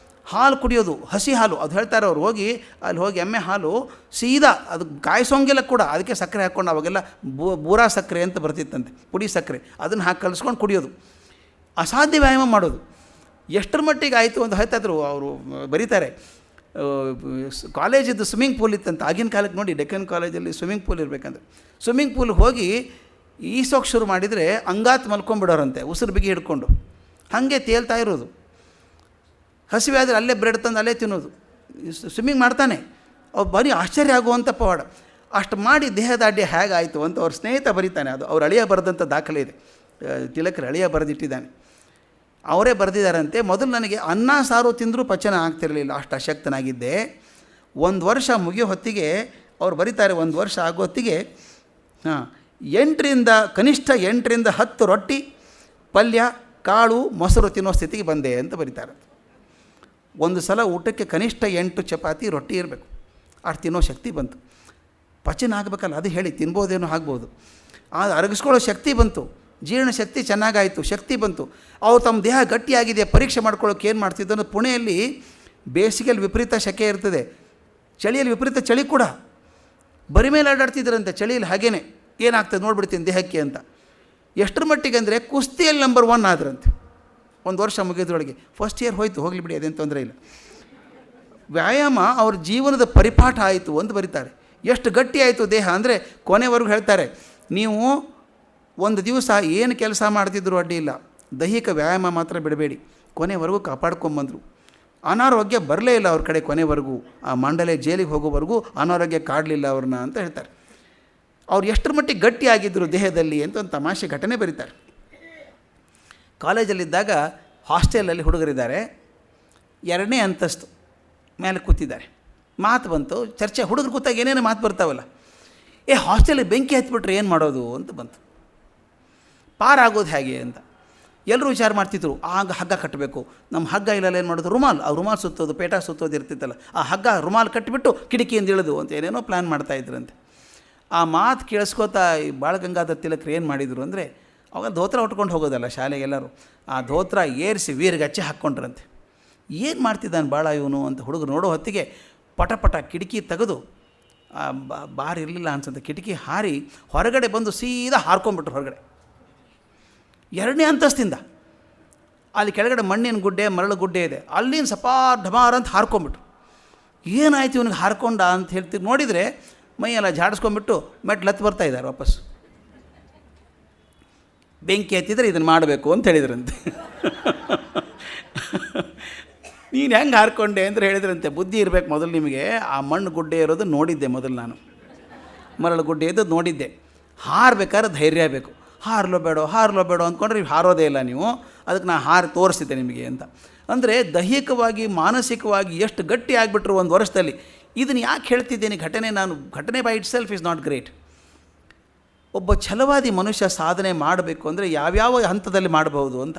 ಹಾಲು ಕುಡಿಯೋದು, ಹಸಿ ಹಾಲು, ಅದು ಹೇಳ್ತಾರೆ ಅವ್ರು. ಅಲ್ಲಿ ಹೋಗಿ ಎಮ್ಮೆ ಹಾಲು ಸೀದಾ ಅದು ಕಾಯಿಸೋಂಗಿಲ್ಲ ಕೂಡ, ಅದಕ್ಕೆ ಸಕ್ಕರೆ ಹಾಕ್ಕೊಂಡು, ಅವಾಗೆಲ್ಲ ಬೂರಾ ಸಕ್ಕರೆ ಅಂತ ಬರ್ತಿತ್ತಂತೆ, ಪುಡಿ ಸಕ್ಕರೆ, ಅದನ್ನು ಹಾಕಿ ಕಲಿಸ್ಕೊಂಡು ಕುಡಿಯೋದು, ಅಸಾಧ್ಯ ವ್ಯಾಯಾಮ ಮಾಡೋದು. ಎಷ್ಟರ ಮಟ್ಟಿಗೆ ಆಯಿತು ಅಂತ ಹೇಳ್ತಾಯಿದ್ರು ಅವರು. ಬರೀತಾರೆ, ಕಾಲೇಜಿದ್ದು ಸ್ವಿಮ್ಮಿಂಗ್ ಪೂಲ್ ಇತ್ತಂತ ಆಗಿನ ಕಾಲಕ್ಕೆ. ನೋಡಿ, ಡೆಕ್ಕನ್ ಕಾಲೇಜಲ್ಲಿ ಸ್ವಿಮ್ಮಿಂಗ್ ಪೂಲ್ ಇರಬೇಕಂದ್ರೆ ಸ್ವಿಮ್ಮಿಂಗ್ ಪೂಲ್ಗೆ ಹೋಗಿ ಈಸೋಕೆ ಶುರು ಮಾಡಿದರೆ ಅಂಗಾತ್ ಮಲ್ಕೊಂಡ್ಬಿಡೋರಂತೆ, ಉಸಿರು ಬಿಗಿ ಹಿಡ್ಕೊಂಡು ಹಾಗೆ ತೇಲ್ತಾ ಇರೋದು. ಹಸಿವೆ ಆದರೆ ಅಲ್ಲೇ ಬ್ರೆಡ್ ತಂದು ಅಲ್ಲೇ ತಿನ್ನೋದು. ಸ್ವಿಮ್ಮಿಂಗ್ ಮಾಡ್ತಾನೆ. ಅವ್ರು ಬರೀ ಆಶ್ಚರ್ಯ ಆಗುವಂಥ ಪವಾಡ. ಅಷ್ಟು ಮಾಡಿ ದೇಹದ ಅಡ್ಡಿ ಹೇಗಾಯಿತು ಅಂತ ಅವ್ರ ಸ್ನೇಹಿತ ಬರೀತಾನೆ. ಅದು ಅವ್ರ ಅಳಿಯ ಬರೆದಂಥ ದಾಖಲೆ ಇದೆ, ತಿಲಕರ ಅಳಿಯ ಬರೆದಿಟ್ಟಿದ್ದಾನೆ. ಅವರೇ ಬರೆದಿದ್ದಾರಂತೆ, ಮೊದಲು ನನಗೆ ಅನ್ನ ಸಾರು ತಿಂದರೂ ಪಚನ ಆಗ್ತಿರಲಿಲ್ಲ, ಅಷ್ಟು ಅಶಕ್ತನಾಗಿದ್ದೆ. 1 ವರ್ಷ ಮುಗಿಯೋ ಹೊತ್ತಿಗೆ ಅವ್ರು ಬರೀತಾರೆ, 1 ವರ್ಷ ಆಗೋ ಹೊತ್ತಿಗೆ ಕನಿಷ್ಠ 8ರಿಂದ 10 ರೊಟ್ಟಿ, ಪಲ್ಯ, ಕಾಳು, ಮೊಸರು ತಿನ್ನೋ ಸ್ಥಿತಿಗೆ ಬಂದೆ ಅಂತ ಬರೀತಾರೆ. ಒಂದು ಸಲ ಊಟಕ್ಕೆ ಕನಿಷ್ಠ 8 ಚಪಾತಿ ರೊಟ್ಟಿ ಇರಬೇಕು, ಅಷ್ಟು ತಿನ್ನೋ ಶಕ್ತಿ ಬಂತು. ಪಚನ ಆಗಬೇಕಲ್ಲ, ಅದು ಹೇಳಿ ತಿನ್ಬೋದೇನೋ ಆಗ್ಬೋದು. ಅದು ಅರಗಿಸ್ಕೊಳ್ಳೋ ಶಕ್ತಿ ಬಂತು, ಜೀರ್ಣ ಶಕ್ತಿ ಚೆನ್ನಾಗಾಯಿತು, ಶಕ್ತಿ ಬಂತು. ಅವ್ರು ತಮ್ಮ ದೇಹ ಗಟ್ಟಿಯಾಗಿದೆ ಪರೀಕ್ಷೆ ಮಾಡ್ಕೊಳ್ಳೋಕೆ ಏನು ಮಾಡ್ತಿದ್ದು ಅಂದರೆ, ಪುಣೆಯಲ್ಲಿ ಬೇಸಿಗೆಯಲ್ಲಿ ವಿಪರೀತ ಶೆಕೆ ಇರ್ತದೆ, ಚಳಿಯಲ್ಲಿ ವಿಪರೀತ ಚಳಿ ಕೂಡ. ಬರಿ ಮೇಲೆ ಆಡಾಡ್ತಿದ್ರಂತೆ ಚಳಿಯಲ್ಲಿ. ಹಾಗೇನೆ ಏನಾಗ್ತದೆ ನೋಡ್ಬಿಡ್ತೀನಿ ದೇಹಕ್ಕೆ ಅಂತ. ಎಷ್ಟರ ಮಟ್ಟಿಗೆ ಅಂದರೆ ಕುಸ್ತಿಯಲ್ಲಿ ನಂಬರ್ 1 ಆದ್ರಂತೆ 1 ವರ್ಷ ಮುಗಿದ್ರೊಳಗೆ. ಫಸ್ಟ್ ಇಯರ್ ಹೋಯ್ತು, ಹೋಗಲಿ ಬಿಡಿ, ಅದೇನು ತೊಂದರೆ ಇಲ್ಲ. ವ್ಯಾಯಾಮ ಅವ್ರ ಜೀವನದ ಪರಿಪಾಠ ಆಯಿತು ಅಂತ ಬರೀತಾರೆ. ಎಷ್ಟು ಗಟ್ಟಿ ಆಯಿತು ದೇಹ ಅಂದರೆ, ಕೊನೆವರೆಗೂ ಹೇಳ್ತಾರೆ, ನೀವು ಒಂದು ದಿವಸ ಏನು ಕೆಲಸ ಮಾಡ್ತಿದ್ರು ಅಡ್ಡಿ ಇಲ್ಲ, ದೈಹಿಕ ವ್ಯಾಯಾಮ ಮಾತ್ರ ಬಿಡಬೇಡಿ. ಕೊನೆವರೆಗೂ ಕಾಪಾಡ್ಕೊಂಬಂದರು. ಅನಾರೋಗ್ಯ ಬರಲೇ ಇಲ್ಲ ಅವ್ರ ಕಡೆ ಕೊನೆವರೆಗೂ. ಆ ಮಂಡಲೆ ಜೈಲಿಗೆ ಹೋಗೋವರೆಗೂ ಅನಾರೋಗ್ಯ ಕಾಡಲಿಲ್ಲ ಅವ್ರನ್ನ ಅಂತ ಹೇಳ್ತಾರೆ. ಅವ್ರು ಎಷ್ಟರ ಮಟ್ಟಿಗೆ ಗಟ್ಟಿಯಾಗಿದ್ದರು ದೇಹದಲ್ಲಿ ಅಂತ ಒಂದು ತಮಾಷೆ ಘಟನೆ ಬರೀತಾರೆ. ಕಾಲೇಜಲ್ಲಿದ್ದಾಗ ಹಾಸ್ಟೆಲಲ್ಲಿ ಹುಡುಗರಿದ್ದಾರೆ, 2ನೇ ಅಂತಸ್ತು ಮೇಲೆ ಕೂತಿದ್ದಾರೆ. ಮಾತು ಬಂತು, ಚರ್ಚೆ. ಹುಡುಗರು ಕೂತಾಗ ಏನೇನು ಮಾತು ಬರ್ತಾವಲ್ಲ, ಹಾಸ್ಟೆಲಿಗೆ ಬೆಂಕಿ ಹತ್ಬಿಟ್ರೆ ಏನು ಮಾಡೋದು ಅಂತ ಬಂತು. ಪಾರಾಗೋದು ಹೇಗೆ ಅಂತ ಎಲ್ಲರೂ ವಿಚಾರ ಮಾಡ್ತಿದ್ರು. ಆಗ ಹಗ್ಗ ಕಟ್ಟಬೇಕು, ನಮ್ಮ ಹಗ್ಗ ಇಲ್ಲಲ್ಲ, ಏನು ಮಾಡೋದು, ರುಮಾಲ್ ಸುತ್ತೋದು, ಪೇಟ ಸುತ್ತೋದು ಇರ್ತಿತ್ತಲ್ಲ, ಆ ಹಗ್ಗ ರುಮಾಲ್ ಕಟ್ಟಿಬಿಟ್ಟು ಕಿಟಕಿಯಿಂದ ಇಳಿದು ಅಂತ ಏನೇನೋ ಪ್ಲ್ಯಾನ್ ಮಾಡ್ತಾಯಿದ್ರಂತೆ. ಆ ಮಾತು ಕೇಳಿಸ್ಕೋತಾ ಈ ಬಾಳಗಂಗಾಧರ ತಿಲಕರು ಏನು ಮಾಡಿದರು ಅಂದರೆ, ಅವಾಗ ಧೋತ್ರ ಉಟ್ಕೊಂಡು ಹೋಗೋದಲ್ಲ ಶಾಲೆಗೆಲ್ಲರೂ, ಆ ಧೋತ್ರ ಏರಿಸಿ ವೀರ್ಗಚ್ಚೆ ಹಾಕ್ಕೊಂಡ್ರಂತೆ. ಏನು ಮಾಡ್ತಿದ್ದಾನೆ ಭಾಳ ಇವನು ಅಂತ ಹುಡುಗರು ನೋಡೋ ಹೊತ್ತಿಗೆ ಪಟ ಕಿಟಕಿ ತೆಗೆದು, ಬಾರ್ ಇರಲಿಲ್ಲ ಅನ್ಸುತ್ತೆ, ಕಿಟಕಿ ಹಾರಿ ಹೊರಗಡೆ ಬಂದು ಸೀದಾ ಹಾರ್ಕೊಂಡ್ಬಿಟ್ರು ಹೊರಗಡೆ 2ನೇ ಅಂತಸ್ತಿಂದ. ಅಲ್ಲಿ ಕೆಳಗಡೆ ಮಣ್ಣಿನ ಗುಡ್ಡೆ, ಮರಳು ಗುಡ್ಡೆ ಇದೆ, ಅಲ್ಲಿನ ಢಮಾರ್ ಅಂತ ಹಾರ್ಕೊಂಬಿಟ್ರು. ಏನಾಯ್ತು ಇವನಿಗೆ ಹಾರ್ಕೊಂಡ ಅಂತ ಹೇಳ್ತೀವಿ. ನೋಡಿದರೆ ಮೈಯೆಲ್ಲ ಜಾಡಿಸ್ಕೊಂಡ್ಬಿಟ್ಟು ಮೆಟ್ಲು ಹತ್ತಿ ಬರ್ತಾ ಇದ್ದಾರೆ ವಾಪಸ್. ಬೆಂಕಿ ಹತ್ತಿದ್ರೆ ಇದನ್ನು ಮಾಡಬೇಕು ಅಂತ ಹೇಳಿದ್ರಂತೆ. ನೀನು ಹೆಂಗೆ ಹಾರ್ಕೊಂಡೆ ಅಂತ ಹೇಳಿದ್ರಂತೆ. ಬುದ್ಧಿ ಇರಬೇಕು ಮೊದಲು ನಿಮಗೆ. ಆ ಮಣ್ಣು ಗುಡ್ಡೆ ಇರೋದು ನೋಡಿದ್ದೆ ಮೊದಲು ನಾನು, ಮರಳು ಗುಡ್ಡೆ ಇದ್ದು ನೋಡಿದ್ದೆ. ಹಾರಬೇಕಾದ್ರೆ ಧೈರ್ಯ ಬೇಕು. ಹಾರಲೋ ಬೇಡೋ ಅಂದ್ಕೊಂಡ್ರೆ ನೀವು ಹಾರೋದೇ ಇಲ್ಲ ನೀವು. ಅದಕ್ಕೆ ನಾನು ಹಾರಿ ತೋರಿಸ್ತಿದ್ದೆ ನಿಮಗೆ ಅಂತ. ಅಂದರೆ ದೈಹಿಕವಾಗಿ ಮಾನಸಿಕವಾಗಿ ಎಷ್ಟು ಗಟ್ಟಿ ಆಗಿಬಿಟ್ರು 1 ವರ್ಷದಲ್ಲಿ. ಇದನ್ನು ಯಾಕೆ ಹೇಳ್ತಿದ್ದೇನೆ ಘಟನೆ by it self is not great. ಒಬ್ಬ ಛಲವಾದಿ ಮನುಷ್ಯ ಸಾಧನೆ ಮಾಡಬೇಕು ಅಂದರೆ ಯಾವ್ಯಾವ ಹಂತದಲ್ಲಿ ಮಾಡಬಹುದು ಅಂತ.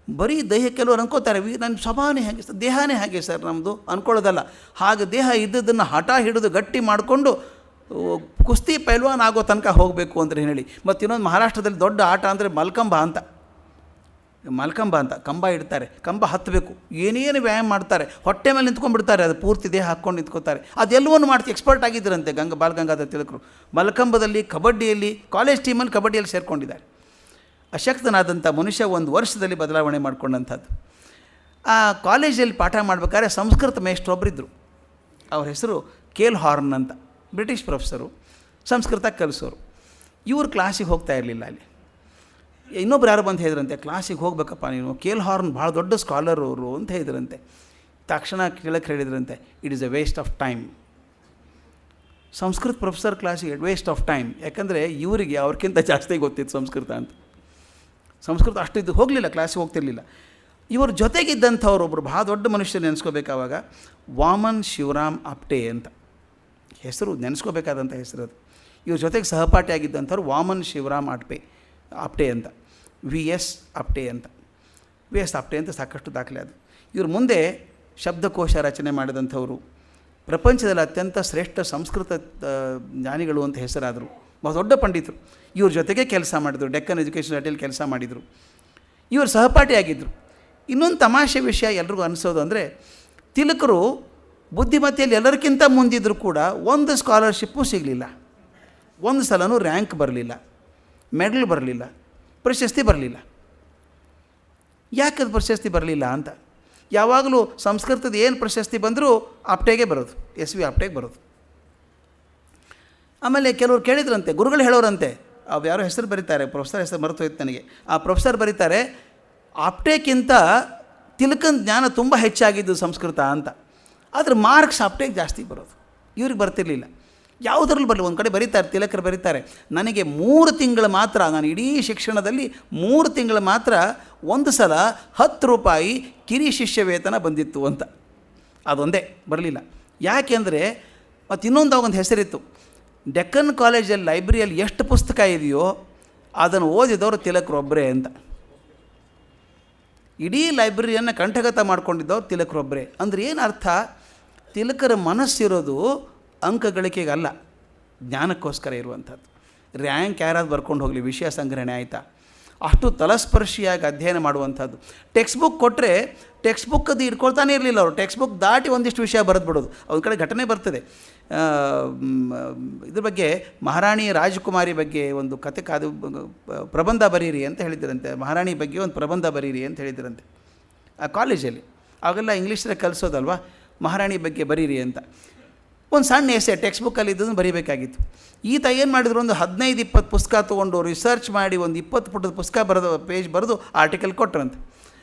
ಬರೀ ದೇಹ ಕೆಲವರು ಅನ್ಕೋತಾರೆ, ನನ್ನ ಸ್ವಭಾವನೇ ಹಾಗೆ ಸರ್, ದೇಹನೇ ಹಾಗೆ ಸರ್ ನಮ್ಮದು ಅಂದ್ಕೊಳ್ಳೋದಲ್ಲ. ಹಾಗೆ ದೇಹ ಇದ್ದದನ್ನು ಹಠ ಹಿಡಿದು ಗಟ್ಟಿ ಮಾಡಿಕೊಂಡು ಕುಸ್ತಿ ಪೈಲ್ವಾನ್ ಆಗೋ ತನಕ ಹೋಗಬೇಕು ಅಂದರೆ ಹೇಳಿ. ಮತ್ತು ಇನ್ನೊಂದು ಮಹಾರಾಷ್ಟ್ರದಲ್ಲಿ ದೊಡ್ಡ ಆಟ ಅಂದರೆ ಮಲ್ಕಂಬ ಅಂತ ಕಂಬ ಇಡ್ತಾರೆ, ಕಂಬ ಹತ್ತಬೇಕು, ಏನೇನು ವ್ಯಾಯಾಮ ಮಾಡ್ತಾರೆ, ಹೊಟ್ಟೆ ಮೇಲೆ ನಿಂತ್ಕೊಂಡ್ಬಿಡ್ತಾರೆ, ಅದು ಪೂರ್ತಿ ದೇಹ ಹಾಕ್ಕೊಂಡು ನಿಂತ್ಕೋತಾರೆ. ಅದೆಲ್ಲವನ್ನು ಮಾಡ್ತಿ ಎಕ್ಸ್ಪರ್ಟ್ ಆಗಿದ್ದರಂತೆ ಬಾಲಗಂಗಾಧರ ತಿಲಕರು. ಮಲ್ಕಂಬದಲ್ಲಿ, ಕಬಡ್ಡಿಯಲ್ಲಿ, ಕಾಲೇಜ್ ಟೀಮಲ್ಲಿ ಕಬಡ್ಡಿಯಲ್ಲಿ ಸೇರಿಕೊಂಡಿದ್ದಾರೆ. ಅಶಕ್ತನಾದಂಥ ಮನುಷ್ಯ 1 ವರ್ಷದಲ್ಲಿ ಬದಲಾವಣೆ ಮಾಡಿಕೊಂಡಂಥದ್ದು. ಆ ಕಾಲೇಜಲ್ಲಿ ಪಾಠ ಮಾಡಬೇಕಾದ್ರೆ ಸಂಸ್ಕೃತ ಮೇಷ್ಟ್ರೊಬ್ಬರಿದ್ದರು. ಅವ್ರ ಹೆಸರು ಕೇಲ್ ಹಾರ್ನ್ ಅಂತ, ಬ್ರಿಟಿಷ್ ಪ್ರೊಫೆಸರು, ಸಂಸ್ಕೃತ ಕಲಿಸೋರು. ಇವರು ಕ್ಲಾಸಿಗೆ ಹೋಗ್ತಾ ಇರಲಿಲ್ಲ ಅಲ್ಲಿ. ಇನ್ನೊಬ್ರು ಯಾರು ಬಂದು ಹೇಳಿದ್ರಂತೆ, ಕ್ಲಾಸಿಗೆ ಹೋಗ್ಬೇಕಪ್ಪ ನೀನು, ಕೇಲ್ ಹಾರ್ನ್ ಭಾಳ ದೊಡ್ಡ ಸ್ಕಾಲರ್ ಅವರು ಅಂತ ಹೇಳಿದ್ರಂತೆ. ತಕ್ಷಣ ಕೇಳಕ್ಕೆ ಹೇಳಿದ್ರಂತೆ, it is A waste of time. Sanskrit professor ಕ್ಲಾಸಿಗೆ ವೇಸ್ಟ್ ಆಫ್ ಟೈಮ್, ಯಾಕಂದರೆ ಇವರಿಗೆ ಅವ್ರಿಗಿಂತ ಜಾಸ್ತಿ ಗೊತ್ತಿತ್ತು ಸಂಸ್ಕೃತ ಅಂತ. ಸಂಸ್ಕೃತ ಅಷ್ಟಿದ್ದು ಹೋಗಲಿಲ್ಲ, ಕ್ಲಾಸಿಗೆ ಹೋಗ್ತಿರ್ಲಿಲ್ಲ. ಇವ್ರ ಜೊತೆಗಿದ್ದಂಥವ್ರು ಒಬ್ಬರು ಭಾಳ ದೊಡ್ಡ ಮನುಷ್ಯರು ನೆನೆಸ್ಕೋಬೇಕಾವಾಗ, ವಾಮನ್ ಶಿವರಾಮ್ ಆಪ್ಟೆ ಅಂತ ಹೆಸರು, ನೆನೆಸ್ಕೋಬೇಕಾದಂಥ ಹೆಸರು ಅದು. ಇವ್ರ ಜೊತೆಗೆ ಸಹಪಾಠಿಯಾಗಿದ್ದಂಥವ್ರು ವಾಮನ್ ಶಿವರಾಮ್ ಆಪ್ಟೆ ಅಂತ, ವಿ ಎಸ್ ಆಪ್ಟೆ ಅಂತ ಸಾಕಷ್ಟು ದಾಖಲೆ ಅದು. ಇವ್ರ ಮುಂದೆ ಶಬ್ದಕೋಶ ರಚನೆ ಮಾಡಿದಂಥವರು, ಪ್ರಪಂಚದಲ್ಲಿ ಅತ್ಯಂತ ಶ್ರೇಷ್ಠ ಸಂಸ್ಕೃತ ಜ್ಞಾನಿಗಳು ಅಂತ ಹೆಸರಾದರು, ಬಹು ದೊಡ್ಡ ಪಂಡಿತರು. ಇವ್ರ ಜೊತೆಗೆ ಕೆಲಸ ಮಾಡಿದರು, ಡೆಕ್ಕನ್ ಎಜುಕೇಷನ್ ಸೊಸೈಟಿಯಲ್ಲಿ ಕೆಲಸ ಮಾಡಿದರು, ಇವರು ಸಹಪಾಠಿಯಾಗಿದ್ದರು. ಇನ್ನೊಂದು ತಮಾಷೆ ವಿಷಯ ಎಲ್ರಿಗೂ ಅನಿಸೋದು ಅಂದರೆ, ತಿಲಕರು ಬುದ್ಧಿಮತ್ತೆಯಲ್ಲಿ ಎಲ್ಲರಿಗಿಂತ ಮುಂದಿದ್ದರೂ ಕೂಡ ಒಂದು ಸ್ಕಾಲರ್ಶಿಪ್ಪು ಸಿಗಲಿಲ್ಲ, ಒಂದು ಸಲನೂ ರ್ಯಾಂಕ್ ಬರಲಿಲ್ಲ, ಮೆಡಲ್ ಬರಲಿಲ್ಲ, ಪ್ರಶಸ್ತಿ ಬರಲಿಲ್ಲ. ಯಾಕದು ಪ್ರಶಸ್ತಿ ಬರಲಿಲ್ಲ ಅಂತ? ಯಾವಾಗಲೂ ಸಂಸ್ಕೃತದ ಏನು ಪ್ರಶಸ್ತಿ ಬಂದರೂ ಆಪ್ಟೆಗೆ ಬರೋದು, ಎಸ್ ವಿ ಆಪ್ಟೆಗೆ ಬರೋದು. ಆಮೇಲೆ ಕೆಲವರು ಕೇಳಿದ್ರಂತೆ, ಗುರುಗಳು ಹೇಳೋರಂತೆ, ಅವು ಯಾರೋ ಹೆಸರು ಬರೀತಾರೆ, ಪ್ರೊಫೆಸರ್ ಹೆಸರು ಮರೆತೋಯ್ತು ನನಗೆ, ಆ ಪ್ರೊಫೆಸರ್ ಬರೀತಾರೆ, ಆಪ್ಟೆಕ್ಕಿಂತ ತಿಲಕನ ಜ್ಞಾನ ತುಂಬ ಹೆಚ್ಚಾಗಿದ್ದು ಸಂಸ್ಕೃತ ಅಂತ. ಆದರೆ ಮಾರ್ಕ್ಸ್ ಆಪ್ಟೆಗೆ ಜಾಸ್ತಿ ಬರೋದು, ಇವ್ರಿಗೆ ಬರ್ತಿರ್ಲಿಲ್ಲ. ಯಾವುದರಲ್ಲೂ ಬರಲಿ, ಒಂದು ಕಡೆ ಬರೀತಾರೆ, ತಿಲಕರು ಬರೀತಾರೆ, ನನಗೆ 3 ತಿಂಗಳು ಮಾತ್ರ, ನಾನು ಇಡೀ ಶಿಕ್ಷಣದಲ್ಲಿ 3 ತಿಂಗಳು ಮಾತ್ರ ಒಂದು ಸಲ 10 ರೂಪಾಯಿ ಕಿರಿ ಶಿಷ್ಯ ವೇತನ ಬಂದಿತ್ತು ಅಂತ. ಅದೊಂದೇ ಬರಲಿಲ್ಲ. ಯಾಕೆಂದರೆ ಮತ್ತು ಇನ್ನೊಂದು ಒಂದು ಹೆಸರಿತ್ತು, ಡೆಕ್ಕನ್ ಕಾಲೇಜಲ್ಲಿ ಲೈಬ್ರರಿಯಲ್ಲಿ ಎಷ್ಟು ಪುಸ್ತಕ ಇದೆಯೋ ಅದನ್ನು ಓದಿದವರು ತಿಲಕರೊಬ್ಬರೇ ಅಂತ. ಇಡೀ ಲೈಬ್ರರಿಯನ್ನು ಕಂಠಗತ ಮಾಡ್ಕೊಂಡಿದ್ದವ್ರು ತಿಲಕರೊಬ್ಬರೇ. ಅಂದರೆ ಏನು ಅರ್ಥ? ತಿಲಕರ ಮನಸ್ಸಿರೋದು ಅಂಕ ಗಳಿಕೆಗಲ್ಲ, ಜ್ಞಾನಕ್ಕೋಸ್ಕರ ಇರುವಂಥದ್ದು. ರ್ಯಾಂಕ್ ಯಾರಾದ್ರು ಬರ್ಕೊಂಡು ಹೋಗಲಿ, ವಿಷಯ ಸಂಗ್ರಹಣೆ ಆಯಿತಾ, ಅಷ್ಟು ತಲಸ್ಪರ್ಶಿಯಾಗಿ ಅಧ್ಯಯನ ಮಾಡುವಂಥದ್ದು. ಟೆಕ್ಸ್ಟ್ ಬುಕ್ ಕೊಟ್ಟರೆ ಟೆಕ್ಸ್ಟ್ ಬುಕ್ ಅದು ಇಟ್ಕೊಳ್ತಾನೆ ಇರಲಿಲ್ಲ ಅವರು, ಟೆಕ್ಸ್ಟ್ ಬುಕ್ ದಾಟಿ ಒಂದಿಷ್ಟು ವಿಷಯ ಬರೆದು ಬಿಡೋದು. ಒಂದು ಕಡೆ ಘಟನೆ ಬರ್ತದೆ, ಇದ್ರ ಬಗ್ಗೆ ಮಹಾರಾಣಿ ರಾಜಕುಮಾರಿ ಬಗ್ಗೆ ಒಂದು ಕತೆ ಕಾದು ಪ್ರಬಂಧ ಬರೀರಿ ಅಂತ ಹೇಳಿದ್ರಂತೆ. ಮಹಾರಾಣಿ ಬಗ್ಗೆ ಒಂದು ಪ್ರಬಂಧ ಬರೀರಿ ಅಂತ ಹೇಳಿದ್ರಂತೆ ಆ ಕಾಲೇಜಲ್ಲಿ. ಆಗೆಲ್ಲ ಇಂಗ್ಲೀಷಲ್ಲಿ ಕಲಿಸೋದಲ್ವ, ಮಹಾರಾಣಿ ಬಗ್ಗೆ ಬರೀರಿ ಅಂತ ಒಂದು ಸಣ್ಣ ಎಸೆ ಟೆಕ್ಸ್ಟ್ ಬುಕ್ಕಲ್ಲಿ ಇದ್ದದನ್ನು ಬರೀಬೇಕಾಗಿತ್ತು. ಈತ ಏನು ಮಾಡಿದ್ರು, ಒಂದು 15-20 ಪುಸ್ತಕ ತೊಗೊಂಡು ರಿಸರ್ಚ್ ಮಾಡಿ ಒಂದು 20 ಪುಟದ ಪುಸ್ತಕ ಪೇಜ್ ಬರೆದು ಆರ್ಟಿಕಲ್ ಕೊಟ್ಟರಂತೆ.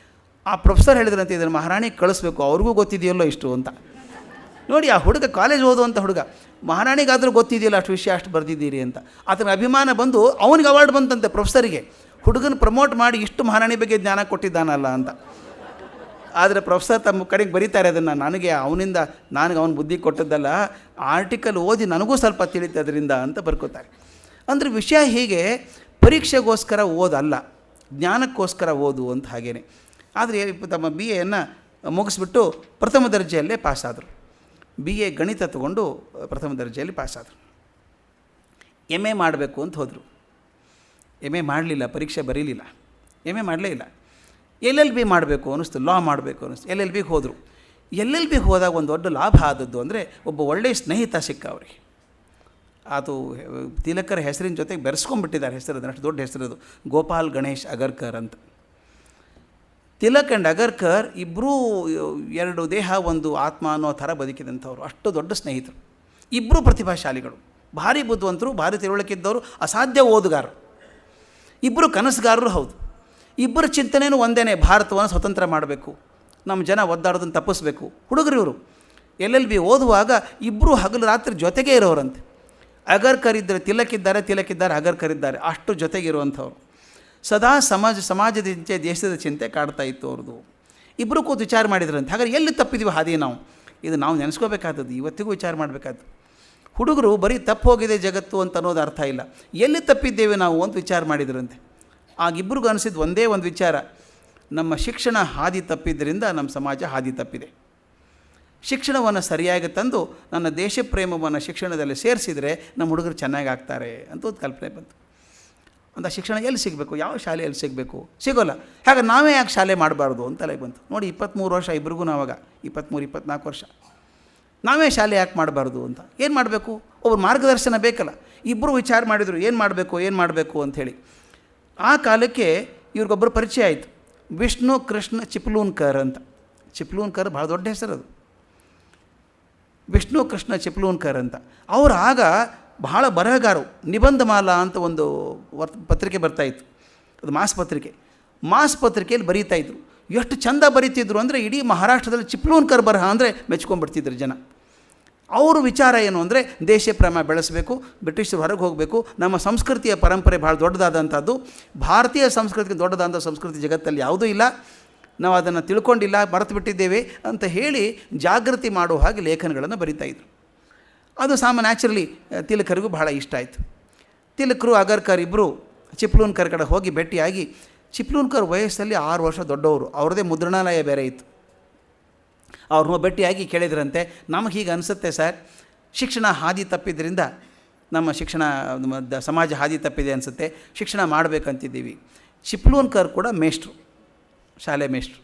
ಆ ಪ್ರೊಫೆಸರ್ ಹೇಳಿದ್ರಂತೆ, ಇದನ್ನು ಮಹಾರಾಣಿಗೆ ಕಳಿಸ್ಬೇಕು, ಅವ್ರಿಗೂ ಗೊತ್ತಿದೆಯಲ್ಲೋ ಇಷ್ಟು ಅಂತ. ನೋಡಿ, ಆ ಹುಡುಗ ಕಾಲೇಜ್ ಓದುವಂಥ ಹುಡುಗ, ಮಹಾರಾಣಿಗಾದರೂ ಗೊತ್ತಿದೆಯಲ್ಲ ಅಷ್ಟು ವಿಷಯ ಅಷ್ಟು ಬರೆದಿದ್ದೀರಿ ಅಂತ. ಆತನ ಅಭಿಮಾನ ಬಂದು ಅವನಿಗೆ ಅವಾರ್ಡ್ ಬಂತಂತೆ ಪ್ರೊಫೆಸರಿಗೆ, ಹುಡುಗನ ಪ್ರಮೋಟ್ ಮಾಡಿ ಇಷ್ಟು ಮಹಾರಾಣಿ ಬಗ್ಗೆ ಜ್ಞಾನ ಕೊಟ್ಟಿದ್ದಾನಲ್ಲ ಅಂತ. ಆದರೆ ಪ್ರೊಫೆಸರ್ ತಮ್ಮ ಕಡೆಗೆ ಬರೀತಾರೆ ಅದನ್ನು, ನನಗೆ ಅವನ ಬುದ್ಧಿ ಕೊಟ್ಟದ್ದಲ್ಲ, ಆರ್ಟಿಕಲ್ ಓದಿ ನನಗೂ ಸ್ವಲ್ಪ ತಿಳಿತು ಅದರಿಂದ ಅಂತ ಬರ್ಕೋತಾರೆ. ಅಂದರೆ ವಿಷಯ ಹೀಗೆ ಪರೀಕ್ಷೆಗೋಸ್ಕರ ಓದಲ್ಲ, ಜ್ಞಾನಕ್ಕೋಸ್ಕರ ಓದು ಅಂತ ಹಾಗೇನೆ. ಆದರೆ ತಮ್ಮ BA ಮುಗಿಸ್ಬಿಟ್ಟು ಪ್ರಥಮ ದರ್ಜೆಯಲ್ಲೇ ಪಾಸಾದರು. BA ಗಣಿತ ತಗೊಂಡು ಪ್ರಥಮ ದರ್ಜೆಯಲ್ಲಿ ಪಾಸಾದರು. MA ಮಾಡಬೇಕು ಅಂತ ಹೋದರು. MA ಮಾಡಲಿಲ್ಲ, ಪರೀಕ್ಷೆ ಬರೀಲಿಲ್ಲ, MA ಮಾಡಲೇ ಇಲ್ಲ. LLB ಮಾಡಬೇಕು ಅನ್ನಿಸ್ತು, ಲಾ ಮಾಡಬೇಕು ಅನ್ನಿಸ್ತು, LLBಗೆ ಹೋದರು. LLBಗೆ ಹೋದಾಗ ಒಂದು ದೊಡ್ಡ ಲಾಭ ಆದದ್ದು ಅಂದರೆ, ಒಬ್ಬ ಒಳ್ಳೆಯ ಸ್ನೇಹಿತ ಸಿಕ್ಕ ಅವರಿಗೆ. ಅದು ತಿಲಕರ ಹೆಸರಿನ ಜೊತೆಗೆ ಬೆರೆಸ್ಕೊಂಡ್ಬಿಟ್ಟಿದ್ದಾರೆ ಹೆಸರು, ಅಷ್ಟು ದೊಡ್ಡ ಹೆಸರದು, ಗೋಪಾಲ್ ಗಣೇಶ್ ಅಗರ್ಕರ್ ಅಂತ. ತಿಲಕ್ ಆ್ಯಂಡ್ ಅಗರ್ಕರ್ ಇಬ್ಬರೂ 2 ದೇಹ ಒಂದು ಆತ್ಮ ಅನ್ನೋ ಥರ ಬದುಕಿದಂಥವ್ರು, ಅಷ್ಟು ದೊಡ್ಡ ಸ್ನೇಹಿತರು. ಇಬ್ಬರೂ ಪ್ರತಿಭಾಶಾಲಿಗಳು, ಭಾರಿ ಬುದ್ಧಿವಂತರು, ಭಾರಿ ತಿಳುವಳಿಕಿದ್ದವರು, ಅಸಾಧ್ಯ ಓದುಗಾರರು, ಇಬ್ಬರು ಕನಸುಗಾರರು ಹೌದು. ಇಬ್ಬರ ಚಿಂತನೆಯೂ ಒಂದೇ, ಭಾರತವನ್ನು ಸ್ವತಂತ್ರ ಮಾಡಬೇಕು, ನಮ್ಮ ಜನ ಒದ್ದಾಡೋದನ್ನು ತಪ್ಪಿಸ್ಬೇಕು. ಹುಡುಗರು ಇವರು LLB ಓದುವಾಗ ಇಬ್ಬರು ಹಗಲು ರಾತ್ರಿ ಜೊತೆಗೇ ಇರೋರಂತೆ. ಅಗರ್ಕರ್ ಇದ್ದರೆ ತಿಲಕಿದ್ದಾರೆ, ತಿಲಕಿದ್ದಾರೆ ಅಗರ್ಕರ್ ಇದ್ದಾರೆ, ಅಷ್ಟು ಜೊತೆಗಿರುವಂಥವ್ರು. ಸದಾ ಸಮಾಜದ ಚಿಂತೆ, ದೇಶದ ಚಿಂತೆ ಕಾಡ್ತಾ ಇತ್ತು ಅವ್ರದ್ದು. ಇಬ್ಬರು ಕೂತು ವಿಚಾರ ಮಾಡಿದ್ರಂತೆ, ಹಾಗಾದ್ರೆ ಎಲ್ಲಿ ತಪ್ಪಿದ್ದೀವಿ ಹಾದಿ ನಾವು? ಇದು ನಾವು ನೆನೆಸ್ಕೋಬೇಕಾದದ್ದು, ಇವತ್ತಿಗೂ ವಿಚಾರ ಮಾಡಬೇಕಾದ್ದು. ಹುಡುಗರು ಬರೀ ತಪ್ಪು ಹೋಗಿದೆ ಜಗತ್ತು ಅಂತ ಅನ್ನೋದು ಅರ್ಥ ಇಲ್ಲ, ಎಲ್ಲಿ ತಪ್ಪಿದ್ದೇವೆ ನಾವು ಅಂತ ವಿಚಾರ ಮಾಡಿದ್ರಂತೆ. ಆಗಿಬ್ಬರಿಗೂ ಅನಿಸಿದ್ದು ಒಂದೇ ಒಂದು ವಿಚಾರ, ನಮ್ಮ ಶಿಕ್ಷಣ ಹಾದಿ ತಪ್ಪಿದ್ದರಿಂದ ನಮ್ಮ ಸಮಾಜ ಹಾದಿ ತಪ್ಪಿದೆ. ಶಿಕ್ಷಣವನ್ನು ಸರಿಯಾಗಿ ತಂದು ನನ್ನ ದೇಶ ಪ್ರೇಮವನ್ನು ಶಿಕ್ಷಣದಲ್ಲಿ ಸೇರಿಸಿದರೆ ನಮ್ಮ ಹುಡುಗರು ಚೆನ್ನಾಗಿ ಆಗ್ತಾರೆ ಅಂತ ಒಂದು ಕಲ್ಪನೆ ಬಂತು. ಅಂತ ಶಿಕ್ಷಣ ಎಲ್ಲಿ ಸಿಗಬೇಕು, ಯಾವ ಶಾಲೆಯಲ್ಲಿ ಸಿಗಬೇಕು? ಸಿಗೋಲ್ಲ. ಹಾಗೆ ನಾವೇ ಯಾಕೆ ಶಾಲೆ ಮಾಡಬಾರ್ದು ಅಂತ ತಲೆಗೆ ಬಂತು. ನೋಡಿ, 23 ವರ್ಷ ಇಬ್ರಿಗೂ, ನಾವಾಗ 23-24 ವರ್ಷ, ನಾವೇ ಶಾಲೆ ಯಾಕೆ ಮಾಡಬಾರ್ದು ಅಂತ. ಏನು ಮಾಡಬೇಕು? ಒಬ್ಬರು ಮಾರ್ಗದರ್ಶನ ಬೇಕಲ್ಲ. ಇಬ್ಬರು ವಿಚಾರ ಮಾಡಿದರು, ಏನು ಮಾಡಬೇಕು ಅಂಥೇಳಿ. ಆ ಕಾಲಕ್ಕೆ ಇವ್ರಿಗೊಬ್ಬರು ಪರಿಚಯ ಆಯಿತು, ವಿಷ್ಣು ಕೃಷ್ಣ ಚಿಪ್ಲೂನ್ಕರ್ ಅಂತ. ಚಿಪ್ಲೂನ್ಕರ್ ಭಾಳ ದೊಡ್ಡ ಹೆಸರು ಅದು, ವಿಷ್ಣು ಕೃಷ್ಣ ಚಿಪ್ಲೂನ್ಕರ್ ಅಂತ. ಅವರು ಆಗ ಬಹಳ ಬರಹಗಾರರು. ನಿಬಂಧಮಾಲಾ ಅಂತ ಒಂದು ಪತ್ರಿಕೆ ಬರ್ತಾಯಿತ್ತು, ಅದು ಮಾಸ್ ಪತ್ರಿಕೆ. ಮಾಸ್ ಪತ್ರಿಕೆಯಲ್ಲಿ ಬರೀತಾಯಿದ್ರು. ಎಷ್ಟು ಚಂದ ಬರೀತಿದ್ರು ಅಂದರೆ ಇಡೀ ಮಹಾರಾಷ್ಟ್ರದಲ್ಲಿ ಚಿಪ್ಲೂನ್ಕರ್ ಬರಹ ಅಂದರೆ ಮೆಚ್ಕೊಂಡ್ಬಿಡ್ತಿದ್ರು ಜನ. ಅವ್ರ ವಿಚಾರ ಏನು ಅಂದರೆ ದೇಶ ಪ್ರೇಮ ಬೆಳೆಸಬೇಕು, ಬ್ರಿಟಿಷರು ಹೊರಗೆ ಹೋಗಬೇಕು, ನಮ್ಮ ಸಂಸ್ಕೃತಿಯ ಪರಂಪರೆ ಭಾಳ ದೊಡ್ಡದಾದಂಥದ್ದು, ಭಾರತೀಯ ಸಂಸ್ಕೃತಿಗೆ ದೊಡ್ಡದಾದಂಥ ಸಂಸ್ಕೃತಿ ಜಗತ್ತಲ್ಲಿ ಯಾವುದೂ ಇಲ್ಲ, ನಾವು ಅದನ್ನು ತಿಳ್ಕೊಂಡಿಲ್ಲ, ಮರೆತು ಬಿಟ್ಟಿದ್ದೇವೆ ಅಂತ ಹೇಳಿ ಜಾಗೃತಿ ಮಾಡೋ ಹಾಗೆ ಲೇಖನಗಳನ್ನು ಬರೀತಾಯಿದ್ರು. ಅದು ನ್ಯಾಚುರಲಿ ತಿಲಕರಿಗೂ ಬಹಳ ಇಷ್ಟ ಆಯಿತು. ತಿಲಕರು ಅಗರ್ಕರ್ ಇಬ್ಬರು ಚಿಪ್ಲೂನ್ಕರ್ ಕಡೆ ಹೋಗಿ ಭೇಟಿಯಾಗಿ, ಚಿಪ್ಲೂನ್ಕರ್ ವಯಸ್ಸಲ್ಲಿ 6 ವರ್ಷ ದೊಡ್ಡವರು, ಅವ್ರದ್ದೇ ಮುದ್ರಣಾಲಯ ಬೇರೆ ಇತ್ತು. ಅವ್ರನ್ನ ಭೇಟಿಯಾಗಿ ಕೇಳಿದ್ರಂತೆ, ನಮಗೆ ಹೀಗೆ ಅನಿಸುತ್ತೆ ಸರ್, ಶಿಕ್ಷಣ ಹಾದಿ ತಪ್ಪಿದ್ರಿಂದ ನಮ್ಮ ಸಮಾಜ ಹಾದಿ ತಪ್ಪಿದೆ ಅನಿಸುತ್ತೆ, ಶಿಕ್ಷಣ ಮಾಡಬೇಕಂತಿದ್ದೀವಿ. ಚಿಪ್ಲೂನ್ಕರ್ ಕೂಡ ಮೇಷ್ಟ್ರು, ಶಾಲೆ ಮೇಷ್ಟ್ರು.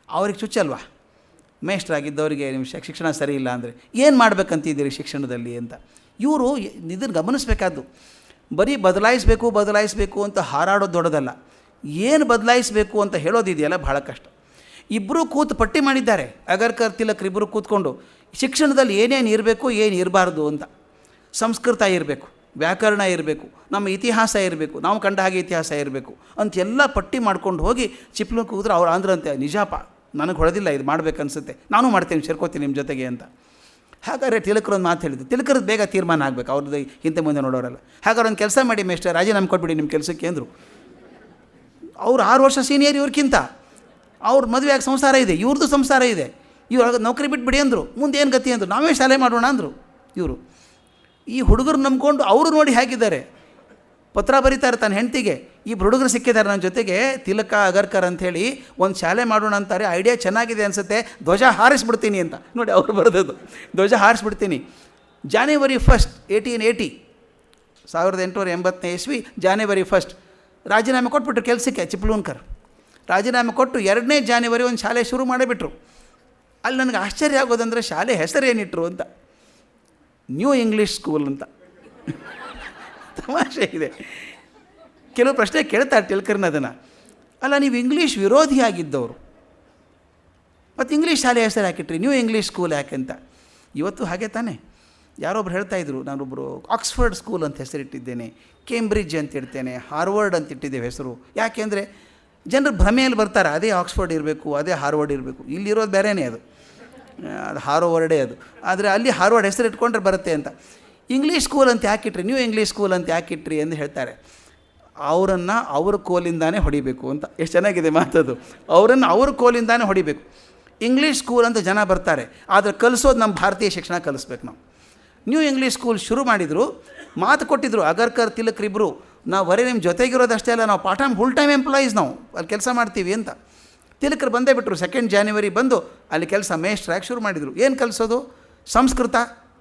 ಅವ್ರಿಗೆ ಚುಚ್ಚಲ್ವಾ ಮೇಷ್ಟ್ರಾಗಿದ್ದವರಿಗೆ ನಿಮ್ಮ ಶಿಕ್ಷಣ ಸರಿ ಇಲ್ಲ ಅಂದರೆ ಏನು ಮಾಡಬೇಕಂತಿದ್ದೀರಿ ಶಿಕ್ಷಣದಲ್ಲಿ ಅಂತ. ಇವರು ಇದನ್ನು ಗಮನಿಸಬೇಕಾದ್ದು, ಬರೀ ಬದಲಾಯಿಸಬೇಕು ಅಂತ ಹಾರಾಡೋದು ದೊಡ್ಡದಲ್ಲ, ಏನು ಬದಲಾಯಿಸಬೇಕು ಅಂತ ಹೇಳೋದಿದೆಯಲ್ಲ ಭಾಳ ಕಷ್ಟ. ಇಬ್ಬರೂ ಕೂತು ಪಟ್ಟಿ ಮಾಡಿದ್ದಾರೆ, ಅಗರ್ಕರ್ ತಿಲಕರು ಇಬ್ಬರು ಕೂತ್ಕೊಂಡು ಶಿಕ್ಷಣದಲ್ಲಿ ಏನೇನು ಇರಬೇಕು ಏನು ಇರಬಾರ್ದು ಅಂತ. ಸಂಸ್ಕೃತ ಇರಬೇಕು, ವ್ಯಾಕರಣ ಇರಬೇಕು, ನಮ್ಮ ಇತಿಹಾಸ ಇರಬೇಕು, ನಾವು ಕಂಡ ಹಾಗೆ ಇತಿಹಾಸ ಇರಬೇಕು ಅಂತೆಲ್ಲ ಪಟ್ಟಿ ಮಾಡ್ಕೊಂಡು ಹೋಗಿ ಚಿಪ್ಲೂನ್ ಕೂತ್ರೆ ಅವ್ರು ಅಂದ್ರಂತೆ, ನಿಜಾಪ ನನಗೆ ಹೊಡೆದಿಲ್ಲ, ಇದು ಮಾಡಬೇಕನ್ಸುತ್ತೆ, ನಾನು ಮಾಡ್ತೇನೆ, ಸೇರ್ಕೋತೀನಿ ನಿಮ್ಮ ಜೊತೆಗೆ ಅಂತ. ಹಾಗಾದ್ರೆ ತಿಲಕರು ಒಂದು ಮಾತು ಹೇಳಿದ್ರು, ತಿಲಕರದ್ದು ಬೇಗ ತೀರ್ಮಾನ ಆಗಬೇಕು, ಅವ್ರದ್ದು ಹಿಂದೆ ಮುಂದೆ ನೋಡೋರಲ್ಲ. ಹಾಗಾದ್ರೆ ಒಂದು ಕೆಲಸ ಮಾಡಿ ಮೇಷ್ಟ್ರೆ, ರಾಜೀನಾಮೆ ಕೊಟ್ಬಿಡಿ ನಿಮ್ಮ ಕೆಲಸಕ್ಕೆ ಅಂದರು. ಅವ್ರು 6 ವರ್ಷ ಸೀನಿಯರ್ ಇವ್ರಿಗಿಂತ. ಅವ್ರ ಮದುವೆಯಾಗಿ ಸಂಸಾರ ಇದೆ, ಇವ್ರದ್ದು ಸಂಸಾರ ಇದೆ, ಇವ್ರು ನೌಕರಿ ಬಿಟ್ಬಿಡಿ ಅಂದರು. ಮುಂದೆ ಏನು ಗತಿ ಅಂದರು, ನಾವೇ ಶಾಲೆ ಮಾಡೋಣ ಅಂದರು ಇವರು. ಈ ಹುಡುಗರು ನಂಬ್ಕೊಂಡು ಅವರು ನೋಡಿ ಹೇಗಿದ್ದಾರೆ, ಪತ್ರ ಬರೀತಾರೆ ತನ್ನ ಹೆಂಡತಿಗೆ, ಇಬ್ಬರು ಹುಡುಗರು ಸಿಕ್ಕಿದ್ದಾರೆ ನನ್ನ ಜೊತೆಗೆ, ತಿಲಕ ಅಗರ್ಕರ್ ಅಂಥೇಳಿ ಒಂದು ಶಾಲೆ ಮಾಡೋಣ ಅಂತಾರೆ, ಐಡಿಯಾ ಚೆನ್ನಾಗಿದೆ ಅನಿಸುತ್ತೆ, ಧ್ವಜ ಹಾರಿಸ್ಬಿಡ್ತೀನಿ ಅಂತ. ನೋಡಿ ಅವ್ರು ಬರೆದದ್ದು, ಧ್ವಜ ಹಾರಿಸ್ಬಿಡ್ತೀನಿ. January 1, 1880, 1880 ಇಸ್ವಿ January 1 ರಾಜೀನಾಮೆ ಕೊಟ್ಬಿಟ್ರು ಕೆಲಸಕ್ಕೆ ಚಿಪ್ಲೂನ್ಕರ್. ರಾಜೀನಾಮೆ ಕೊಟ್ಟು 2ನೇ ಜಾನ್ವರಿ ಒಂದು ಶಾಲೆ ಶುರು ಮಾಡಿಬಿಟ್ರು. ಅಲ್ಲಿ ನನಗೆ ಆಶ್ಚರ್ಯ ಆಗೋದಂದರೆ ಶಾಲೆ ಹೆಸರೇನಿಟ್ರು ಅಂತ, ನ್ಯೂ ಇಂಗ್ಲೀಷ್ ಸ್ಕೂಲ್ ಅಂತ. ತಮಾಷೆ ಇದೆ. ಕೆಲವು ಪ್ರಶ್ನೆ ಕೇಳ್ತಾರೆ ತಿಲಕರ್ನ ಅದನ್ನು, ಅಲ್ಲ ನೀವು ಇಂಗ್ಲೀಷ್ ವಿರೋಧಿಯಾಗಿದ್ದವರು ಮತ್ತು ಇಂಗ್ಲೀಷ್ ಶಾಲೆ ಹೆಸರು ಹಾಕಿಟ್ರಿ, ನ್ಯೂ ಇಂಗ್ಲೀಷ್ ಸ್ಕೂಲ್ ಯಾಕೆಂತ. ಇವತ್ತು ಹಾಗೆ ತಾನೇ. ಯಾರೊಬ್ರು ಹೇಳ್ತಾಯಿದ್ರು, ನಾನೊಬ್ಬರು ಆಕ್ಸ್ಫರ್ಡ್ ಸ್ಕೂಲ್ ಅಂತ ಹೆಸರಿಟ್ಟಿದ್ದೇನೆ, ಕೇಂಬ್ರಿಡ್ಜ್ ಅಂತ ಇಡ್ತೇನೆ, ಹಾರ್ವರ್ಡ್ ಅಂತ ಇಟ್ಟಿದ್ದೇವೆ ಹೆಸರು. ಯಾಕೆಂದರೆ ಜನರು ಭ್ರಮೆಯಲ್ಲಿ ಬರ್ತಾರೆ, ಅದೇ ಆಕ್ಸ್ಫರ್ಡ್ ಇರಬೇಕು, ಅದೇ ಹಾರ್ವರ್ಡ್ ಇರಬೇಕು. ಇಲ್ಲಿರೋದು ಬೇರೆಯೇ, ಅದು ಹಾರ್ವರ್ಡೇ ಅದು. ಆದರೆ ಅಲ್ಲಿ ಹಾರ್ವರ್ಡ್ ಹೆಸರು ಇಟ್ಕೊಂಡ್ರೆ ಬರುತ್ತೆ ಅಂತ. ಇಂಗ್ಲೀಷ್ ಸ್ಕೂಲ್ ಅಂತ ಯಾಕಿಟ್ರಿ, ನ್ಯೂ ಇಂಗ್ಲೀಷ್ ಸ್ಕೂಲ್ ಅಂತ ಯಾಕಿಟ್ರಿ ಎಂದು ಹೇಳ್ತಾರೆ. ಅವರನ್ನು ಅವ್ರ ಕೋಲಿಂದಾನೇ ಹೊಡಿಬೇಕು ಅಂತ. ಎಷ್ಟು ಚೆನ್ನಾಗಿದೆ ಮಾತದು, ಅವರನ್ನು ಅವ್ರ ಕೋಲಿಂದಾನೇ ಹೊಡಿಬೇಕು. ಇಂಗ್ಲೀಷ್ ಸ್ಕೂಲ್ ಅಂತ ಜನ ಬರ್ತಾರೆ, ಆದರೆ ಕಲಿಸೋದು ನಮ್ಮ ಭಾರತೀಯ ಶಿಕ್ಷಣ ಕಲಿಸ್ಬೇಕು ನಾವು. ನ್ಯೂ ಇಂಗ್ಲೀಷ್ ಸ್ಕೂಲ್ ಶುರು ಮಾಡಿದರು, ಮಾತು ಕೊಟ್ಟಿದ್ದರು ಅಗರ್ಕರ್ ತಿಲಕರಿಬ್ಬರು, ನಾವು ಬರೀ ನಿಮ್ಮ ಜೊತೆಗಿರೋದು ಅಷ್ಟೇ ಅಲ್ಲ, ನಾವು ಫುಲ್ ಟೈಮ್ ಎಂಪ್ಲಾಯೀಸ್, ನಾವು ಅಲ್ಲಿ ಕೆಲಸ ಮಾಡ್ತೀವಿ ಅಂತ. ತಿಲಕರು ಬಂದೇ ಬಿಟ್ಟರು. 2 ಜಾನ್ವರಿ ಬಂದು ಅಲ್ಲಿ ಕೆಲಸ ಮೇಷ್ಟ್ರಾಗಿ ಶುರು ಮಾಡಿದರು. ಏನು ಕಲಿಸೋದು? ಸಂಸ್ಕೃತ,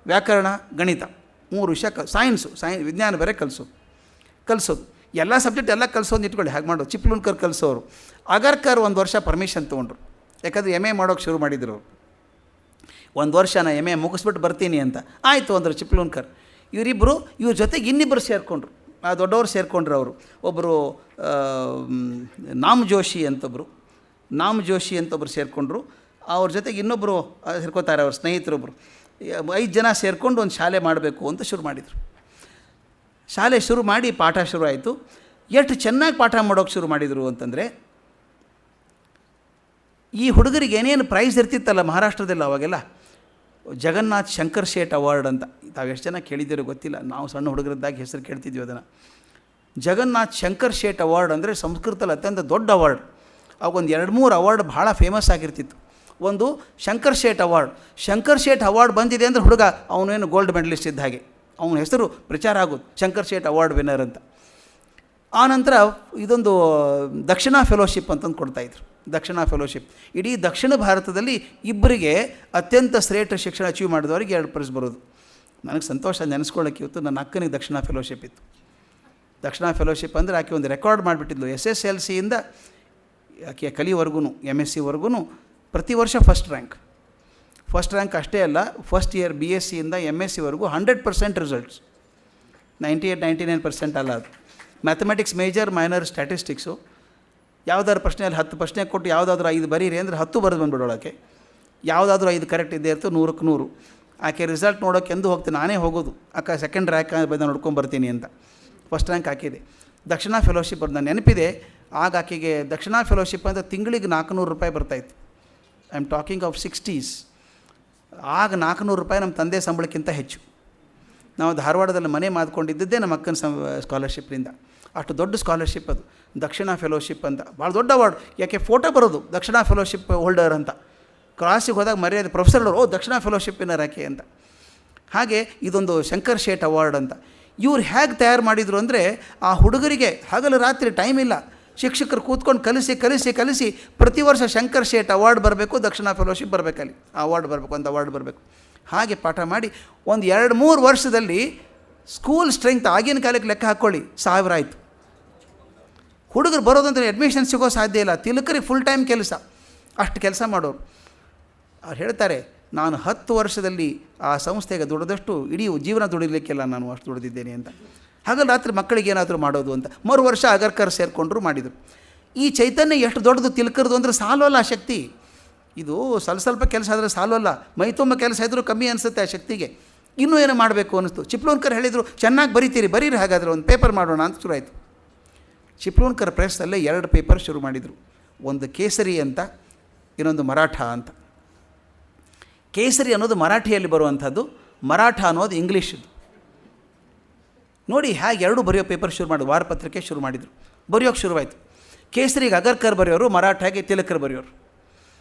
ವ್ಯಾಕರಣ, ಗಣಿತ, 3 ವಿಷಯ. ಸೈನ್ಸ್ ವಿಜ್ಞಾನ ಬೇರೆ ಕಲಿಸೋದು ಎಲ್ಲ ಸಬ್ಜೆಕ್ಟ್ ಎಲ್ಲ ಕಲಿಸೋದು ಇಟ್ಕೊಳ್ಳಿ. ಹಾಗೆ ಮಾಡೋದು ಚಿಪ್ಲೂನ್ಕರ್ ಕಲಿಸೋರು. ಅಗರ್ಕರ್ 1 ವರ್ಷ ಪರ್ಮಿಷನ್ ತೊಗೊಂಡ್ರು, ಯಾಕಂದರೆ MA ಮಾಡೋಕ್ಕೆ ಶುರು ಮಾಡಿದ್ರು ಅವರು. 1 ವರ್ಷ ನಾನು MA ಮುಗಿಸ್ಬಿಟ್ಟು ಬರ್ತೀನಿ ಅಂತ. ಆಯಿತು ಅಂದರು ಚಿಪ್ಲೂನ್ಕರ್. ಇವರಿಬ್ಬರು ಇವ್ರ ಜೊತೆಗೆ ಇನ್ನಿಬ್ಬರು ಸೇರಿಕೊಂಡ್ರು, ದೊಡ್ಡವರು ಸೇರಿಕೊಂಡ್ರು. ಅವರು ಒಬ್ಬರು ನಾಮ್ ಜೋಶಿ ಅಂತೊಬ್ಬರು ಸೇರಿಕೊಂಡ್ರು. ಅವ್ರ ಜೊತೆಗೆ ಇನ್ನೊಬ್ಬರು ಸೇರ್ಕೋತಾರೆ, ಅವ್ರ ಸ್ನೇಹಿತರೊಬ್ಬರು. 5 ಜನ ಸೇರಿಕೊಂಡು ಒಂದು ಶಾಲೆ ಮಾಡಬೇಕು ಅಂತ ಶುರು ಮಾಡಿದರು. ಶಾಲೆ ಶುರು ಮಾಡಿ ಪಾಠ ಶುರು ಆಯಿತು. ಎಷ್ಟು ಚೆನ್ನಾಗಿ ಪಾಠ ಮಾಡೋಕ್ಕೆ ಶುರು ಮಾಡಿದರು ಅಂತಂದರೆ, ಈ ಹುಡುಗರಿಗೆ ಏನೇನು ಪ್ರೈಸ್ ಇರ್ತಿತ್ತಲ್ಲ ಮಹಾರಾಷ್ಟ್ರದಲ್ಲಿ ಅವಾಗೆಲ್ಲ, ಜಗನ್ನಾಥ್ ಶಂಕರ್ ಶೇಟ್ ಅವಾರ್ಡ್ ಅಂತ. ತಾವು ಎಷ್ಟು ಜನ ಕೇಳಿದ್ದೀರೋ ಗೊತ್ತಿಲ್ಲ, ನಾವು ಸಣ್ಣ ಹುಡುಗರದ್ದಾಗಿ ಹೆಸರು ಕೇಳ್ತಿದ್ವಿ ಅದನ್ನು. ಜಗನ್ನಾಥ್ ಶಂಕರ್ ಶೇಟ್ ಅವಾರ್ಡ್ ಅಂದರೆ ಸಂಸ್ಕೃತದಲ್ಲಿ ಅತ್ಯಂತ ದೊಡ್ಡ ಅವಾರ್ಡ್. ಅವಾಗೊಂದು 2-3 ಅವಾರ್ಡ್ ಭಾಳ ಫೇಮಸ್ ಆಗಿರ್ತಿತ್ತು. ಒಂದು ಶಂಕರ್ ಶೇಟ್ ಅವಾರ್ಡ್. ಶಂಕರ್ ಶೇಟ್ ಅವಾರ್ಡ್ ಬಂದಿದೆ ಅಂದರೆ ಹುಡುಗ ಅವನೇನು ಗೋಲ್ಡ್ ಮೆಡಲಿಸ್ಟ್ ಇದ್ದ ಹಾಗೆ, ಅವನ ಹೆಸರು ಪ್ರಚಾರ ಆಗೋದು, ಶಂಕರ್ ಶೇಟ್ ಅವಾರ್ಡ್ ವಿನ್ನರ್ ಅಂತ. ಆನಂತರ ಇದೊಂದು ದಕ್ಷಿಣ ಫೆಲೋಶಿಪ್ ಅಂತಂದು ಕೊಡ್ತಾಯಿದ್ರು. ದಕ್ಷಿಣ ಫೆಲೋಶಿಪ್ ಇಡೀ ದಕ್ಷಿಣ ಭಾರತದಲ್ಲಿ ಇಬ್ಬರಿಗೆ ಅತ್ಯಂತ ಶ್ರೇಷ್ಠ ಶಿಕ್ಷಣ ಅಚೀವ್ ಮಾಡಿದವರಿಗೆ 2 ಪ್ರೈಸ್ ಬರೋದು. ನನಗೆ ಸಂತೋಷ ನೆನೆಸ್ಕೊಳ್ಳೋಕ್ಕೆ. ಇವತ್ತು ನನ್ನ ಅಕ್ಕನಿಗೆ ದಕ್ಷಿಣ ಫೆಲೋಶಿಪ್ ಇತ್ತು. ದಕ್ಷಿಣ ಫೆಲೋಶಿಪ್ ಅಂದರೆ ಆಕೆ ಒಂದು ರೆಕಾರ್ಡ್ ಮಾಡಿಬಿಟ್ಟಿದ್ಲು. SSLCಯಿಂದ ಆಕೆ ಕಲಿವರೆಗೂ MSc ಪ್ರತಿ ವರ್ಷ ಫಸ್ಟ್ ರ್ಯಾಂಕ್ ಅಷ್ಟೇ ಅಲ್ಲ, ಫಸ್ಟ್ ಇಯರ್ BScಯಿಂದ MScವರೆಗೂ 100% ರಿಸಲ್ಟ್ಸ್, 98-99% ಅಲ್ಲ. ಅದು ಮ್ಯಾಥಮೆಟಿಕ್ಸ್ ಮೇಜರ್, ಮೈನರ್, ಸ್ಟ್ಯಾಟಿಸ್ಟಿಕ್ಸು. ಯಾವುದಾದ್ರು ಪ್ರಶ್ನೆಯಲ್ಲಿ 10 ಪ್ರಶ್ನೆ ಕೊಟ್ಟು ಯಾವುದಾದ್ರೂ 5 ಬರೀರಿ ಅಂದರೆ 10 ಬರೆದು ಬಂದುಬಿಡೋಳಕ್ಕೆ. ಯಾವುದಾದ್ರೂ 5 ಕರೆಕ್ಟ್ ಇದೆ ಇರ್ತದೆ, 100ಕ್ಕೆ 100. ಆಕೆ ರಿಸಲ್ಟ್ ನೋಡೋಕ್ಕೆ ಎಂದು ಹೋಗ್ತೀನಿ, ನಾನೇ ಹೋಗೋದು. ಅಕ್ಕ 2nd ರ್ಯಾಂಕ್ ಬಂದು ನೋಡ್ಕೊಂಬರ್ತೀನಿ ಅಂತ. ಫಸ್ಟ್ ರ್ಯಾಂಕ್ ಹಾಕಿದೆ. ದಕ್ಷಿಣ ಫೆಲೋಶಿಪ್ ಅವ್ರದ್ದು ನನ್ನ ನೆನಪಿದೆ. ಆಗ ಆಕೆಗೆ ದಕ್ಷಿಣ ಫೆಲೋಶಿಪ್ ಅಂತ ತಿಂಗಳಿಗೆ 400 ರೂಪಾಯಿ ಬರ್ತಾಯಿತ್ತು. I am talking of 60s. ಆಗ 400 ರೂಪಾಯಿ ನಮ್ಮ ತಂದೆ ಸಂಬಳಕ್ಕಿಂತ ಹೆಚ್ಚು. ನಾವು ಧಾರವಾಡದಲ್ಲಿ ಮನೆ ಮಾಡ್ಕೊಂಡಿದ್ದೇ ನಮ್ಮ ಅಕ್ಕನ ಸ್ಕಾಲರ್ಶಿಪ್ನಿಂದ. ಅಷ್ಟು ದೊಡ್ಡ ಸ್ಕಾಲರ್ಶಿಪ್ ಅದು, ದಕ್ಷಿಣ ಫೆಲೋಶಿಪ್ ಅಂತ, ಭಾಳ ದೊಡ್ಡ ಅವಾರ್ಡ್. ಯಾಕೆ ಫೋಟೋ ಬರೋದು ದಕ್ಷಿಣ ಫೆಲೋಶಿಪ್ ಹೋಲ್ಡರ್ ಅಂತ. ಕ್ಲಾಸಿಗೆ ಹೋದಾಗ ಮರ್ಯಾದೆ ಪ್ರೊಫೆಸರ್ಗಳು, ಓ ದಕ್ಷಿಣ ಫೆಲೋಶಿಪ್ಪಿನ ಆಕೆ ಅಂತ. ಹಾಗೆ ಇದೊಂದು ಶಂಕರ್ ಶೇಟ್ ಅವಾರ್ಡ್ ಅಂತ. ಇವ್ರು ಹೇಗೆ ತಯಾರು ಮಾಡಿದರು ಅಂದರೆ, ಆ ಹುಡುಗರಿಗೆ ಹಗಲು ರಾತ್ರಿ ಟೈಮ್ ಇಲ್ಲ, ಶಿಕ್ಷಕರು ಕೂತ್ಕೊಂಡು ಕಲಿಸಿ ಪ್ರತಿ ವರ್ಷ ಶಂಕರ್ ಶೇಟ್ ಅವಾರ್ಡ್ ಬರಬೇಕು, ದಕ್ಷಿಣ ಫೆಲೋಶಿಪ್ ಬರಬೇಕಲ್ಲಿ, ಆ ಅವಾರ್ಡ್ ಬರಬೇಕು, ಒಂದು ಅವಾರ್ಡ್ ಬರಬೇಕು. ಹಾಗೆ ಪಾಠ ಮಾಡಿ ಒಂದು 2-3 ವರ್ಷದಲ್ಲಿ ಸ್ಕೂಲ್ ಸ್ಟ್ರೆಂತ್ ಆಗಿನ ಕಾಲಕ್ಕೆ ಲೆಕ್ಕ ಹಾಕ್ಕೊಳ್ಳಿ 1000 ಆಯಿತು. ಹುಡುಗರು ಬರೋದಂದ್ರೆ ಅಡ್ಮಿಷನ್ ಸಿಗೋ ಸಾಧ್ಯ ಇಲ್ಲ. ತಿಲಕರಿಗೆ ಫುಲ್ ಟೈಮ್ ಕೆಲಸ, ಅಷ್ಟು ಕೆಲಸ ಮಾಡೋರು. ಅವ್ರು ಹೇಳ್ತಾರೆ, ನಾನು 10 ವರ್ಷದಲ್ಲಿ ಆ ಸಂಸ್ಥೆಗೆ ದುಡಿದಷ್ಟು ಇಡೀ ಜೀವನ ದುಡಿಲಿಕ್ಕೆಲ್ಲ ನಾನು ಅಷ್ಟು ದುಡಿದಿದ್ದೇನೆ ಅಂತ. ಹಾಗಲ್ಲ ರಾತ್ರಿ ಮಕ್ಕಳಿಗೆ ಏನಾದರೂ ಮಾಡೋದು ಅಂತ. ಮರು ವರ್ಷ ಅಗರ್ಕರ್ ಸೇರಿಕೊಂಡ್ರು, ಮಾಡಿದರು. ಈ ಚೈತನ್ಯ ಎಷ್ಟು ದೊಡ್ಡದು ತಿಲಕರದು ಅಂದರೆ ಸಾಲೋಲ್ಲ ಆ ಶಕ್ತಿ. ಇದು ಸ್ವಲ್ಪ ಕೆಲಸ ಆದರೆ ಸಾಲೋಲ್ಲ, ಮೈ ತುಂಬ ಕೆಲಸ ಇದ್ದರೂ ಕಮ್ಮಿ ಅನಿಸುತ್ತೆ ಆ ಶಕ್ತಿಗೆ. ಇನ್ನೂ ಏನೋ ಮಾಡಬೇಕು ಅನ್ನಿಸ್ತು. ಚಿಪ್ಲೂನ್ಕರ್ ಹೇಳಿದರು, ಚೆನ್ನಾಗಿ ಬರೀರಿ ಹಾಗಾದರೆ ಒಂದು ಪೇಪರ್ ಮಾಡೋಣ ಅಂತ ಶುರು ಆಯಿತು. ಚಿಪ್ಲೂನ್ಕರ್ ಪ್ರೆಸ್ಸಲ್ಲೇ 2 ಪೇಪರ್ ಶುರು ಮಾಡಿದರು. ಒಂದು ಕೇಸರಿ ಅಂತ, ಇನ್ನೊಂದು ಮರಾಠ ಅಂತ. ಕೇಸರಿ ಅನ್ನೋದು ಮರಾಠಿಯಲ್ಲಿ ಬರುವಂಥದ್ದು, ಮರಾಠ ಅನ್ನೋದು ಇಂಗ್ಲೀಷದ್ದು. ನೋಡಿ ಹೇಗೆ 2 ಬರೆಯೋ ಪೇಪರ್ ಶುರು ಮಾಡಿದ್ರು, ವಾರಪತ್ರಿಕೆ ಶುರು ಮಾಡಿದರು, ಬರೆಯೋಕ್ಕೆ ಶುರುವಾಯಿತು. ಕೇಸರಿಗೆ ಅಗರ್ಕರ್ ಬರೆಯೋರು, ಮರಾಠಾಗೆ ತಿಲಕರ್ ಬರೆಯೋರು.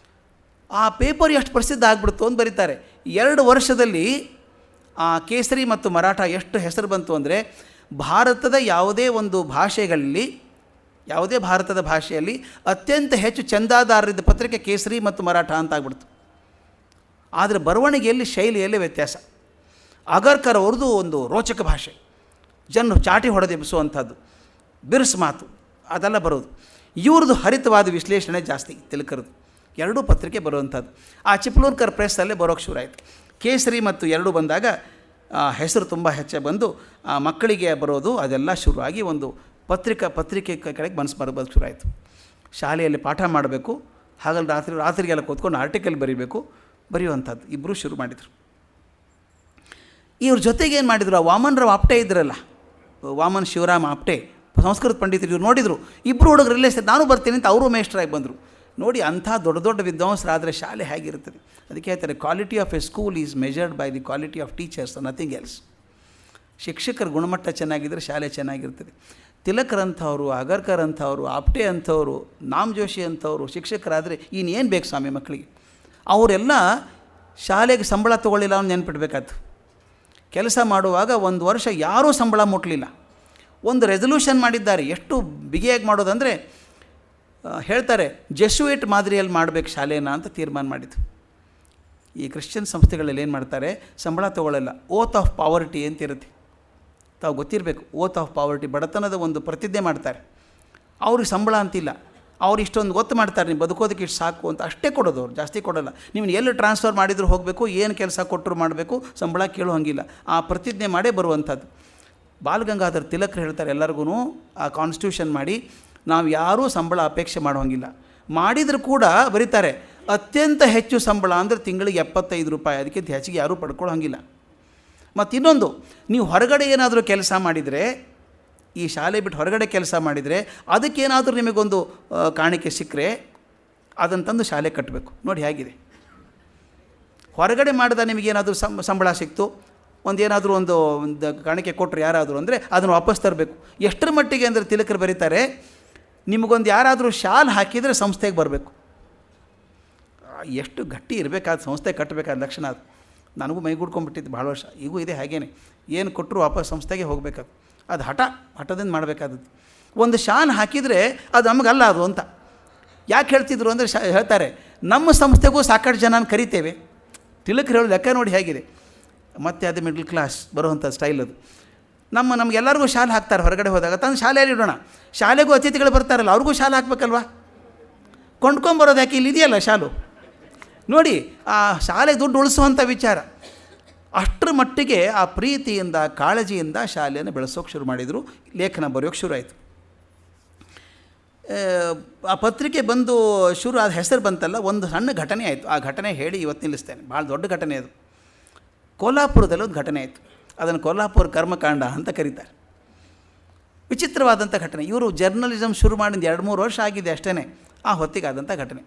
ಆ ಪೇಪರ್ ಎಷ್ಟು ಪ್ರಸಿದ್ಧ ಆಗಿಬಿಡ್ತು ಅಂತ ಬರೀತಾರೆ. 2 ವರ್ಷದಲ್ಲಿ ಆ ಕೇಸರಿ ಮತ್ತು ಮರಾಠ ಎಷ್ಟು ಹೆಸರು ಬಂತು ಅಂದರೆ, ಭಾರತದ ಯಾವುದೇ ಭಾರತದ ಭಾಷೆಯಲ್ಲಿ ಅತ್ಯಂತ ಹೆಚ್ಚು ಚಂದಾದಾರರಿದ್ದ ಪತ್ರಿಕೆ ಕೇಸರಿ ಮತ್ತು ಮರಾಠ ಅಂತ ಆಗ್ಬಿಡ್ತು. ಆದರೆ ಬರವಣಿಗೆಯಲ್ಲಿ, ಶೈಲಿಯಲ್ಲಿ ವ್ಯತ್ಯಾಸ. ಅಗರ್ಕರ್ ಅವ್ರದ್ದು ಒಂದು ರೋಚಕ ಭಾಷೆ, ಜನರು ಚಾಟಿ ಹೊಡೆದೆಬ್ಬಿಸುವಂಥದ್ದು, ಬಿರುಸು ಮಾತು ಅದೆಲ್ಲ ಬರೋದು. ಇವ್ರದ್ದು ಹರಿತವಾದ ವಿಶ್ಲೇಷಣೆ ಜಾಸ್ತಿ, ತಿಲಕರದು. 2 ಪತ್ರಿಕೆ ಬರುವಂಥದ್ದು. ಆ ಚಿಪ್ಲೂನ್ಕರ್ ಪ್ರೆಸ್ಸಲ್ಲೇ ಬರೋಕ್ಕೆ ಶುರು ಆಯಿತು. ಕೇಸರಿ ಮತ್ತು 2 ಬಂದಾಗ ಹೆಸರು ತುಂಬ ಹೆಚ್ಚೆ ಬಂದು ಮಕ್ಕಳಿಗೆ ಬರೋದು ಅದೆಲ್ಲ ಶುರುವಾಗಿ ಒಂದು ಪತ್ರಿಕೆ ಕಡೆಗೆ ಮನಸ್ಸು ಬರೋದು ಶುರು ಆಯಿತು. ಶಾಲೆಯಲ್ಲಿ ಪಾಠ ಮಾಡಬೇಕು, ಹಾಗಲ್ಲಿ ರಾತ್ರಿಗೆಲ್ಲ ಕೂತ್ಕೊಂಡು ಆರ್ಟಿಕಲ್ ಬರೆಯುವಂಥದ್ದು ಇಬ್ಬರು ಶುರು ಮಾಡಿದರು. ಇವ್ರ ಜೊತೆಗೆ ಏನು ಮಾಡಿದರು, ಆ ವಾಮನರಾವ್ ಆಪ್ಟೆ ಇದ್ರಲ್ಲ, ವಾಮನ್ ಶಿವರಾಮ್ ಆಪ್ಟೆ, ಸಂಸ್ಕೃತ ಪಂಡಿತರು, ಇವ್ರು ನೋಡಿದರು. ಇಬ್ಬರು ಹುಡುಗರಲ್ಲೇ ಸರ್ ನಾನು ಬರ್ತೀನಿ ಅಂತ ಅವರು ಮೇಸ್ಟ್ರಾಗಿ ಬಂದರು. ನೋಡಿ, ಅಂಥ ದೊಡ್ಡ ವಿದ್ವಾಂಸರಾದರೆ ಶಾಲೆ ಹೇಗಿರ್ತದೆ. ಅದಕ್ಕೆ ಹೇಳ್ತಾರೆ, quality of A school is measured by the quality of teachers, nothing else. ಶಿಕ್ಷಕರ ಗುಣಮಟ್ಟ ಚೆನ್ನಾಗಿದ್ದರೆ ಶಾಲೆ ಚೆನ್ನಾಗಿರ್ತದೆ. ತಿಲಕರಂಥವ್ರು, ಅಗರ್ಕರ್ ಅಂಥವ್ರು, ಆಪ್ಟೆ ಅಂಥವ್ರು, ನಾಮ್ ಜೋಶಿ ಅಂಥವ್ರು ಶಿಕ್ಷಕರಾದರೆ ಇನ್ನೇನು ಬೇಕು ಸ್ವಾಮಿ ಮಕ್ಕಳಿಗೆ. ಅವರೆಲ್ಲ ಶಾಲೆಗೆ ಸಂಬಳ ತೊಗೊಳ್ಳಿಲ್ಲ ಅಂತ ನೆನ್ಪಿಡ್ಬೇಕಾಯ್ತು. ಕೆಲಸ ಮಾಡುವಾಗ 1 ವರ್ಷ ಯಾರೂ ಸಂಬಳ ಮುಟ್ಟಲಿಲ್ಲ. ಒಂದು ರೆಸಲ್ಯೂಷನ್ ಮಾಡಿದ್ದಾರೆ, ಎಷ್ಟು ಬಿಗಿಯಾಗಿ ಮಾಡೋದಂದರೆ ಹೇಳ್ತಾರೆ, ಜೆಸ್ಯುಯಿಟ್ ಮಾದರಿಯಲ್ಲಿ ಮಾಡಬೇಕು ಶಾಲೆನ ಅಂತ ತೀರ್ಮಾನ ಮಾಡಿದ್ದು. ಈ ಕ್ರಿಶ್ಚಿಯನ್ ಸಂಸ್ಥೆಗಳಲ್ಲಿ ಏನು ಮಾಡ್ತಾರೆ, ಸಂಬಳ ತೊಗೊಳ್ಳಲ್ಲ, ಓತ್ ಆಫ್ ಪಾವರ್ಟಿ ಅಂತ ಇರುತ್ತೆ, ತಾವು ಗೊತ್ತಿರಬೇಕು. ಓತ್ ಆಫ್ ಪಾವರ್ಟಿ, ಬಡತನದ ಒಂದು ಪ್ರತಿಜ್ಞೆ ಮಾಡ್ತಾರೆ. ಅವ್ರಿಗೆ ಸಂಬಳ ಅಂತಿಲ್ಲ, ಅವ್ರು ಇಷ್ಟೊಂದು ಗೊತ್ತು ಮಾಡ್ತಾರೆ, ನೀವು ಬದುಕೋದಕ್ಕೆ ಇಷ್ಟು ಸಾಕು ಅಂತ ಅಷ್ಟೇ ಕೊಡೋದು, ಅವ್ರು ಜಾಸ್ತಿ ಕೊಡೋಲ್ಲ. ನೀವು ಎಲ್ಲಿ ಟ್ರಾನ್ಸ್ಫರ್ ಮಾಡಿದರೂ ಹೋಗಬೇಕು, ಏನು ಕೆಲಸ ಕೊಟ್ಟರು ಮಾಡಬೇಕು, ಸಂಬಳ ಕೇಳೋ ಹಂಗಿಲ್ಲ. ಆ ಪ್ರತಿಜ್ಞೆ ಮಾಡೇ ಬರುವಂಥದ್ದು. ಬಾಲಗಂಗಾಧರ್ ತಿಲಕರು ಹೇಳ್ತಾರೆ ಎಲ್ಲರಿಗೂ, ಆ ಕಾನ್ಸ್ಟಿಟ್ಯೂಷನ್ ಮಾಡಿ ನಾವು ಯಾರೂ ಸಂಬಳ ಅಪೇಕ್ಷೆ ಮಾಡೋಂಗಿಲ್ಲ, ಮಾಡಿದರೂ ಕೂಡ ಬರೀತಾರೆ ಅತ್ಯಂತ ಹೆಚ್ಚು ಸಂಬಳ ಅಂದರೆ ತಿಂಗಳಿಗೆ 75 ರೂಪಾಯಿ, ಅದಕ್ಕಿಂತ ಹೆಚ್ಚಿಗೆ ಯಾರೂ ಪಡ್ಕೊಳ್ಳೋ ಹಂಗಿಲ್ಲ. ಮತ್ತು ಇನ್ನೊಂದು, ನೀವು ಹೊರಗಡೆ ಏನಾದರೂ ಕೆಲಸ ಮಾಡಿದರೆ, ಈ ಶಾಲೆ ಬಿಟ್ಟು ಹೊರಗಡೆ ಕೆಲಸ ಮಾಡಿದರೆ ಅದಕ್ಕೇನಾದರೂ ನಿಮಗೊಂದು ಕಾಣಿಕೆ ಸಿಕ್ಕರೆ ಅದನ್ನು ತಂದು ಶಾಲೆ ಕಟ್ಟಬೇಕು. ನೋಡಿ ಹೇಗಿದೆ, ಹೊರಗಡೆ ಮಾಡಿದ ನಿಮಗೇನಾದರೂ ಸಂಬಳ ಸಿಕ್ತು, ಏನಾದರೂ ಒಂದು ಕಾಣಿಕೆ ಕೊಟ್ಟರು ಯಾರಾದರೂ ಅಂದರೆ ಅದನ್ನು ವಾಪಸ್ ತರಬೇಕು. ಎಷ್ಟರ ಮಟ್ಟಿಗೆ ಅಂದರೆ ತಿಲಕರು ಬರೀತಾರೆ, ನಿಮಗೊಂದು ಯಾರಾದರೂ ಶಾಲ್ ಹಾಕಿದರೆ ಸಂಸ್ಥೆಗೆ ಬರಬೇಕು. ಎಷ್ಟು ಗಟ್ಟಿ ಇರಬೇಕಾದ ಸಂಸ್ಥೆ ಕಟ್ಟಬೇಕಾದ ಲಕ್ಷಣ ಅದು. ನನಗೂ ಮೈಗೂಡ್ಕೊಂಡ್ಬಿಟ್ಟಿದ್ದು ಭಾಳ ವರ್ಷ, ಈಗೂ ಇದೆ ಹಾಗೇನೆ. ಏನು ಕೊಟ್ಟರು ವಾಪಸ್ ಸಂಸ್ಥೆಗೆ ಹೋಗಬೇಕಾದ, ಅದು ಹಠದಿಂದ ಮಾಡಬೇಕಾದದ್ದು. ಒಂದು ಶಾಲ್ ಹಾಕಿದರೆ ಅದು ನಮಗಲ್ಲ ಅದು ಅಂತ ಯಾಕೆ ಹೇಳ್ತಿದ್ರು ಅಂದರೆ ಹೇಳ್ತಾರೆ, ನಮ್ಮ ಸಂಸ್ಥೆಗೂ ಸಾಕಷ್ಟು ಜನ ಕರಿತೇವೆ. ತಿಲಕರು ಹೇಳೋ ಲೆಕ್ಕ ನೋಡಿ ಹೇಗಿದೆ. ಮತ್ತು ಅದು ಮಿಡ್ಲ್ ಕ್ಲಾಸ್ ಬರುವಂಥ ಸ್ಟೈಲ್ ಅದು. ನಮಗೆಲ್ಲರಿಗೂ ಶಾಲೆ ಹಾಕ್ತಾರೆ, ಹೊರಗಡೆ ಹೋದಾಗ ತಂದು ಶಾಲೆಯಲ್ಲಿ ಇಡೋಣ. ಶಾಲೆಗೂ ಅತಿಥಿಗಳು ಬರ್ತಾರಲ್ಲ, ಅವ್ರಿಗೂ ಶಾಲೆ ಹಾಕ್ಬೇಕಲ್ವ, ಕೊಂಡ್ಕೊಂಬರೋದು ಯಾಕೆ, ಇಲ್ಲಿ ಇದೆಯಲ್ಲ ಶಾಲು. ನೋಡಿ, ಆ ಶಾಲೆ ದುಡ್ಡು ಉಳಿಸುವಂಥ ವಿಚಾರ. ಅಷ್ಟರ ಮಟ್ಟಿಗೆ ಆ ಪ್ರೀತಿಯಿಂದ, ಕಾಳಜಿಯಿಂದ ಶಾಲೆಯನ್ನು ಬೆಳೆಸೋಕೆ ಶುರು ಮಾಡಿದರು, ಲೇಖನ ಬರೆಯೋಕ್ಕೆ ಶುರು ಆಯಿತು. ಆ ಪತ್ರಿಕೆ ಬಂದು ಶುರು ಆದ ಹೆಸರು ಬಂತಲ್ಲ, ಒಂದು ಸಣ್ಣ ಘಟನೆ ಆಯಿತು. ಆ ಘಟನೆ ಹೇಳಿ ಇವತ್ತು ನಿಲ್ಲಿಸ್ತೇನೆ, ಭಾಳ ದೊಡ್ಡ ಘಟನೆ ಅದು. ಕೋಲ್ಹಾಪುರದಲ್ಲಿ ಒಂದು ಘಟನೆ ಆಯಿತು, ಅದನ್ನು ಕೋಲ್ಹಾಪುರ ಕರ್ಮಕಾಂಡ ಅಂತ ಕರೀತಾರೆ. ವಿಚಿತ್ರವಾದಂಥ ಘಟನೆ. ಇವರು ಜರ್ನಲಿಸಮ್ ಶುರು ಮಾಡಿದ 2-3 ವರ್ಷ ಆಗಿದೆ ಅಷ್ಟೇ, ಆ ಹೊತ್ತಿಗೆ ಆದಂಥ ಘಟನೆ.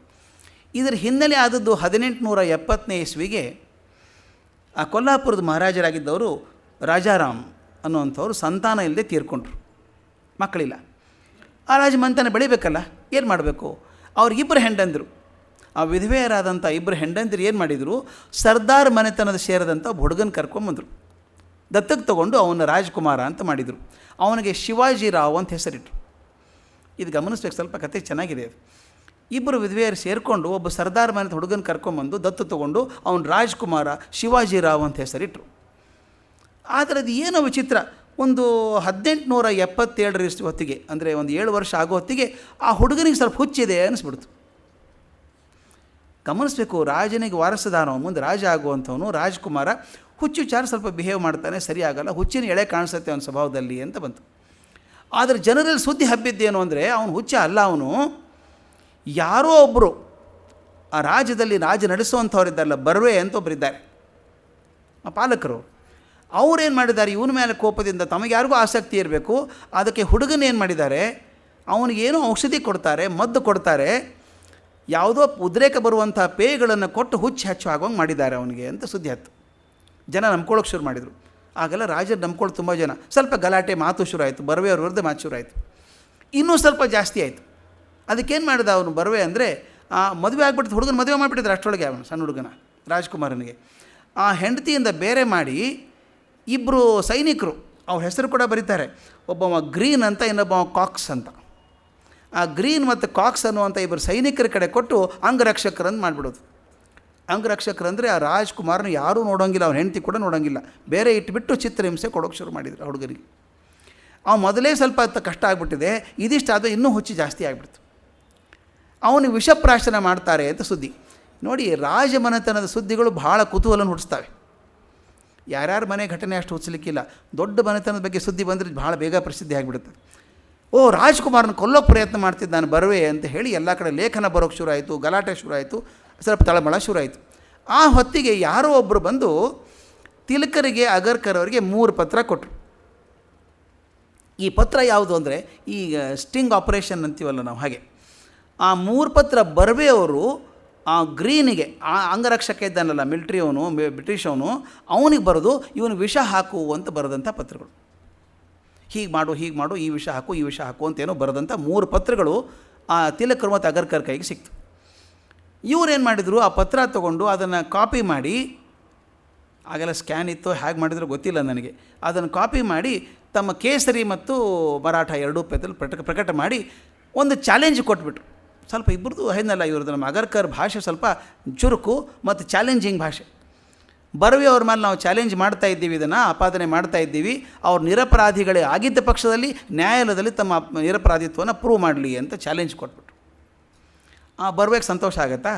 ಇದರ ಹಿನ್ನೆಲೆ ಆದದ್ದು 1870ನೇ ಇಸ್ವಿಗೆ ಆ ಕೊಲ್ಹಾಪುರದ ಮಹಾರಾಜರಾಗಿದ್ದವರು ರಾಜಾರಾಮ್ ಅನ್ನುವಂಥವ್ರು ಸಂತಾನ ಇಲ್ಲದೆ ತೀರ್ಕೊಂಡ್ರು, ಮಕ್ಕಳಿಲ್ಲ. ಆ ರಾಜಮಂತನ ಬೆಳಿಬೇಕಲ್ಲ, ಏನು ಮಾಡಬೇಕು? ಅವ್ರಿಗಿಬ್ಬರು ಹೆಂಡಂದರು, ಆ ವಿಧವೆಯರಾದಂಥ ಇಬ್ಬರು ಹೆಂಡಂದಿರು ಏನು ಮಾಡಿದರು, ಸರ್ದಾರ್ ಮನೆತನದ ಸೇರಿದಂಥ ಒಬ್ಬ ಹುಡುಗನ ಕರ್ಕೊಂಬಂದರು. ದತ್ತಕ್ಕೆ ತೊಗೊಂಡು ಅವನ ರಾಜ್ಕುಮಾರ ಅಂತ ಮಾಡಿದರು. ಅವನಿಗೆ ಶಿವಾಜಿರಾವ್ ಅಂತ ಹೆಸರಿಟ್ಟರು. ಇದು ಗಮನಿಸ್ಬೇಕು, ಸ್ವಲ್ಪ ಕತೆ ಚೆನ್ನಾಗಿದೆ ಅದು. ಇಬ್ಬರು ವಿಧವೆಯರು ಸೇರಿಕೊಂಡು ಒಬ್ಬ ಸರ್ದಾರ್ ಮನೆತ ಹುಡುಗನ ಕರ್ಕೊಂಬಂದು ದತ್ತು ತೊಗೊಂಡು ಅವನ ರಾಜ್ಕುಮಾರ ಶಿವಾಜಿರಾವ್ ಅಂತ ಹೆಸರಿಟ್ಟರು. ಆದರೆ ಅದು ಏನೋ ವಿಚಿತ್ರ, ಒಂದು 1877 ಇಷ್ಟು ಹೊತ್ತಿಗೆ, ಅಂದರೆ ಒಂದು 7 ವರ್ಷ ಆಗೋ ಹೊತ್ತಿಗೆ ಆ ಹುಡುಗನಿಗೆ ಸ್ವಲ್ಪ ಹುಚ್ಚಿದೆ ಅನಿಸ್ಬಿಡ್ತು. ಗಮನಿಸಬೇಕು, ರಾಜನಿಗೆ ವಾರಸದಾನವ, ಮುಂದೆ ರಾಜ ಆಗುವಂಥವನು ರಾಜ್ಕುಮಾರ, ಹುಚ್ಚುಚಾರ ಸ್ವಲ್ಪ ಬಿಹೇವ್ ಮಾಡ್ತಾನೆ, ಸರಿ ಆಗಲ್ಲ, ಹುಚ್ಚಿನ ಎಳೆ ಕಾಣಿಸುತ್ತೆ ಅವನ ಸ್ವಭಾವದಲ್ಲಿ ಅಂತ ಬಂತು. ಆದರೆ ಜನರಲ್ಲಿ ಸುದ್ದಿ ಹಬ್ಬಿದ್ದೇನು ಅಂದರೆ ಅವನು ಹುಚ್ಚ ಅಲ್ಲ, ಅವನು ಯಾರೋ ಒಬ್ಬರು ಆ ರಾಜ್ಯದಲ್ಲಿ ರಾಜ ನಡೆಸುವಂಥವ್ರಿದ್ದಾರಲ್ಲ, ಬರ್ವೆ ಅಂತ ಒಬ್ಬರಿದ್ದಾರೆ, ಆ ಪಾಲಕರು. ಅವರೇನು ಮಾಡಿದ್ದಾರೆ, ಇವನ ಮೇಲೆ ಕೋಪದಿಂದ ತಮಗೆ ಯಾರಿಗೂ ಆಸಕ್ತಿ ಇರಬೇಕು, ಅದಕ್ಕೆ ಹುಡುಗನೇನು ಮಾಡಿದ್ದಾರೆ, ಅವನಿಗೇನೋ ಔಷಧಿ ಕೊಡ್ತಾರೆ, ಮದ್ದು ಕೊಡ್ತಾರೆ, ಯಾವುದೋ ಉದ್ರೇಕ ಬರುವಂಥ ಪೇಯಗಳನ್ನು ಕೊಟ್ಟು ಹುಚ್ಚು ಹೆಚ್ಚು ಆಗೋಂಗೆ ಮಾಡಿದ್ದಾರೆ ಅವನಿಗೆ ಅಂತ ಸುದ್ದಿ ಹತ್ತು. ಜನ ನಂಬ್ಕೊಳ್ಳೋಕೆ ಶುರು ಮಾಡಿದರು. ಆಗೆಲ್ಲ ರಾಜರು ನಂಬ್ಕೊಳ್ಳೋದು ತುಂಬ ಜನ. ಸ್ವಲ್ಪ ಗಲಾಟೆ ಮಾತು ಶುರು ಆಯಿತು, ಬರ್ವೆಯವ್ರ ವಿರುದ್ಧ ಮಾತು ಶುರು ಆಯಿತು. ಇನ್ನೂ ಸ್ವಲ್ಪ ಜಾಸ್ತಿ ಆಯಿತು. ಅದಕ್ಕೇನು ಮಾಡಿದ ಅವನು ಬರ್ವೆ ಅಂದರೆ, ಮದುವೆ ಆಗಿಬಿಟ್ಟು ಹುಡುಗನ ಮದುವೆ ಮಾಡಿಬಿಟ್ಟಿದ್ರು ಅಷ್ಟರೊಳಗೆ, ಅವನು ಸಣ್ಣ ಹುಡುಗನ ರಾಜ್ಕುಮಾರನಿಗೆ. ಆ ಹೆಂಡತಿಯಿಂದ ಬೇರೆ ಮಾಡಿ ಇಬ್ಬರು ಸೈನಿಕರು, ಅವ್ರ ಹೆಸರು ಕೂಡ ಬರೀತಾರೆ, ಒಬ್ಬವ ಗ್ರೀನ್ ಅಂತ, ಇನ್ನೊಬ್ಬ ಕಾಕ್ಸ್ ಅಂತ. ಆ ಗ್ರೀನ್ ಮತ್ತು ಕಾಕ್ಸ್ ಅನ್ನುವಂಥ ಇಬ್ಬರು ಸೈನಿಕರ ಕಡೆ ಕೊಟ್ಟು ಅಂಗರಕ್ಷಕರನ್ನು ಮಾಡಿಬಿಡೋದು. ಅಂಗರಕ್ಷಕರಂದರೆ ಆ ರಾಜ್ಕುಮಾರನ ಯಾರೂ ನೋಡೋಂಗಿಲ್ಲ, ಅವ್ನ ಹೆಂಡತಿ ಕೂಡ ನೋಡೋಂಗಿಲ್ಲ, ಬೇರೆ ಇಟ್ಬಿಟ್ಟು ಚಿತ್ರಹಿಂಸೆ ಕೊಡೋಕ್ಕೆ ಶುರು ಮಾಡಿದ್ರು ಆ ಹುಡುಗರಿಗೆ. ಅವ್ನು ಮೊದಲೇ ಸ್ವಲ್ಪ ಕಷ್ಟ ಆಗಿಬಿಟ್ಟಿದೆ, ಇದಿಷ್ಟಾದರೆ ಇನ್ನೂ ಹುಚ್ಚು ಜಾಸ್ತಿ ಆಗಿಬಿಡ್ತು. ಅವನಿಗೆ ವಿಷಪ್ರಾಶನ ಮಾಡ್ತಾರೆ ಅಂತ ಸುದ್ದಿ. ನೋಡಿ, ರಾಜಮನೆತನದ ಸುದ್ದಿಗಳು ಭಾಳ ಕುತೂಹಲನ ಹುಟ್ಟಿಸ್ತವೆ. ಯಾರ್ಯಾರ ಮನೆ ಘಟನೆ ಅಷ್ಟು ಹುಚ್ಚಲಿಕ್ಕಿಲ್ಲ, ದೊಡ್ಡ ಮನೆತನದ ಬಗ್ಗೆ ಸುದ್ದಿ ಬಂದರೆ ಭಾಳ ಬೇಗ ಪ್ರಸಿದ್ಧಿ ಆಗಿಬಿಡುತ್ತೆ. ಓ, ರಾಜ್ಕುಮಾರನ ಕೊಲ್ಲೋಕ್ಕೆ ಪ್ರಯತ್ನ ಮಾಡ್ತಿದ್ದಾನೆ ಬರ್ವೆ ಅಂತ ಹೇಳಿ ಎಲ್ಲ ಕಡೆ ಲೇಖನ ಬರೋಕ್ಕೆ ಶುರು ಆಯಿತು, ಗಲಾಟೆ ಶುರು ಆಯಿತು, ಸ್ವಲ್ಪ ತಳಮಳ ಶುರು ಆಯಿತು. ಆ ಹೊತ್ತಿಗೆ ಯಾರೋ ಒಬ್ಬರು ಬಂದು ತಿಲಕರಿಗೆ, ಅಗರ್ಕರ್ ಅವರಿಗೆ 3 ಪತ್ರ ಕೊಟ್ಟರು. ಈ ಪತ್ರ ಯಾವುದು ಅಂದರೆ, ಈಗ ಸ್ಟಿಂಗ್ ಆಪರೇಷನ್ ಅಂತೀವಲ್ಲ ನಾವು, ಹಾಗೆ ಆ 3 ಪತ್ರ ಬರ್ವೆ ಅವರು ಆ ಗ್ರೀನಿಗೆ, ಆ ಅಂಗರಕ್ಷಕ ಇದ್ದಾನಲ್ಲ ಮಿಲ್ಟ್ರಿ ಅವನು, ಬ್ರಿಟಿಷ್ ಅವನು, ಅವನಿಗೆ ಬರೆದು ಇವನು ವಿಷ ಹಾಕು ಅಂತ ಬರೆದಂಥ ಪತ್ರಗಳು. ಹೀಗೆ ಮಾಡು, ಹೀಗೆ ಮಾಡು, ಈ ವಿಷ ಹಾಕು, ಈ ವಿಷ ಹಾಕು ಅಂತೇನೋ ಬರೆದಂಥ 3 ಪತ್ರಗಳು ಆ ತಿಲಕರು ಮತ್ತು ಅಗರ್ಕರ್ ಕೈಗೆ ಸಿಕ್ತು. ಇವರೇನು ಮಾಡಿದರು, ಆ ಪತ್ರ ತೊಗೊಂಡು ಅದನ್ನು ಕಾಪಿ ಮಾಡಿ, ಆಗೆಲ್ಲ ಸ್ಕ್ಯಾನ್ ಇತ್ತು, ಹೇಗೆ ಮಾಡಿದ್ರು ಗೊತ್ತಿಲ್ಲ ನನಗೆ, ಅದನ್ನು ಕಾಪಿ ಮಾಡಿ ತಮ್ಮ ಕೇಸರಿ ಮತ್ತು ಮರಾಠ 2 ಪೇಪರಲ್ಲಿ ಪ್ರಕಟ ಮಾಡಿ ಒಂದು ಚಾಲೆಂಜ್ ಕೊಟ್ಬಿಟ್ರು. ಸ್ವಲ್ಪ ಇಬ್ಬರದು ಏನಲ್ಲ, ಇವ್ರದ್ದು ನಮ್ಮ ಅಗರ್ಕರ್ ಭಾಷೆ ಸ್ವಲ್ಪ ಚುರುಕು ಮತ್ತು ಚಾಲೆಂಜಿಂಗ್ ಭಾಷೆ. ಬರ್ವೆ ಅವ್ರ ಮೇಲೆ ನಾವು ಚಾಲೆಂಜ್ ಮಾಡ್ತಾ ಇದ್ದೀವಿ, ಇದನ್ನು ಆಪಾದನೆ ಮಾಡ್ತಾ ಇದ್ದೀವಿ, ಅವ್ರು ನಿರಪರಾಧಿಗಳೇ ಆಗಿದ್ದ ಪಕ್ಷದಲ್ಲಿ ನ್ಯಾಯಾಲಯದಲ್ಲಿ ತಮ್ಮ ನಿರಪರಾಧಿತ್ವವನ್ನು ಪ್ರೂವ್ ಮಾಡಲಿ ಅಂತ ಚಾಲೆಂಜ್ ಕೊಟ್ಬಿಟ್ರು. ಆ ಬರ್ವೆಗೆ ಸಂತೋಷ ಆಗತ್ತಾ?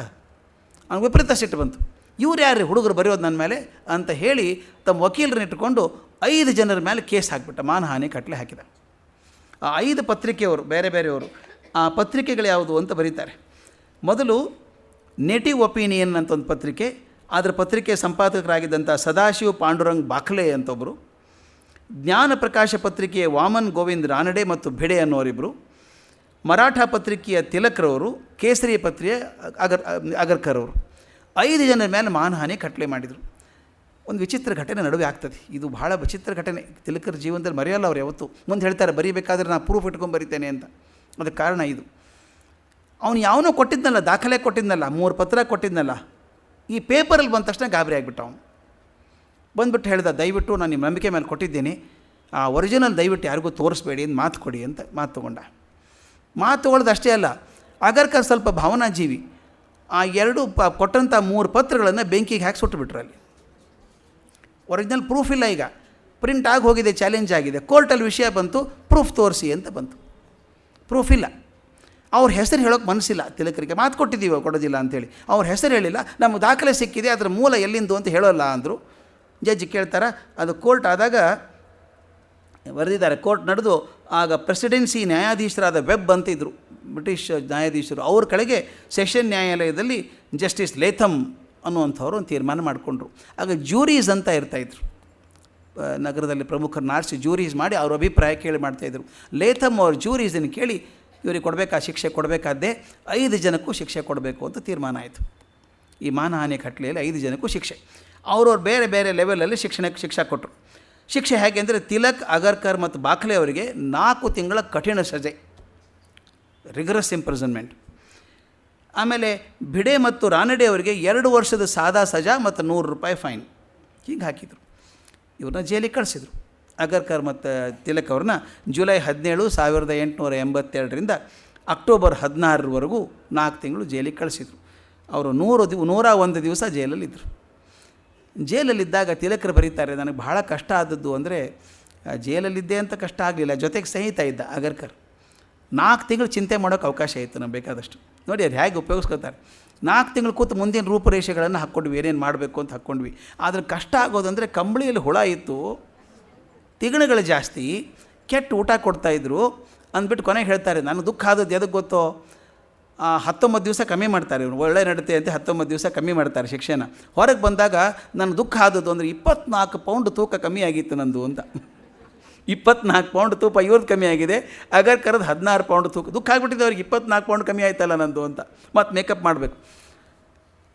ಅವ್ನಿಗೆ ವಿಪರೀತ ಸಿಟ್ಟು ಬಂತು. ಇವ್ರು ಯಾರು ಹುಡುಗರು ಬರೆಯೋದು ನನ್ನ ಮೇಲೆ ಅಂತ ಹೇಳಿ ತಮ್ಮ ವಕೀಲರನ್ನ ಇಟ್ಟುಕೊಂಡು 5 ಜನರ ಮೇಲೆ ಕೇಸ್ ಹಾಕಿಬಿಟ್ಟ, ಮಾನಹಾನಿ ಕಟ್ಟಲೆ ಹಾಕಿದ. ಆ 5 ಪತ್ರಿಕೆಯವರು, ಬೇರೆ ಬೇರೆಯವರು, ಆ ಪತ್ರಿಕೆಗಳು ಯಾವುದು ಅಂತ ಬರೀತಾರೆ. ಮೊದಲು ನೇಟಿವ್ ಒಪಿನಿಯನ್ ಅಂತ ಒಂದು ಪತ್ರಿಕೆ, ಅದರ ಪತ್ರಿಕೆ ಸಂಪಾದಕರಾಗಿದ್ದಂಥ ಸದಾಶಿವ ಪಾಂಡುರಂಗ್ ಬಾಕ್ಲೆ ಅಂತ ಒಬ್ಬರು, ಜ್ಞಾನ ಪ್ರಕಾಶ ಪತ್ರಿಕೆಯ ವಾಮನ್ ಗೋವಿಂದ್ ರಾನಡೆ ಮತ್ತು ಭಿಡೆ ಅನ್ನೋರಿಬ್ಬರು, ಮರಾಠ ಪತ್ರಿಕೆಯ ತಿಲಕ್ರವರು, ಕೇಸರಿ ಪತ್ರಿಕೆಯ ಅಗರ್ಕರ್ ಅವರು, 5 ಜನರ ಮೇಲೆ ಮಾನಹಾನಿ ಕಟ್ಟಲೆ ಮಾಡಿದರು. ಒಂದು ವಿಚಿತ್ರ ಘಟನೆ ನಡುವೆ ಆಗ್ತದೆ. ಇದು ಭಾಳ ವಿಚಿತ್ರ ಘಟನೆ, ತಿಲಕರ ಜೀವನದಲ್ಲಿ ಮರೆಯಲ್ಲ ಅವ್ರು ಯಾವತ್ತು. ಮುಂದೆ ಹೇಳ್ತಾರೆ, ಬರೀಬೇಕಾದ್ರೆ ನಾನು ಪ್ರೂಫ್ ಇಟ್ಕೊಂಡು ಬರಿತೇನೆ ಅಂತ. ಅದಕ್ಕೆ ಕಾರಣ ಇದು. ಅವನು ಯಾವನೋ ಕೊಟ್ಟಿದ್ನಲ್ಲ, ದಾಖಲೆ ಕೊಟ್ಟಿದ್ನಲ್ಲ, 3 ಪತ್ರ ಕೊಟ್ಟಿದ್ನಲ್ಲ, ಈ ಪೇಪರಲ್ಲಿ ಬಂದ ತಕ್ಷಣ ಗಾಬರಿ ಆಗಿಬಿಟ್ಟ ಅವನು. ಬಂದುಬಿಟ್ಟು ಹೇಳ್ದ, ದಯವಿಟ್ಟು ನಾನು ನಿಮ್ಮ ನಂಬಿಕೆ ಮೇಲೆ ಕೊಟ್ಟಿದ್ದೀನಿ, ಆ ಒರಿಜಿನಲ್ ದಯವಿಟ್ಟು ಯಾರಿಗೂ ತೋರಿಸ್ಬೇಡಿ ಅಂತ ಮಾತು ಕೊಡಿ ಅಂತ ಮಾತು ತೊಗೊಂಡ. ಮಾತು ತೊಗೊಳ್ಳೋದು ಅಷ್ಟೇ ಅಲ್ಲ, ಅಗರ್ಕರ್ ಸ್ವಲ್ಪ ಭಾವನಾಜೀವಿ. ಆ 2 ಕೊಟ್ಟಂಥ 3 ಪತ್ರಗಳನ್ನು ಬೆಂಕಿಗೆ ಹಾಕಿ ಸುಟ್ಟುಬಿಟ್ರು. ಅಲ್ಲಿ ಒರಿಜಿನಲ್ ಪ್ರೂಫ್ ಇಲ್ಲ, ಈಗ ಪ್ರಿಂಟ್ ಆಗಿ ಹೋಗಿದೆ, ಚಾಲೆಂಜ್ ಆಗಿದೆ, ಕೋರ್ಟಲ್ಲಿ ವಿಷಯ ಬಂತು, ಪ್ರೂಫ್ ತೋರಿಸಿ ಅಂತ ಬಂತು. ಪ್ರೂಫ್ ಇಲ್ಲ. ಅವ್ರ ಹೆಸರು ಹೇಳೋಕ್ಕೆ ಮನಸ್ಸಿಲ್ಲ ತಿಲಕರಿಗೆ, ಮಾತು ಕೊಟ್ಟಿದ್ದೀವಿ ಕೊಡೋದಿಲ್ಲ ಅಂಥೇಳಿ. ಅವ್ರ ಹೆಸರು ಹೇಳಿಲ್ಲ, ನಮಗೆ ದಾಖಲೆ ಸಿಕ್ಕಿದೆ, ಅದರ ಮೂಲ ಎಲ್ಲಿಂದು ಅಂತ ಹೇಳೋಲ್ಲ ಅಂದರು. ಜಡ್ಜ್ ಕೇಳ್ತಾರೆ, ಅದು ಕೋರ್ಟ್ ಆದಾಗ ಬರೆದಿದ್ದಾರೆ. ಕೋರ್ಟ್ ನಡೆದು ಆಗ ಪ್ರೆಸಿಡೆನ್ಸಿ ನ್ಯಾಯಾಧೀಶರಾದ ವೆಬ್ ಅಂತ ಇದ್ದರು, ಬ್ರಿಟಿಷ್ ನ್ಯಾಯಾಧೀಶರು. ಅವ್ರ ಕಡೆಗೆ ಸೆಷನ್ ನ್ಯಾಯಾಲಯದಲ್ಲಿ ಜಸ್ಟಿಸ್ ಲೇಥಮ್ ಅನ್ನುವಂಥವ್ರು ಒಂದು ತೀರ್ಮಾನ ಮಾಡಿಕೊಂಡ್ರು. ಆಗ ಜ್ಯೂರೀಸ್ ಅಂತ ಇರ್ತಾಯಿದ್ರು, ನಗರದಲ್ಲಿ ಪ್ರಮುಖರನ್ನ ಆರಿಸಿ ಜೂರೀಸ್ ಮಾಡಿ ಅವ್ರ ಅಭಿಪ್ರಾಯ ಕೇಳಿ ಮಾಡ್ತಾಯಿದ್ರು. ಲೇಥಮ್ ಅವ್ರ ಜೂರೀಸನ್ನು ಕೇಳಿ ಇವರಿಗೆ ಕೊಡಬೇಕಾ ಶಿಕ್ಷೆ ಕೊಡಬೇಕಾದ್ದೇ 5 ಜನಕ್ಕೂ ಶಿಕ್ಷೆ ಕೊಡಬೇಕು ಅಂತ ತೀರ್ಮಾನ ಆಯಿತು. ಈ ಮಾನಹಾನಿ ಖಟ್ಲೆಯಲ್ಲಿ 5 ಜನಕ್ಕೂ ಶಿಕ್ಷೆ. ಅವ್ರವ್ರು ಬೇರೆ ಬೇರೆ ಲೆವೆಲಲ್ಲಿ ಶಿಕ್ಷೆ ಕೊಟ್ಟರು. ಶಿಕ್ಷೆ ಹೇಗೆ ಅಂದರೆ ತಿಲಕ್, ಅಗರ್ಕರ್ ಮತ್ತು ಬಾಕ್ಲೆ ಅವರಿಗೆ 4 ತಿಂಗಳ ಕಠಿಣ ಸಜೆ, ರಿಗರಸ್ ಇಂಪ್ರಿಸನ್ಮೆಂಟ್. ಆಮೇಲೆ ಭಿಡೆ ಮತ್ತು ರಾನಡೆ ಅವರಿಗೆ 2 ವರ್ಷದ ಸಾದಾ ಸಜಾ ಮತ್ತು ₹100 ಫೈನ್ ಹೀಗೆ ಹಾಕಿದರು. ಇವ್ರನ್ನ ಜೈಲಿಗೆ ಕಳಿಸಿದರು. ಅಗರ್ಕರ್ ಮತ್ತು ತಿಲಕ್ ಅವ್ರನ್ನ ಜುಲೈ 17, 1882ರಿಂದ ಅಕ್ಟೋಬರ್ 16ರವರೆಗೂ 4 ತಿಂಗಳು ಜೈಲಿಗೆ ಕಳಿಸಿದರು. ಅವರು 101 ದಿವಸ ಜೈಲಲ್ಲಿದ್ದರು. ಜೈಲಲ್ಲಿದ್ದಾಗ ತಿಲಕರು ಬರೀತಾರೆ, ನನಗೆ ಬಹಳ ಕಷ್ಟ ಆದದ್ದು ಅಂದರೆ ಜೈಲಲ್ಲಿದ್ದೆ ಅಂತ ಕಷ್ಟ ಆಗಲಿಲ್ಲ, ಜೊತೆಗೆ ಸ್ನೇಹಿತ ಇದ್ದ ಅಗರ್ಕರ್. 4 ತಿಂಗಳು ಚಿಂತೆ ಮಾಡೋಕ್ಕೆ ಅವಕಾಶ ಇತ್ತು ನಮ್ಗೆ ಬೇಕಾದಷ್ಟು. ನೋಡಿ ಅದು ಹೇಗೆ ಉಪಯೋಗಿಸ್ಕೊತಾರೆ. 4 ತಿಂಗಳು ಕೂತು ಮುಂದಿನ ರೂಪುರೇಷೆಗಳನ್ನು ಹಾಕ್ಕೊಂಡ್ವಿ, ಏನೇನು ಮಾಡಬೇಕು ಅಂತ ಹಾಕ್ಕೊಂಡ್ವಿ. ಆದರೆ ಕಷ್ಟ ಆಗೋದಂದರೆ ಕಂಬಳಿಯಲ್ಲಿ ಹುಳ ಇತ್ತು, ತಿಗಣಗಳು ಜಾಸ್ತಿ, ಕೆಟ್ಟ ಊಟ ಕೊಡ್ತಾಯಿದ್ರು ಅಂದ್ಬಿಟ್ಟು ಕೊನೆಗೆ ಹೇಳ್ತಾರೆ, ನನಗೆ ದುಃಖ ಆದದ್ದು ಎದಕ್ಕೆ ಗೊತ್ತೋ, 19 ದಿವಸ ಕಮ್ಮಿ ಮಾಡ್ತಾರೆ ಇವರು, ಒಳ್ಳೆ ನಡತೆ ಅಂತ 19 ದಿವಸ ಕಮ್ಮಿ ಮಾಡ್ತಾರೆ ಶಿಕ್ಷೆನ. ಹೊರಗೆ ಬಂದಾಗ ನನ್ನ ದುಃಖ ಆದದ್ದು ಅಂದರೆ 24 ಪೌಂಡ್ ತೂಕ ಕಮ್ಮಿ ಆಗಿತ್ತು ನಂದು ಅಂತ. 24 ಪೌಂಡ್ ತೂಕ ಇವ್ರದ್ದು ಕಮ್ಮಿ ಆಗಿದೆ, ಅಗರ್ಕರ್ದು 16 ಪೌಂಡ್ ತೂಕ. ದುಃಖ ಆಗಿಬಿಟ್ಟಿದೆ ಅವ್ರಿಗೆ, 24 ಪೌಂಡ್ ಕಮ್ಮಿ ಆಯ್ತಲ್ಲ ನಂದು ಅಂತ. ಮತ್ತು ಮೇಕಪ್ ಮಾಡಬೇಕು.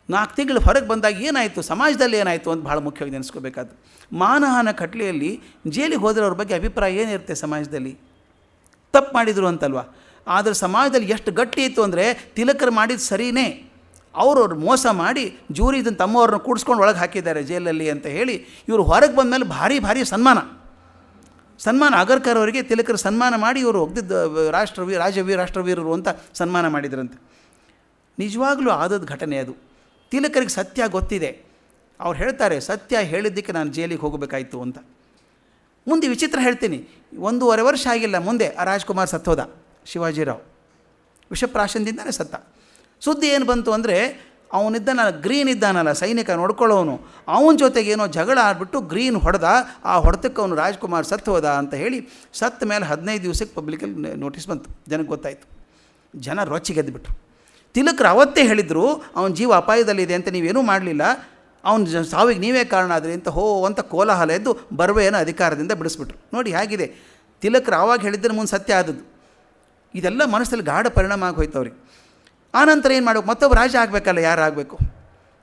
4 ತಿಂಗಳು ಹೊರಗೆ ಬಂದಾಗ ಏನಾಯಿತು, ಸಮಾಜದಲ್ಲಿ ಏನಾಯಿತು ಅಂತ ಭಾಳ ಮುಖ್ಯವಾಗಿ ನೆನೆಸ್ಕೋಬೇಕಾದ್ರು. ಮಾನಹಾನ ಖಟ್ಲೆಯಲ್ಲಿ ಜೈಲಿಗೆ ಹೋದರೆ ಅವ್ರ ಬಗ್ಗೆ ಅಭಿಪ್ರಾಯ ಏನಿರುತ್ತೆ ಸಮಾಜದಲ್ಲಿ, ತಪ್ಪು ಮಾಡಿದರು ಅಂತಲ್ವ. ಆದರೆ ಸಮಾಜದಲ್ಲಿ ಎಷ್ಟು ಗಟ್ಟಿ ಇತ್ತು ಅಂದರೆ ತಿಲಕರು ಮಾಡಿದ್ದು ಸರಿಯೇ, ಅವ್ರವ್ರು ಮೋಸ ಮಾಡಿ ಜೂರಿ ಇದನ್ನು ತಮ್ಮವ್ರನ್ನ ಕೂಡಿಸ್ಕೊಂಡು ಒಳಗೆ ಹಾಕಿದ್ದಾರೆ ಜೈಲಲ್ಲಿ ಅಂತ ಹೇಳಿ ಇವರು ಹೊರಗೆ ಬಂದ ಮೇಲೆ ಭಾರಿ ಸನ್ಮಾನ ಅಗರ್ಕರ್ ಅವರಿಗೆ ತಿಲಕರು ಸನ್ಮಾನ ಮಾಡಿ ಇವರು ಒಗ್ದಿದ್ದು ರಾಷ್ಟ್ರವೀರರು ಅಂತ ಸನ್ಮಾನ ಮಾಡಿದ್ರಂತೆ. ನಿಜವಾಗ್ಲೂ ಆದದ್ದು ಘಟನೆ ಅದು. ತಿಲಕರಿಗೆ ಸತ್ಯ ಗೊತ್ತಿದೆ. ಅವ್ರು ಹೇಳ್ತಾರೆ, ಸತ್ಯ ಹೇಳಿದ್ದಕ್ಕೆ ನಾನು ಜೈಲಿಗೆ ಹೋಗಬೇಕಾಯಿತು ಅಂತ. ಮುಂದೆ ವಿಚಿತ್ರ ಹೇಳ್ತೀನಿ, 1.5 ವರ್ಷ ಆಗಿಲ್ಲ ಮುಂದೆ ಆ ರಾಜ್ಕುಮಾರ್ ಸತ್ತೋದ. ಶಿವಾಜಿರಾವ್ ವಿಷಪ್ರಾಶನದಿಂದಲೇ ಸತ್ತ. ಸುದ್ದಿ ಏನು ಬಂತು ಅಂದರೆ ಗ್ರೀನ್ ಇದ್ದಾನಲ್ಲ ಸೈನಿಕ ನೋಡ್ಕೊಳ್ಳೋನು, ಅವನ ಜೊತೆಗೆ ಏನೋ ಜಗಳ ಆಡ್ಬಿಟ್ಟು ಗ್ರೀನ್ ಹೊಡೆದ, ಆ ಹೊಡೆತಕ್ಕೆ ಅವನು ರಾಜ್ಕುಮಾರ್ ಸತ್ತು ಹೋದ ಅಂತ ಹೇಳಿ ಸತ್ತ ಮೇಲೆ 15 ದಿವಸಕ್ಕೆ ಪಬ್ಲಿಕಲ್ಲಿ ನೋಟಿಸ್ ಬಂತು, ಜನಕ್ಕೆ ಗೊತ್ತಾಯಿತು. ಜನ ರೊಚ್ಚಿಗೆದ್ದುಬಿಟ್ರು. ತಿಲಕರು ಅವತ್ತೇ ಹೇಳಿದರು, ಅವನ ಜೀವ ಅಪಾಯದಲ್ಲಿದೆ ಅಂತ ನೀವೇನೂ ಮಾಡಲಿಲ್ಲ, ಅವನ ಸಾವಿಗೆ ನೀವೇ ಕಾರಣ ಆದ್ರಿ ಅಂತ ಕೋಲಾಹಲ ಎದ್ದು ಬರ್ವೆಯನ್ನು ಅಧಿಕಾರದಿಂದ ಬಿಡಿಸ್ಬಿಟ್ರು. ನೋಡಿ ಹೇಗಿದೆ, ತಿಲಕರು ಆವಾಗ ಹೇಳಿದ್ರೆ ಮುಂದೆ ಸತ್ಯ ಆದದ್ದು. ಇದೆಲ್ಲ ಮನಸ್ಸಲ್ಲಿ ಗಾಢ ಪರಿಣಾಮ ಆಗೋಯ್ತು ಅವ್ರಿಗೆ. ಆನಂತರ ಏನು ಮಾಡಬೇಕು, ಮತ್ತೊಬ್ಬ ರಾಜ ಆಗಬೇಕಲ್ಲ, ಯಾರು ಆಗಬೇಕು.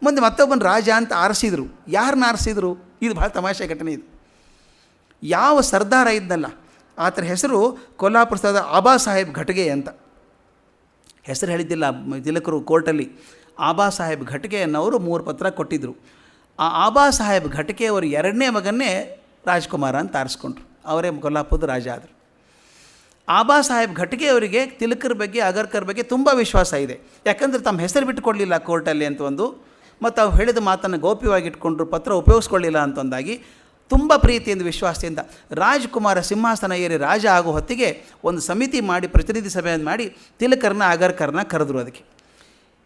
ಮುಂದೆ ಮತ್ತೊಬ್ಬನ ರಾಜ ಅಂತ ಆರಿಸಿದರು. ಯಾರನ್ನ ಆರಿಸಿದರು, ಇದು ಭಾಳ ತಮಾಷೆ ಘಟನೆ ಇದು. ಯಾವ ಸರ್ದಾರ ಇದ್ನಲ್ಲ ಆತರ ಹೆಸರು ಕೊಲ್ಹಾಪುರದ ಆಬಾ ಸಾಹೇಬ್ ಘಟ್ಗೆ ಅಂತ. ಹೆಸರು ಹೇಳಿದ್ದಿಲ್ಲ ತಿಲಕರು ಕೋರ್ಟಲ್ಲಿ. ಆಬಾ ಸಾಹೇಬ್ ಘಟ್ಗೆ ಅನ್ನೋರು 3 ಪತ್ರ ಕೊಟ್ಟಿದ್ದರು. ಆ ಆಬಾ ಸಾಹೇಬ್ ಘಟ್ಗೆ ಅವರು 2ನೇ ಮಗನ್ನೇ ರಾಜ್ಕುಮಾರ ಅಂತ ಆರಿಸ್ಕೊಂಡ್ರು. ಅವರೇ ಕೊಲ್ಹಾಪುರದ ರಾಜ ಆದರು. ಆಬಾ ಸಾಹೇಬ್ ಘಟ್ಗೆ ಅವರಿಗೆ ತಿಲಕರ ಬಗ್ಗೆ ಅಗರ್ಕರ್ ಬಗ್ಗೆ ತುಂಬ ವಿಶ್ವಾಸ ಇದೆ. ಯಾಕಂದರೆ ತಮ್ಮ ಹೆಸರು ಬಿಟ್ಟು ಕೊಡಲಿಲ್ಲ ಕೋರ್ಟಲ್ಲಿ ಅಂತ ಒಂದು, ಮತ್ತು ಅವ್ರು ಹೇಳಿದ ಮಾತನ್ನು ಗೌಪ್ಯವಾಗಿ ಇಟ್ಕೊಂಡ್ರು, ಪತ್ರ ಉಪಯೋಗಿಸ್ಕೊಳ್ಳಿಲ್ಲ ಅಂತ ಒಂದಾಗಿ ತುಂಬ ಪ್ರೀತಿಯಿಂದ ವಿಶ್ವಾಸದಿಂದ ರಾಜ್ಕುಮಾರ ಸಿಂಹಾಸನ ಏರಿ ರಾಜ ಆಗೋ ಹೊತ್ತಿಗೆ ಒಂದು ಸಮಿತಿ ಮಾಡಿ, ಪ್ರತಿನಿಧಿ ಸಭೆಯನ್ನು ಮಾಡಿ ತಿಲಕರನ್ನ ಅಗರ್ಕರ್ನ ಕರೆದ್ರು. ಅದಕ್ಕೆ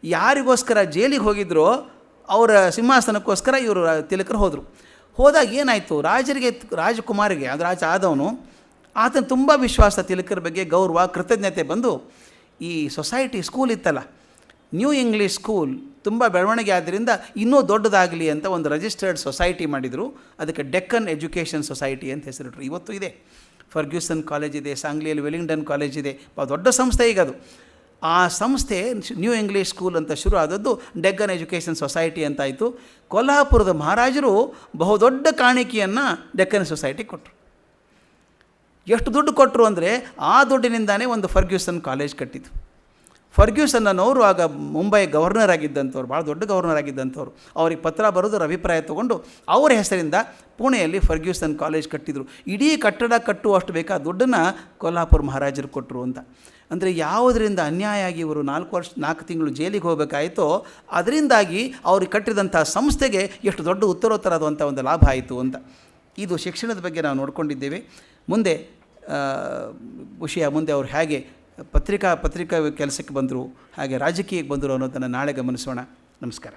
ಯಾರಿಗೋಸ್ಕರ ಜೈಲಿಗೆ ಹೋಗಿದ್ರೋ ಅವರ ಸಿಂಹಾಸನಕ್ಕೋಸ್ಕರ ಇವರು ತಿಲಕರು ಹೋದರು. ಹೋದಾಗ ಏನಾಯಿತು, ರಾಜಕುಮಾರಿಗೆ ಅದು ರಾಜ ಆದವನು, ಆತನ ತುಂಬ ವಿಶ್ವಾಸ ತಿಲಕರ ಬಗ್ಗೆ, ಗೌರವ, ಕೃತಜ್ಞತೆ ಬಂದು ಈ ಸೊಸೈಟಿ ಸ್ಕೂಲ್ ಇತ್ತಲ್ಲ, ನ್ಯೂ ಇಂಗ್ಲೀಷ್ ಸ್ಕೂಲ್ ತುಂಬ ಬೆಳವಣಿಗೆ ಆದ್ದರಿಂದ ಇನ್ನೂ ದೊಡ್ಡದಾಗಲಿ ಅಂತ ಒಂದು ರಿಜಿಸ್ಟರ್ಡ್ ಸೊಸೈಟಿ ಮಾಡಿದರು. ಅದಕ್ಕೆ ಡೆಕ್ಕನ್ ಎಜುಕೇಷನ್ ಸೊಸೈಟಿ ಅಂತ ಹೆಸರಿಟ್ರು. ಇವತ್ತು ಇದೆ. ಫರ್ಗ್ಯೂಸನ್ ಕಾಲೇಜ್ ಇದೆ, ಸಾಂಗ್ಲಿಯಲ್ಲಿ ವೆಲ್ಲಿಂಗ್ಟನ್ ಕಾಲೇಜ್ ಇದೆ, ದೊಡ್ಡ ಸಂಸ್ಥೆ ಈಗ ಅದು. ಆ ಸಂಸ್ಥೆ ನ್ಯೂ ಇಂಗ್ಲೀಷ್ ಸ್ಕೂಲ್ ಅಂತ ಶುರು ಆದದ್ದು ಡೆಕ್ಕನ್ ಎಜುಕೇಷನ್ ಸೊಸೈಟಿ ಅಂತಾಯಿತು. ಕೊಲ್ಹಾಪುರದ ಮಹಾರಾಜರು ಬಹುದೊಡ್ಡ ಕಾಣಿಕೆಯನ್ನು ಡೆಕ್ಕನ್ ಸೊಸೈಟಿ ಕೊಟ್ಟರು. ಎಷ್ಟು ದುಡ್ಡು ಕೊಟ್ಟರು ಅಂದರೆ ಆ ದುಡ್ಡಿನಿಂದಾನೇ ಒಂದು ಫರ್ಗ್ಯೂಸನ್ ಕಾಲೇಜ್ ಕಟ್ಟಿದ್ದು. ಫರ್ಗ್ಯೂಸನ್ ಅನ್ನೋರು ಆಗ ಮುಂಬೈ ಗವರ್ನರ್ ಆಗಿದ್ದಂಥವ್ರು, ಭಾಳ ದೊಡ್ಡ ಗವರ್ನರ್ ಆಗಿದ್ದಂಥವ್ರು. ಅವ್ರಿಗೆ ಪತ್ರ ಬರೋದ್ರ ಅಭಿಪ್ರಾಯ ತೊಗೊಂಡು ಅವರ ಹೆಸರಿಂದ ಪುಣೆಯಲ್ಲಿ ಫರ್ಗ್ಯೂಸನ್ ಕಾಲೇಜ್ ಕಟ್ಟಿದರು. ಇಡೀ ಕಟ್ಟಡ ಕಟ್ಟುವಷ್ಟು ಬೇಕಾದ ದುಡ್ಡನ್ನು ಕೊಲ್ಹಾಪುರ ಮಹಾರಾಜರು ಕೊಟ್ಟರು ಅಂತ. ಅಂದರೆ ಯಾವುದರಿಂದ ಅನ್ಯಾಯ ಆಗಿ ಇವರು 4 ತಿಂಗಳು ಜೈಲಿಗೆ ಹೋಗಬೇಕಾಯಿತೋ ಅದರಿಂದಾಗಿ ಅವ್ರಿಗೆ ಕಟ್ಟಿದಂಥ ಸಂಸ್ಥೆಗೆ ಎಷ್ಟು ದೊಡ್ಡ ಉತ್ತರೋತ್ತರವಾದಂಥ ಒಂದು ಲಾಭ ಆಯಿತು ಅಂತ. ಇದು ಶಿಕ್ಷಣದ ಬಗ್ಗೆ ನಾವು ನೋಡ್ಕೊಂಡಿದ್ದೇವೆ. ಮುಂದೆ ವಿಷಯ ಮುಂದೆ ಅವ್ರು ಹೇಗೆ ಪತ್ರಿಕಾ ಕೆಲಸಕ್ಕೆ ಬಂದರು, ಹಾಗೆ ರಾಜಕೀಯಕ್ಕೆ ಬಂದರು ಅನ್ನೋದನ್ನು ನಾಳೆ ಗಮನಿಸೋಣ. ನಮಸ್ಕಾರ.